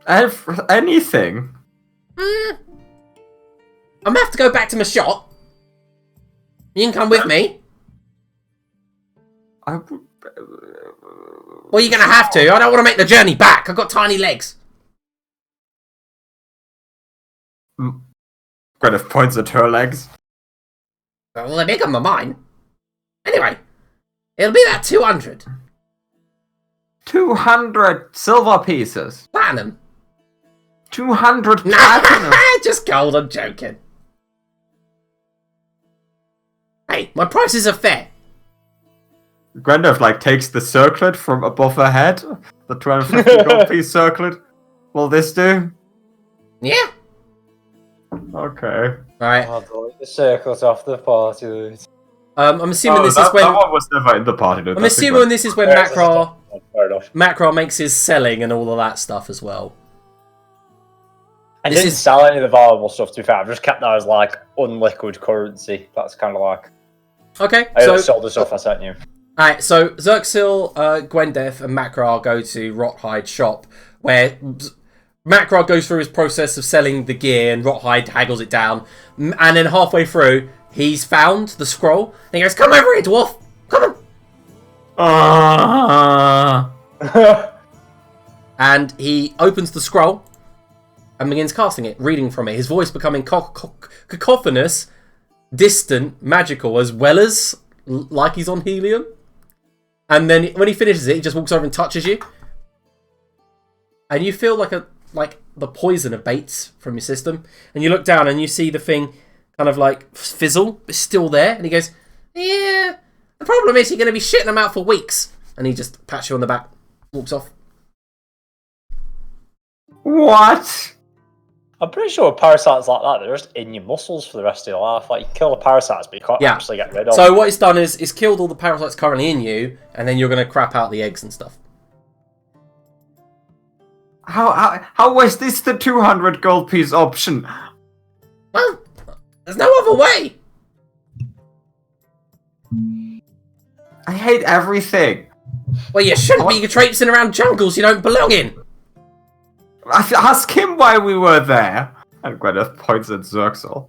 Anything? I'm gonna have to go back to my shop. You can come with me. Well, you're gonna have to. I don't want to make the journey back. I've got tiny legs. Gwyneth points at her legs. Well, they're bigger than mine. Anyway, it'll be about 200. 200 silver pieces. Platinum. 200 platinum. Just gold, I'm joking. Hey, my prices are fair. Gwyneth, takes the circlet from above her head. The 250 gold piece circlet. Will this do? Yeah. Okay. Alright. Oh, delete the circles off the party, dude. I'm assuming this is that when... one was never in the party, dude. I'm That's a assuming good- this is when Fair enough. Macra makes his selling and all of that stuff as well. I This didn't is- sell any of the valuable stuff, to be fair. I've just kept that as, unliquid currency. That's kind of like... Okay, I so... only sold the stuff I sent you. Alright, so Xerxil, Gwendef, and Macra go to Rothhide's shop, where Macra goes through his process of selling the gear, and Rothhide haggles it down. And then halfway through, he's found the scroll, and he goes, "Come over here, dwarf! Come on!" And he opens the scroll, and begins casting it, reading from it, his voice becoming cacophonous, distant, magical, as well as like he's on helium. And then when he finishes it, he just walks over and touches you. And you feel like the poison abates from your system. And you look down and you see the thing kind of fizzle. It's still there. And he goes, "Yeah, the problem is you're going to be shitting them out for weeks." And he just pats you on the back, walks off. What? I'm pretty sure parasites like that, they're just in your muscles for the rest of your life. You kill the parasites, but you can't actually get rid of them. So what it's done is it's killed all the parasites currently in you, and then you're going to crap out the eggs and stuff. How was this the 200 gold piece option? Well, there's no other way. I hate everything. Well, you shouldn't be traipsing around jungles you don't belong in. Ask him why we were there. And Gwyneth points at Xerxil.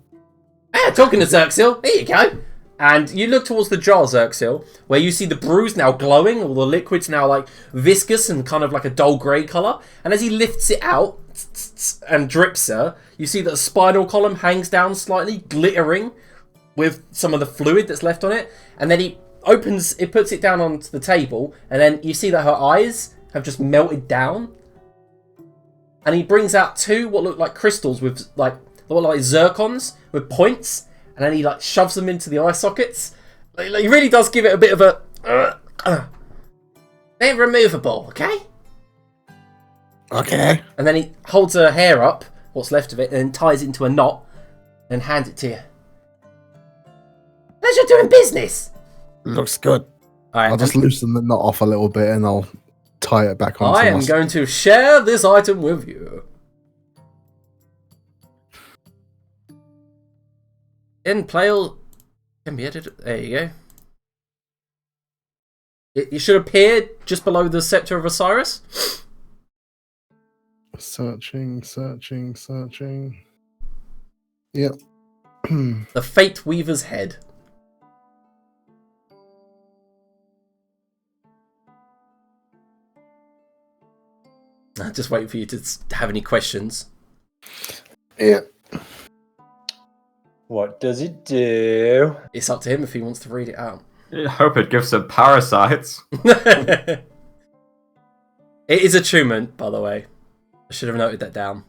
Talking to Xerxil, here you go. And you look towards the jar, Xerxil, where you see the brews now glowing, all the liquid's now viscous and kind of like a dull grey colour. And as he lifts it out and drips her, you see that the spinal column hangs down slightly, glittering with some of the fluid that's left on it. And then he puts it down onto the table, and then you see that her eyes have just melted down. And he brings out two what look like crystals with what look like zircons with points, and then he shoves them into the eye sockets. He really does give it a bit of a. They're removable, okay? Okay. And then he holds her hair up, what's left of it, and then ties it into a knot, and hands it to you. Pleasure doing business. Looks good. All right, I'll just loosen the knot off a little bit and I'll tie it back on. I am going to share this item with you. In Playal can be edited. There you go. It should appear just below the Scepter of Osiris. Searching. Yep. The Fate Weaver's head. I'm just waiting for you to have any questions. Yeah. What does it do? It's up to him if he wants to read it out. I hope it gives him parasites. It is attunement, by the way. I should have noted that down.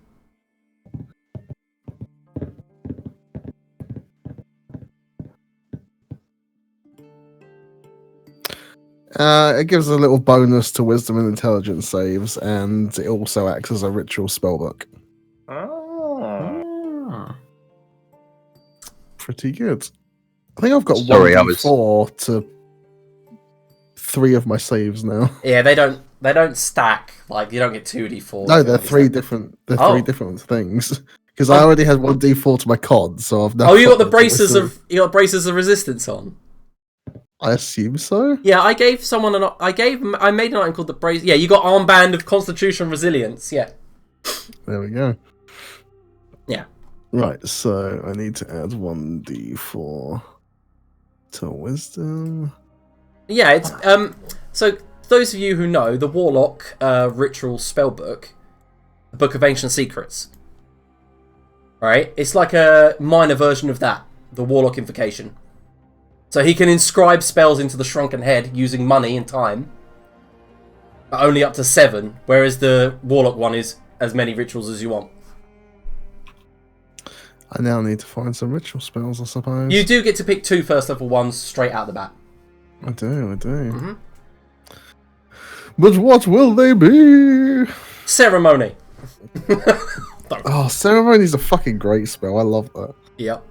It gives a little bonus to wisdom and intelligence saves, and it also acts as a ritual spellbook. Oh. Pretty good. I think I've got Sorry, I 1d4 to 3 of my saves now. Yeah, they don't stack. You don't get 2d4. No, they're three different. They're Oh. three different things. Because I already had 1d4 to my con, so I've now. Oh, you got the braces of resistance on. I assume so. Yeah, I gave someone I made an item called the brace. Yeah, you got armband of Constitution Resilience. Yeah. There we go. Yeah. Right, so I need to add 1d4 to wisdom. Yeah, it's so those of you who know the Warlock ritual spellbook, the Book of Ancient Secrets. Right? It's like a minor version of that, the Warlock Invocation. So he can inscribe spells into the shrunken head using money and time. But only up to 7, whereas the Warlock one is as many rituals as you want. I now need to find some ritual spells, I suppose. You do get to pick 2 first level ones straight out the bat. I do. Mm-hmm. But what will they be? Ceremony. Oh, Ceremony's a fucking great spell. I love that. Yep.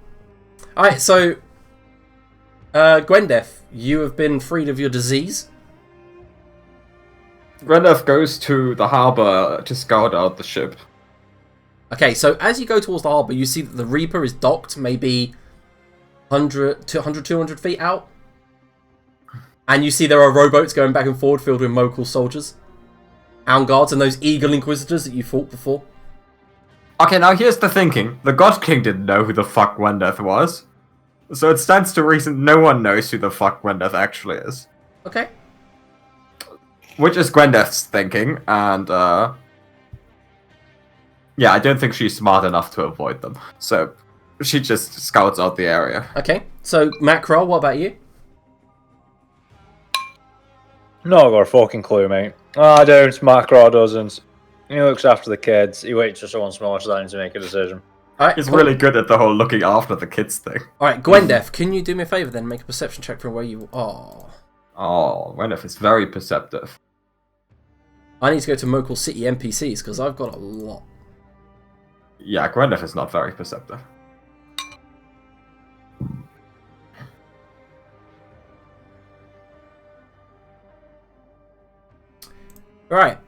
Alright, so Gwendef, you have been freed of your disease. Gwendolyn goes to the harbour to scout out the ship. Okay, so as you go towards the harbour, you see that the Reaper is docked maybe 100, 200 feet out. And you see there are rowboats going back and forward filled with Mokhul soldiers, Hound Guards, and those Eagle Inquisitors that you fought before. Okay, now here's the thinking. The God King didn't know who the fuck Gwendolyn was. So it stands to reason no one knows who the fuck Gwendolyn actually is. Okay. Which is Gwendolyn's thinking, and yeah, I don't think she's smart enough to avoid them. So she just scouts out the area. Okay, so Macro, what about you? No, I've got a fucking clue, mate. I don't. Macro doesn't. He looks after the kids. He waits for someone smarter than him to make a decision. Alright, He's really good at the whole looking after the kids thing. Alright, Gwendef, can you do me a favour then? Make a perception check from where you are. Oh, Gwendolyn is very perceptive. I need to go to Mokhul City NPCs because I've got a lot. Yeah, Gwendolyn is not very perceptive. Right.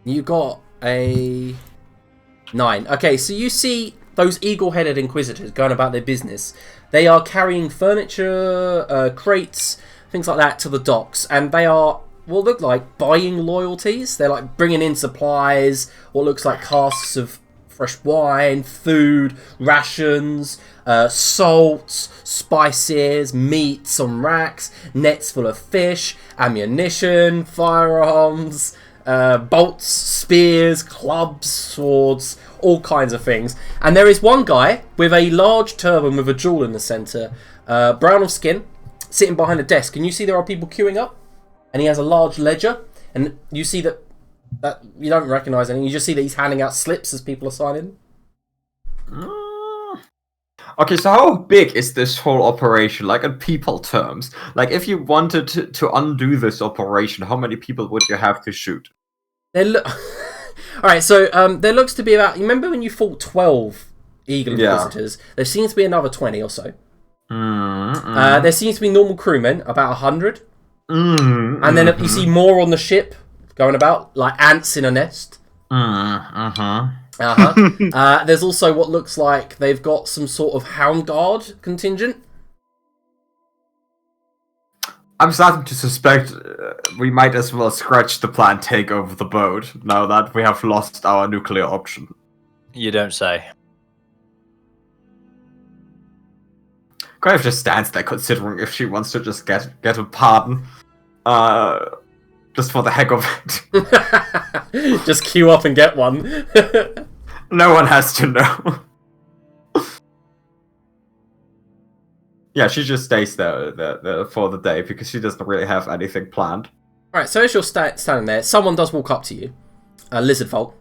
You got a 9. Okay, so you see those eagle-headed inquisitors going about their business. They are carrying furniture, crates, things like that to the docks, and they are what look like buying loyalties. They're like bringing in supplies, what looks like casks of fresh wine, food, rations, salts, spices, meats on racks, nets full of fish, ammunition, firearms, bolts, spears, clubs, swords, all kinds of things. And there is one guy with a large turban with a jewel in the centre, brown of skin, sitting behind a desk. And you see there are people queuing up, and he has a large ledger. And you see that you don't recognise anything. You just see that he's handing out slips as people are signing. Okay, so how big is this whole operation, like in people terms? Like, if you wanted to undo this operation, how many people would you have to shoot? Alright, so there looks to be about... You remember when you fought 12 Eagle Inquisitors? Yeah. There seems to be another 20 or so. There seems to be normal crewmen, about 100. And then you see more on the ship going about, like ants in a nest. There's also what looks like they've got some sort of Hound Guard contingent. I'm starting to suspect we might as well scratch the plan, take over the boat, now that we have lost our nuclear option. You don't say. Grave just stands there considering if she wants to just get a pardon. Just for the heck of it. Just queue up and get one. No one has to know. Yeah, she just stays there for the day because she doesn't really have anything planned. Alright, so as you're standing there, someone does walk up to you. A lizard folk.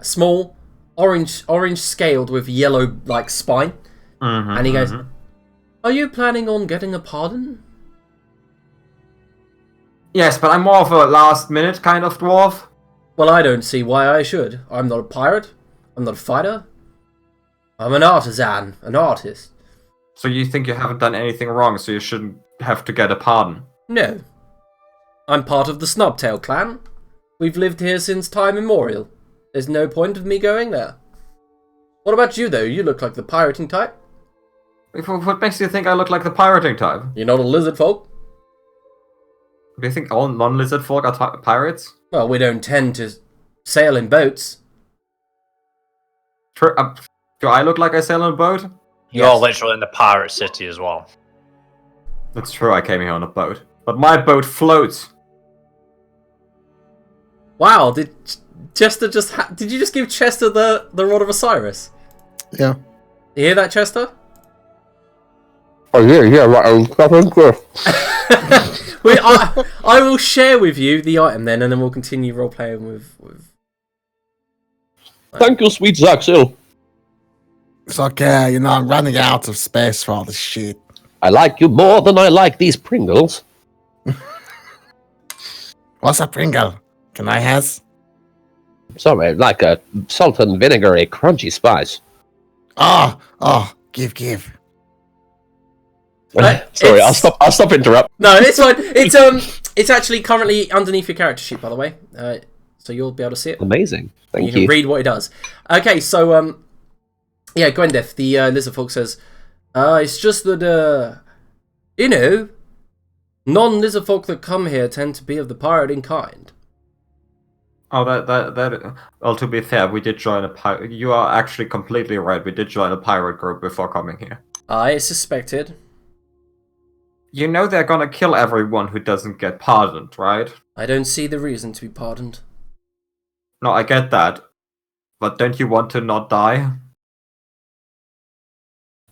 Small, orange scaled with yellow like spine. And he goes, "Are you planning on getting a pardon?" Yes, but I'm more of a last-minute kind of dwarf. Well, I don't see why I should. I'm not a pirate. I'm not a fighter. I'm an artisan, an artist. So you think you haven't done anything wrong, so you shouldn't have to get a pardon? No. I'm part of the Snubtail clan. We've lived here since time immemorial. There's no point of me going there. What about you, though? You look like the pirating type. What makes you think I look like the pirating type? You're not a lizard folk. Do you think all non-lizard folk are pirates? Well, we don't tend to sail in boats. Do I look like I sail on a boat? You're Yes. literally in the pirate city as well. That's true, I came here on a boat. But my boat floats! Wow, did Chester did you just give Chester the Rod of Osiris? Yeah. You hear that, Chester? Oh yeah, right. I will share with you the item then, and then we'll continue role playing with. Thank you, sweet Zaxil. It's okay, you know, I'm running out of space for all this shit. I like you more than I like these Pringles. What's a Pringle? Can I has? Sorry, like a salt and vinegary crunchy spice. Oh, give. Sorry, I'll stop interrupt. No, it's fine. It's actually currently underneath your character sheet, by the way. So you'll be able to see it. Amazing. Thank You can read what it does. Okay, so yeah, Gwendef, the lizard folk says, it's just that you know, non-lizard folk that come here tend to be of the pirating kind. Oh, well, to be fair, we did join a pirate... You are actually completely right, we did join a pirate group before coming here. I suspected. You know they're gonna kill everyone who doesn't get pardoned, right? I don't see the reason to be pardoned. No, I get that. But don't you want to not die?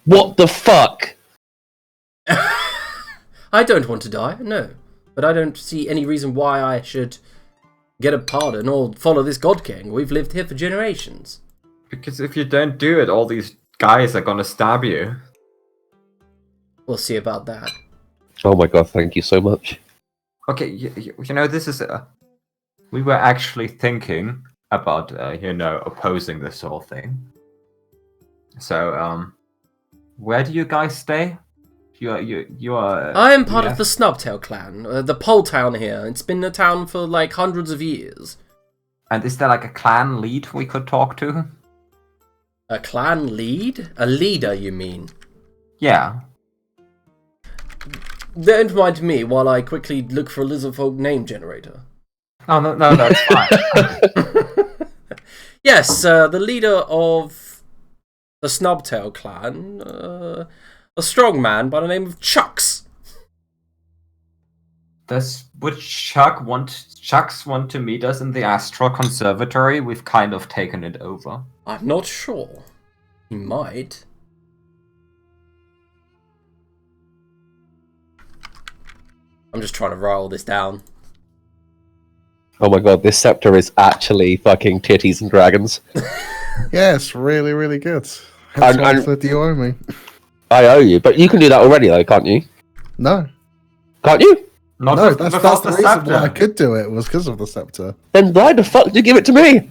What the fuck? I don't want to die, no. But I don't see any reason why I should get a pardon or follow this God King. We've lived here for generations. Because if you don't do it, all these guys are gonna stab you. We'll see about that. Oh my god, thank you so much. Okay, you know, this is... we were actually thinking about, opposing this whole thing. So, where do you guys stay? You are... I am part of the Snubtail clan, the pole town here. It's been a town for like hundreds of years. And is there like a clan lead we could talk to? A clan lead? A leader, you mean? Yeah. Don't mind me while I quickly look for a lizardfolk name generator. Oh, no, that's fine. Yes, the leader of the Snubtail clan, a strong man by the name of Chucks. Would Chucks want to meet us in the Astral Conservatory? We've kind of taken it over. I'm not sure. He might. I'm just trying to write all this down. Oh my god, this scepter is actually fucking titties and dragons. Yeah, it's really, really good. And- How much do you owe me? I owe you, but you can do that already though, can't you? No. Can't you? Not No, with- that's without the the reason scepter. why I could do it, was because of the scepter. Then why the fuck did you give it to me?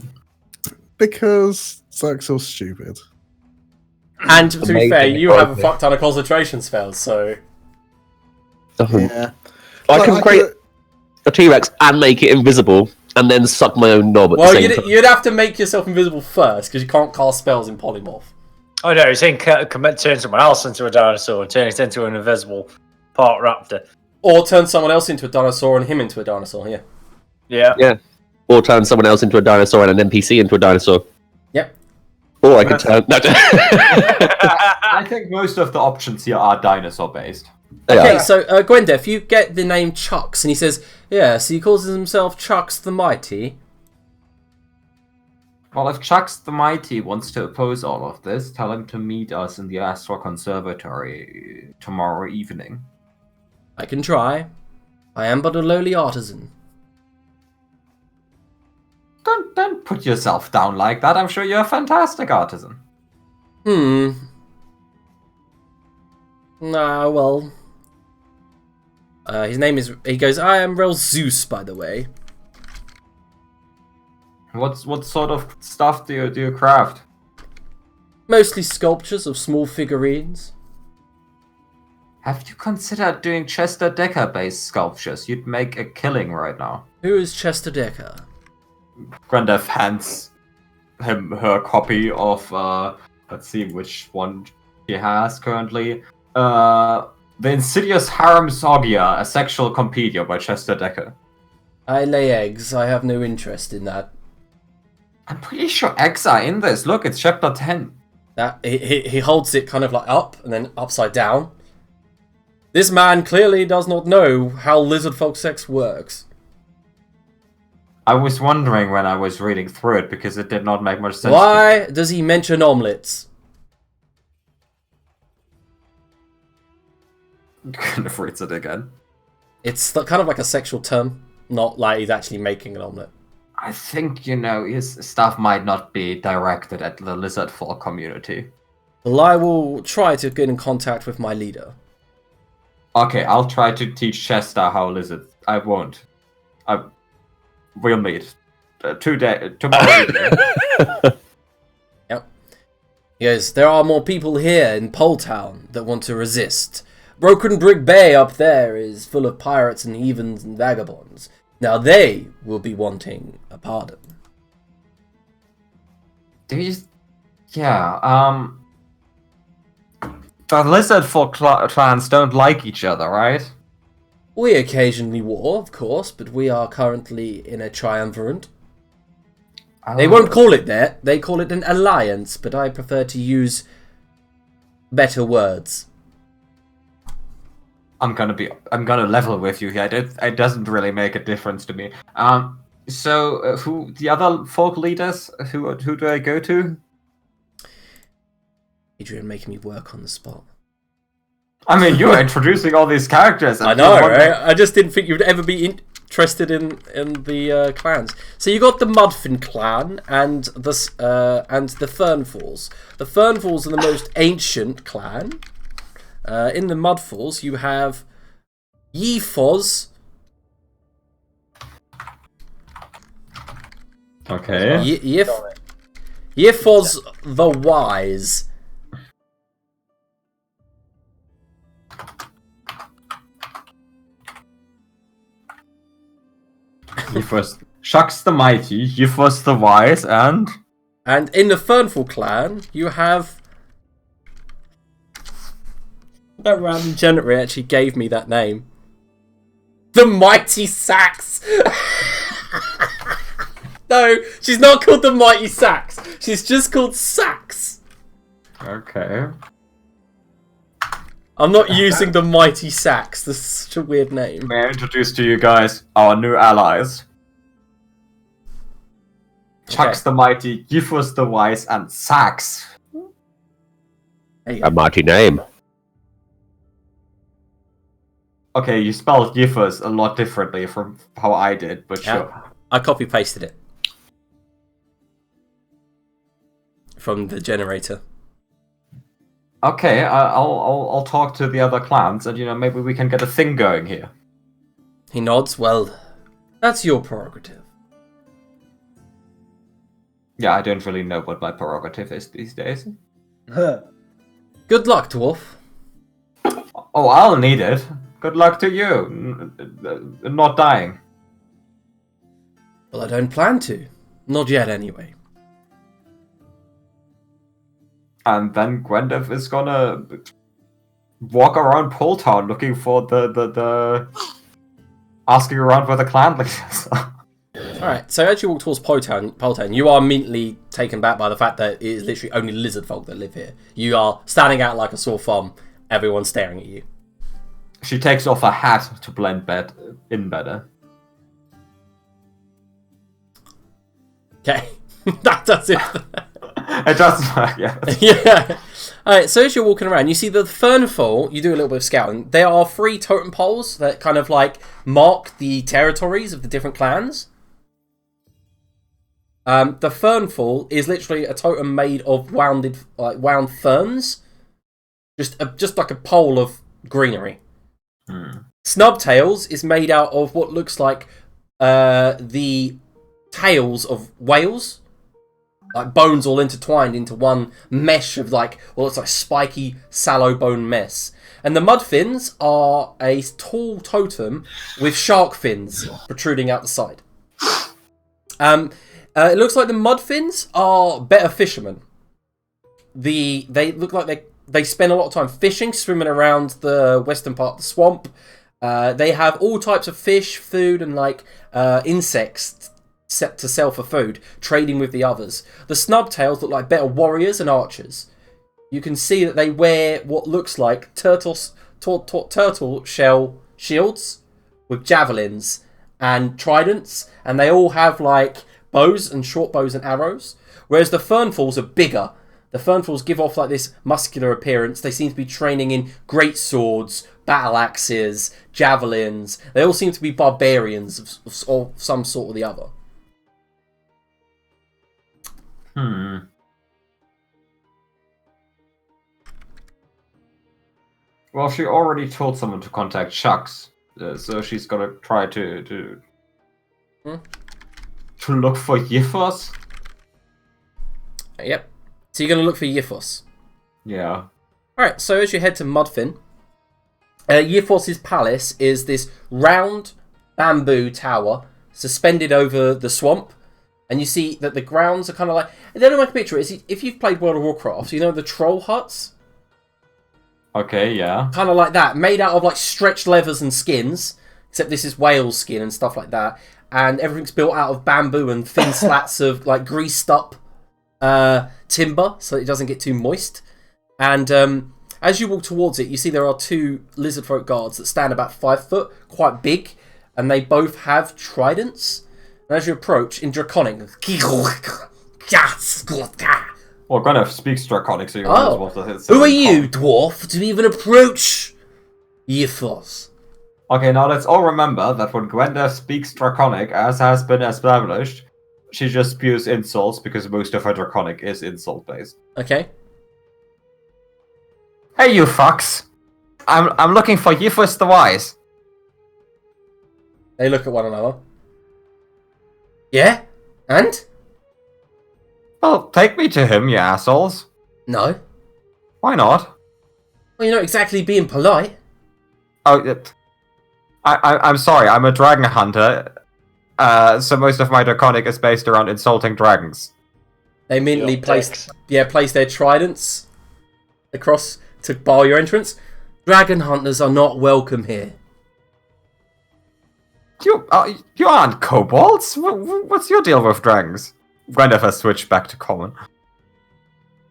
Because Xerxil's stupid. And to be Amazing, fair, you have a probably. fuck ton of concentration spells, so... Yeah. I But can create could- a T-Rex and make it invisible, and then suck my own knob at Well, the same time. you'd have to make yourself invisible first, because you can't cast spells in Polymorph. Oh no, he's saying turn someone else into a dinosaur, turn it into an invisible part raptor. Or turn someone else into a dinosaur and him into a dinosaur, yeah. Yeah. Yeah. Or turn someone else into a dinosaur and an NPC into a dinosaur. Yep. Or I could turn... No, I think most of the options here are dinosaur-based. they Okay, are. so Gwendef, you get the name Chucks, and he says, yeah, so he calls himself Chucks the Mighty. Well, if Chucks the Mighty wants to oppose all of this, tell him to meet us in the Astral Conservatory tomorrow evening. I can try. I am but a lowly artisan. Don't put yourself down like that. I'm sure you're a fantastic artisan. Nah, well... his name is... He goes, I am Rel Zeus, by the way. What sort of stuff do you craft? Mostly sculptures of small figurines. Have you considered doing Chester Decker-based sculptures? You'd make a killing right now. Who is Chester Decker? Grandef hands her copy of let's see which one she has currently. The Insidious Harem Sogia, a Sexual Compedia by Chester Decker. I lay eggs. I have no interest in that. I'm pretty sure eggs are in this. Look, it's chapter 10. That he holds it kind of like up and then upside down. This man clearly does not know how lizard folk sex works. I was wondering when I was reading through it because it did not make much sense. Why does he mention omelets? Kind of reads it again. It's kind of like a sexual term, not like he's actually making an omelet. I think, his stuff might not be directed at the lizard folk community. Well, I will try to get in contact with my leader. Okay, I'll try to teach Chester how lizard. I won't. We'll meet. Tomorrow evening. Yep. Yes, there are more people here in Pole Town that want to resist. Broken Brick Bay up there is full of pirates and heathens and vagabonds. Now they will be wanting a pardon. The lizard folk clans don't like each other, right? We occasionally war, of course, but we are currently in a triumvirate. They won't call it that. They call it an alliance, but I prefer to use better words. I'm gonna level with you here. It doesn't really make a difference to me. So who the other folk leaders? Who do I go to? Adrian making me work on the spot. I mean, you're introducing all these characters. And I know, right? I just didn't think you'd ever be interested in the clans. So you got the Mudfin clan and the Fernfalls. The Fernfalls are the most ancient clan. In the Mudfalls, you have Yefoz. Okay. Yefoz the Wise. Shucks the Mighty, Yefoz the Wise, and in the Fernfall clan, you have... That random generator actually gave me that name. The Mighty Sax! No, she's not called the Mighty Sax. She's just called Sax. Okay. I'm not using the Mighty Sax. That's such a weird name. May I introduce to you guys our new allies? Chucks the Mighty, Yefoz the Wise, and Sax. A mighty name. Okay, you spelled Yefoz a lot differently from how I did, but sure. I copy-pasted it. From the generator. Okay, I'll talk to the other clans, and maybe we can get a thing going here. He nods. Well, that's your prerogative. Yeah, I don't really know what my prerogative is these days. Good luck, dwarf. Oh, I'll need it. Good luck to you. Not dying. Well, I don't plan to. Not yet, anyway. And then Gwendolyn is gonna walk around Pole Town looking for the asking around where the clan leaders are. Alright, so as you walk towards Pole Town, you are immediately taken back by the fact that it is literally only lizard folk that live here. You are standing out like a sore thumb, everyone's staring at you. She takes off her hat to blend in better. Okay, that does it. It does, yeah. Yeah. Alright, so as you're walking around, you see the Fernfall, you do a little bit of scouting. There are 3 totem poles that kind of like mark the territories of the different clans. The Fernfall is literally a totem made of wound ferns. Just like a pole of greenery. Snubtails is made out of what looks like the tails of whales. Like bones all intertwined into one mesh of it's like spiky, sallow bone mess. And the Mudfins are a tall totem with shark fins protruding out the side. It looks like the Mudfins are better fishermen. They look like they spend a lot of time fishing, swimming around the western part of the swamp. They have all types of fish, food, and insects set to sell for food, trading with the others. The Snubtails look like better warriors and archers. You can see that they wear what looks like turtle shell shields with javelins and tridents, and they all have bows and short bows and arrows. Whereas the Fernfalls are bigger. The Fernfalls give off this muscular appearance. They seem to be training in great swords, battle axes, javelins. They all seem to be barbarians of some sort or the other. Well, she already told someone to contact Shucks, so she's gonna try to look for Yifos. Yep. So you're gonna look for Yifos. Yeah. Alright, so as you head to Mudfin, Yifos' palace is this round bamboo tower suspended over the swamp. And you see that the grounds are kind of the only way I can picture it is if you've played World of Warcraft, you know the troll huts? Okay, yeah. Kind of like that, made out of stretched leathers and skins, except this is whale skin and stuff like that. And everything's built out of bamboo and thin slats of greased up timber, so it doesn't get too moist. And as you walk towards it, you see there are two lizard folk guards that stand about 5 foot, quite big, and they both have tridents. And as you approach, in Draconic, Well, Gwyneth speaks Draconic, so you might as well say who are you, dwarf, to even approach Yifos? Okay, now let's all remember that when Gwyneth speaks Draconic, as has been established, she just spews insults because most of her Draconic is insult-based. Okay. Hey, you fucks! I'm looking for Yifos the Wise. They look at one another. Yeah? And? Well, take me to him, you assholes. No. Why not? Well, you're not exactly being polite. Oh, I'm sorry, I'm a dragon hunter, so most of my Draconic is based around insulting dragons. They immediately place their tridents across to bar your entrance. Dragon hunters are not welcome here. You aren't kobolds? What's your deal with dragons? Gwyneth has switched back to common.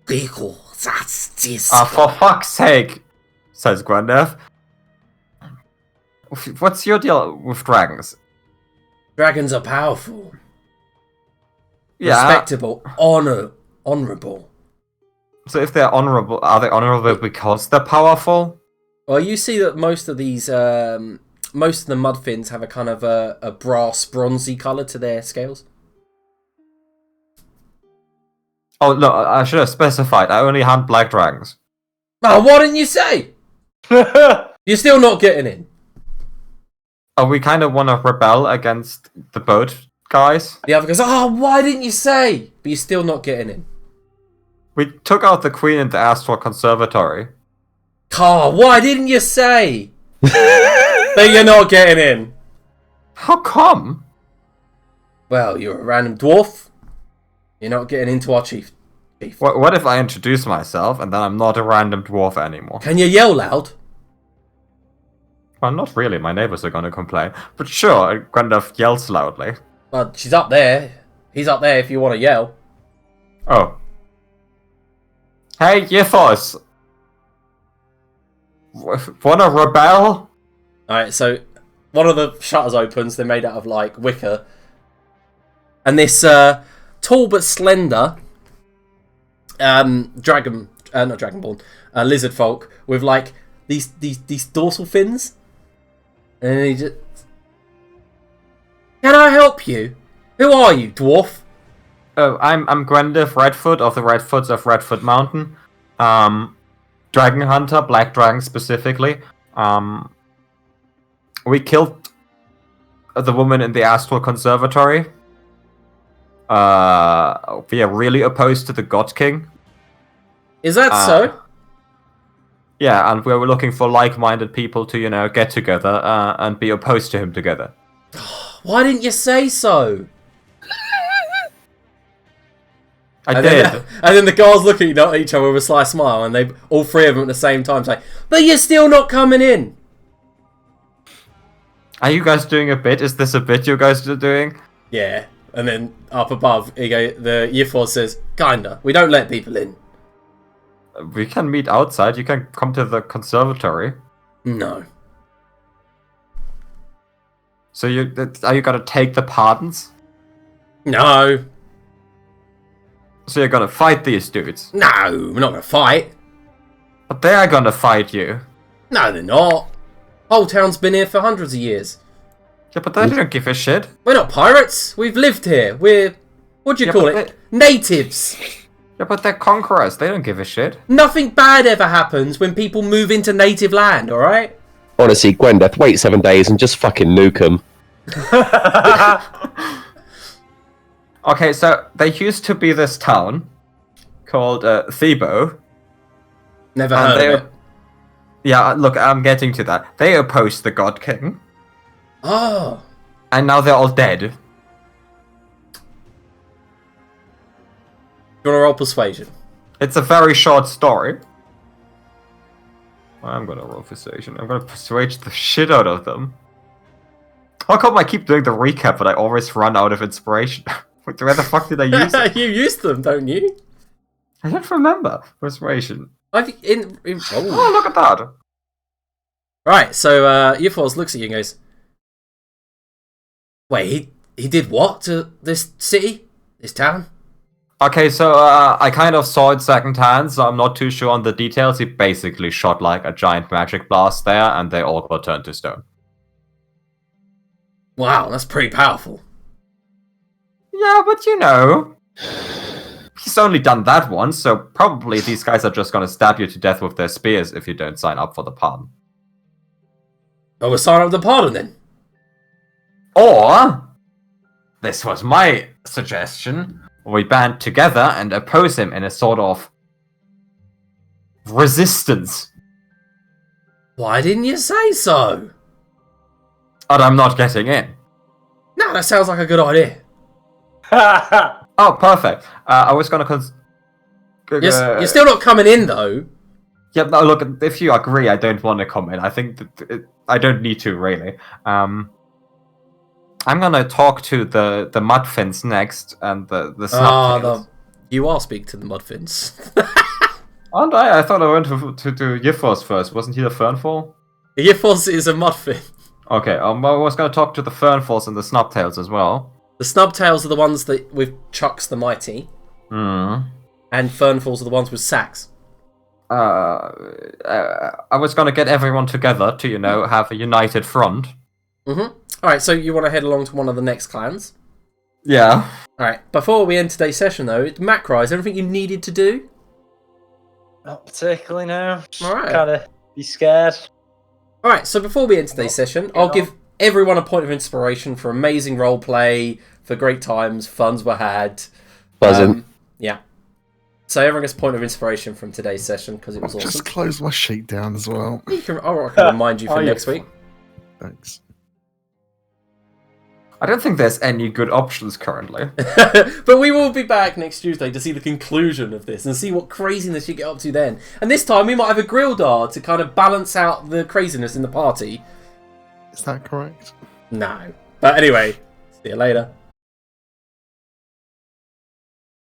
That's this. For fuck's sake, says Gwyneth. What's your deal with dragons? Dragons are powerful. Yeah. Respectable. Honorable. So if they're honorable, are they honorable because they're powerful? Well, you see that most of these, most of the Mudfins have a kind of a brass, bronzy colour to their scales. Oh, no, I should have specified. I only hunt black dragons. Oh, why didn't you say? You're still not getting in. Oh, we kind of want to rebel against the boat guys. The other goes, oh, why didn't you say? But you're still not getting in. We took out the queen in the Astral Conservatory. Carl, why didn't you say? That you're not getting in. How come? Well, you're a random dwarf. You're not getting into our chief. What if I introduce myself and then I'm not a random dwarf anymore? Can you yell loud? Well, not really. My neighbors are going to complain. But sure, Gwyneth yells loudly. Well, she's up there. He's up there if you want to yell. Oh. Hey, Yifos! Wanna rebel? Alright, so one of the shutters opens. They're made out of wicker. And this tall but slender not dragonborn, lizard folk with these dorsal fins. And he just, can I help you? Who are you, dwarf? Oh, I'm Gwendolyn Redfoot of the Redfoots of Redfoot Mountain. Dragon hunter, black dragon specifically. We killed the woman in the Astral Conservatory. We are really opposed to the God King. Is that so? Yeah, and we were looking for like-minded people to, get together and be opposed to him together. Why didn't you say so? I and did. And then the guards looking at each other with a sly smile, and they all three of them at the same time say, "But you're still not coming in." Are you guys doing a bit? Is this a bit you guys are doing? Yeah. And then up above, the Yifos says, "Kinda. We don't let people in." We can meet outside. You can come to the conservatory. No. So are you gonna take the pardons? No. So you're gonna fight these dudes? No. We're not going to fight. But they are gonna fight you. No, they're not. Whole town's been here for hundreds of years. Yeah, but they don't give a shit. We're not pirates. We've lived here. We're... What do you call it? Natives. Yeah, but they're conquerors. They don't give a shit. Nothing bad ever happens when people move into native land, alright? Honestly, Gwendeth, wait 7 days and just fucking nuke them. Okay, so there used to be this town called Thebo. Never And heard of it. Yeah, look, I'm getting to that. They opposed the God King, Oh. and now they're all dead. You want to roll persuasion? It's a very short story. I'm gonna roll persuasion. I'm gonna persuade the shit out of them. How come I keep doing the recap, but I always run out of inspiration? Where the fuck did I use it? You use them, don't you? I don't remember. Persuasion. Oh. Oh, look at that. Right, so Yifos looks at you and goes, "Wait, he did what to this city? This town?" Okay, so I kind of saw it secondhand, so I'm not too sure on the details. He basically shot like a giant magic blast there, and they all got turned to stone. Wow, that's pretty powerful. Yeah, but you know, he's only done that once, so probably these guys are just gonna stab you to death with their spears if you don't sign up for the pardon. Oh, we'll sign up the pardon then. Or, this was my suggestion, we band together and oppose him in a sort of resistance. Why didn't you say so? But I'm not getting in. No, that sounds like a good idea. Oh, perfect. I was gonna You're still not coming in, though. Yeah, no, look, if you agree, I don't want to come in. I think that I don't need to, really. I'm gonna talk to the Mudfins next, and the Snubtails. You are speaking to the Mudfins. Aren't I? I thought I went to Yifos first. Wasn't he the Fernfall? Yifos is a Mudfin. Okay, I was gonna talk to the Fernfalls and the Snubtails as well. The Snubtails are the ones that with Chucks the Mighty. Hmm. And Fernfalls are the ones with Sax. I was gonna get everyone together to, have a united front. Mm-hmm. Alright, so you want to head along to one of the next clans? Yeah. Alright, before we end today's session though, Macra, is there anything you needed to do? Not particularly, no. Alright. Kinda be scared. Alright, so before we end today's session, I'll give everyone a point of inspiration for amazing roleplay, for great times, funs were had. Buzzing. Yeah. So everyone gets a point of inspiration from today's session because it was awesome. Just close my sheet down as well. I can remind you for next week. Thanks. I don't think there's any good options currently. But we will be back next Tuesday to see the conclusion of this and see what craziness you get up to then. And this time we might have a Grildar to kind of balance out the craziness in the party. Is that correct? No. But anyway, see you later.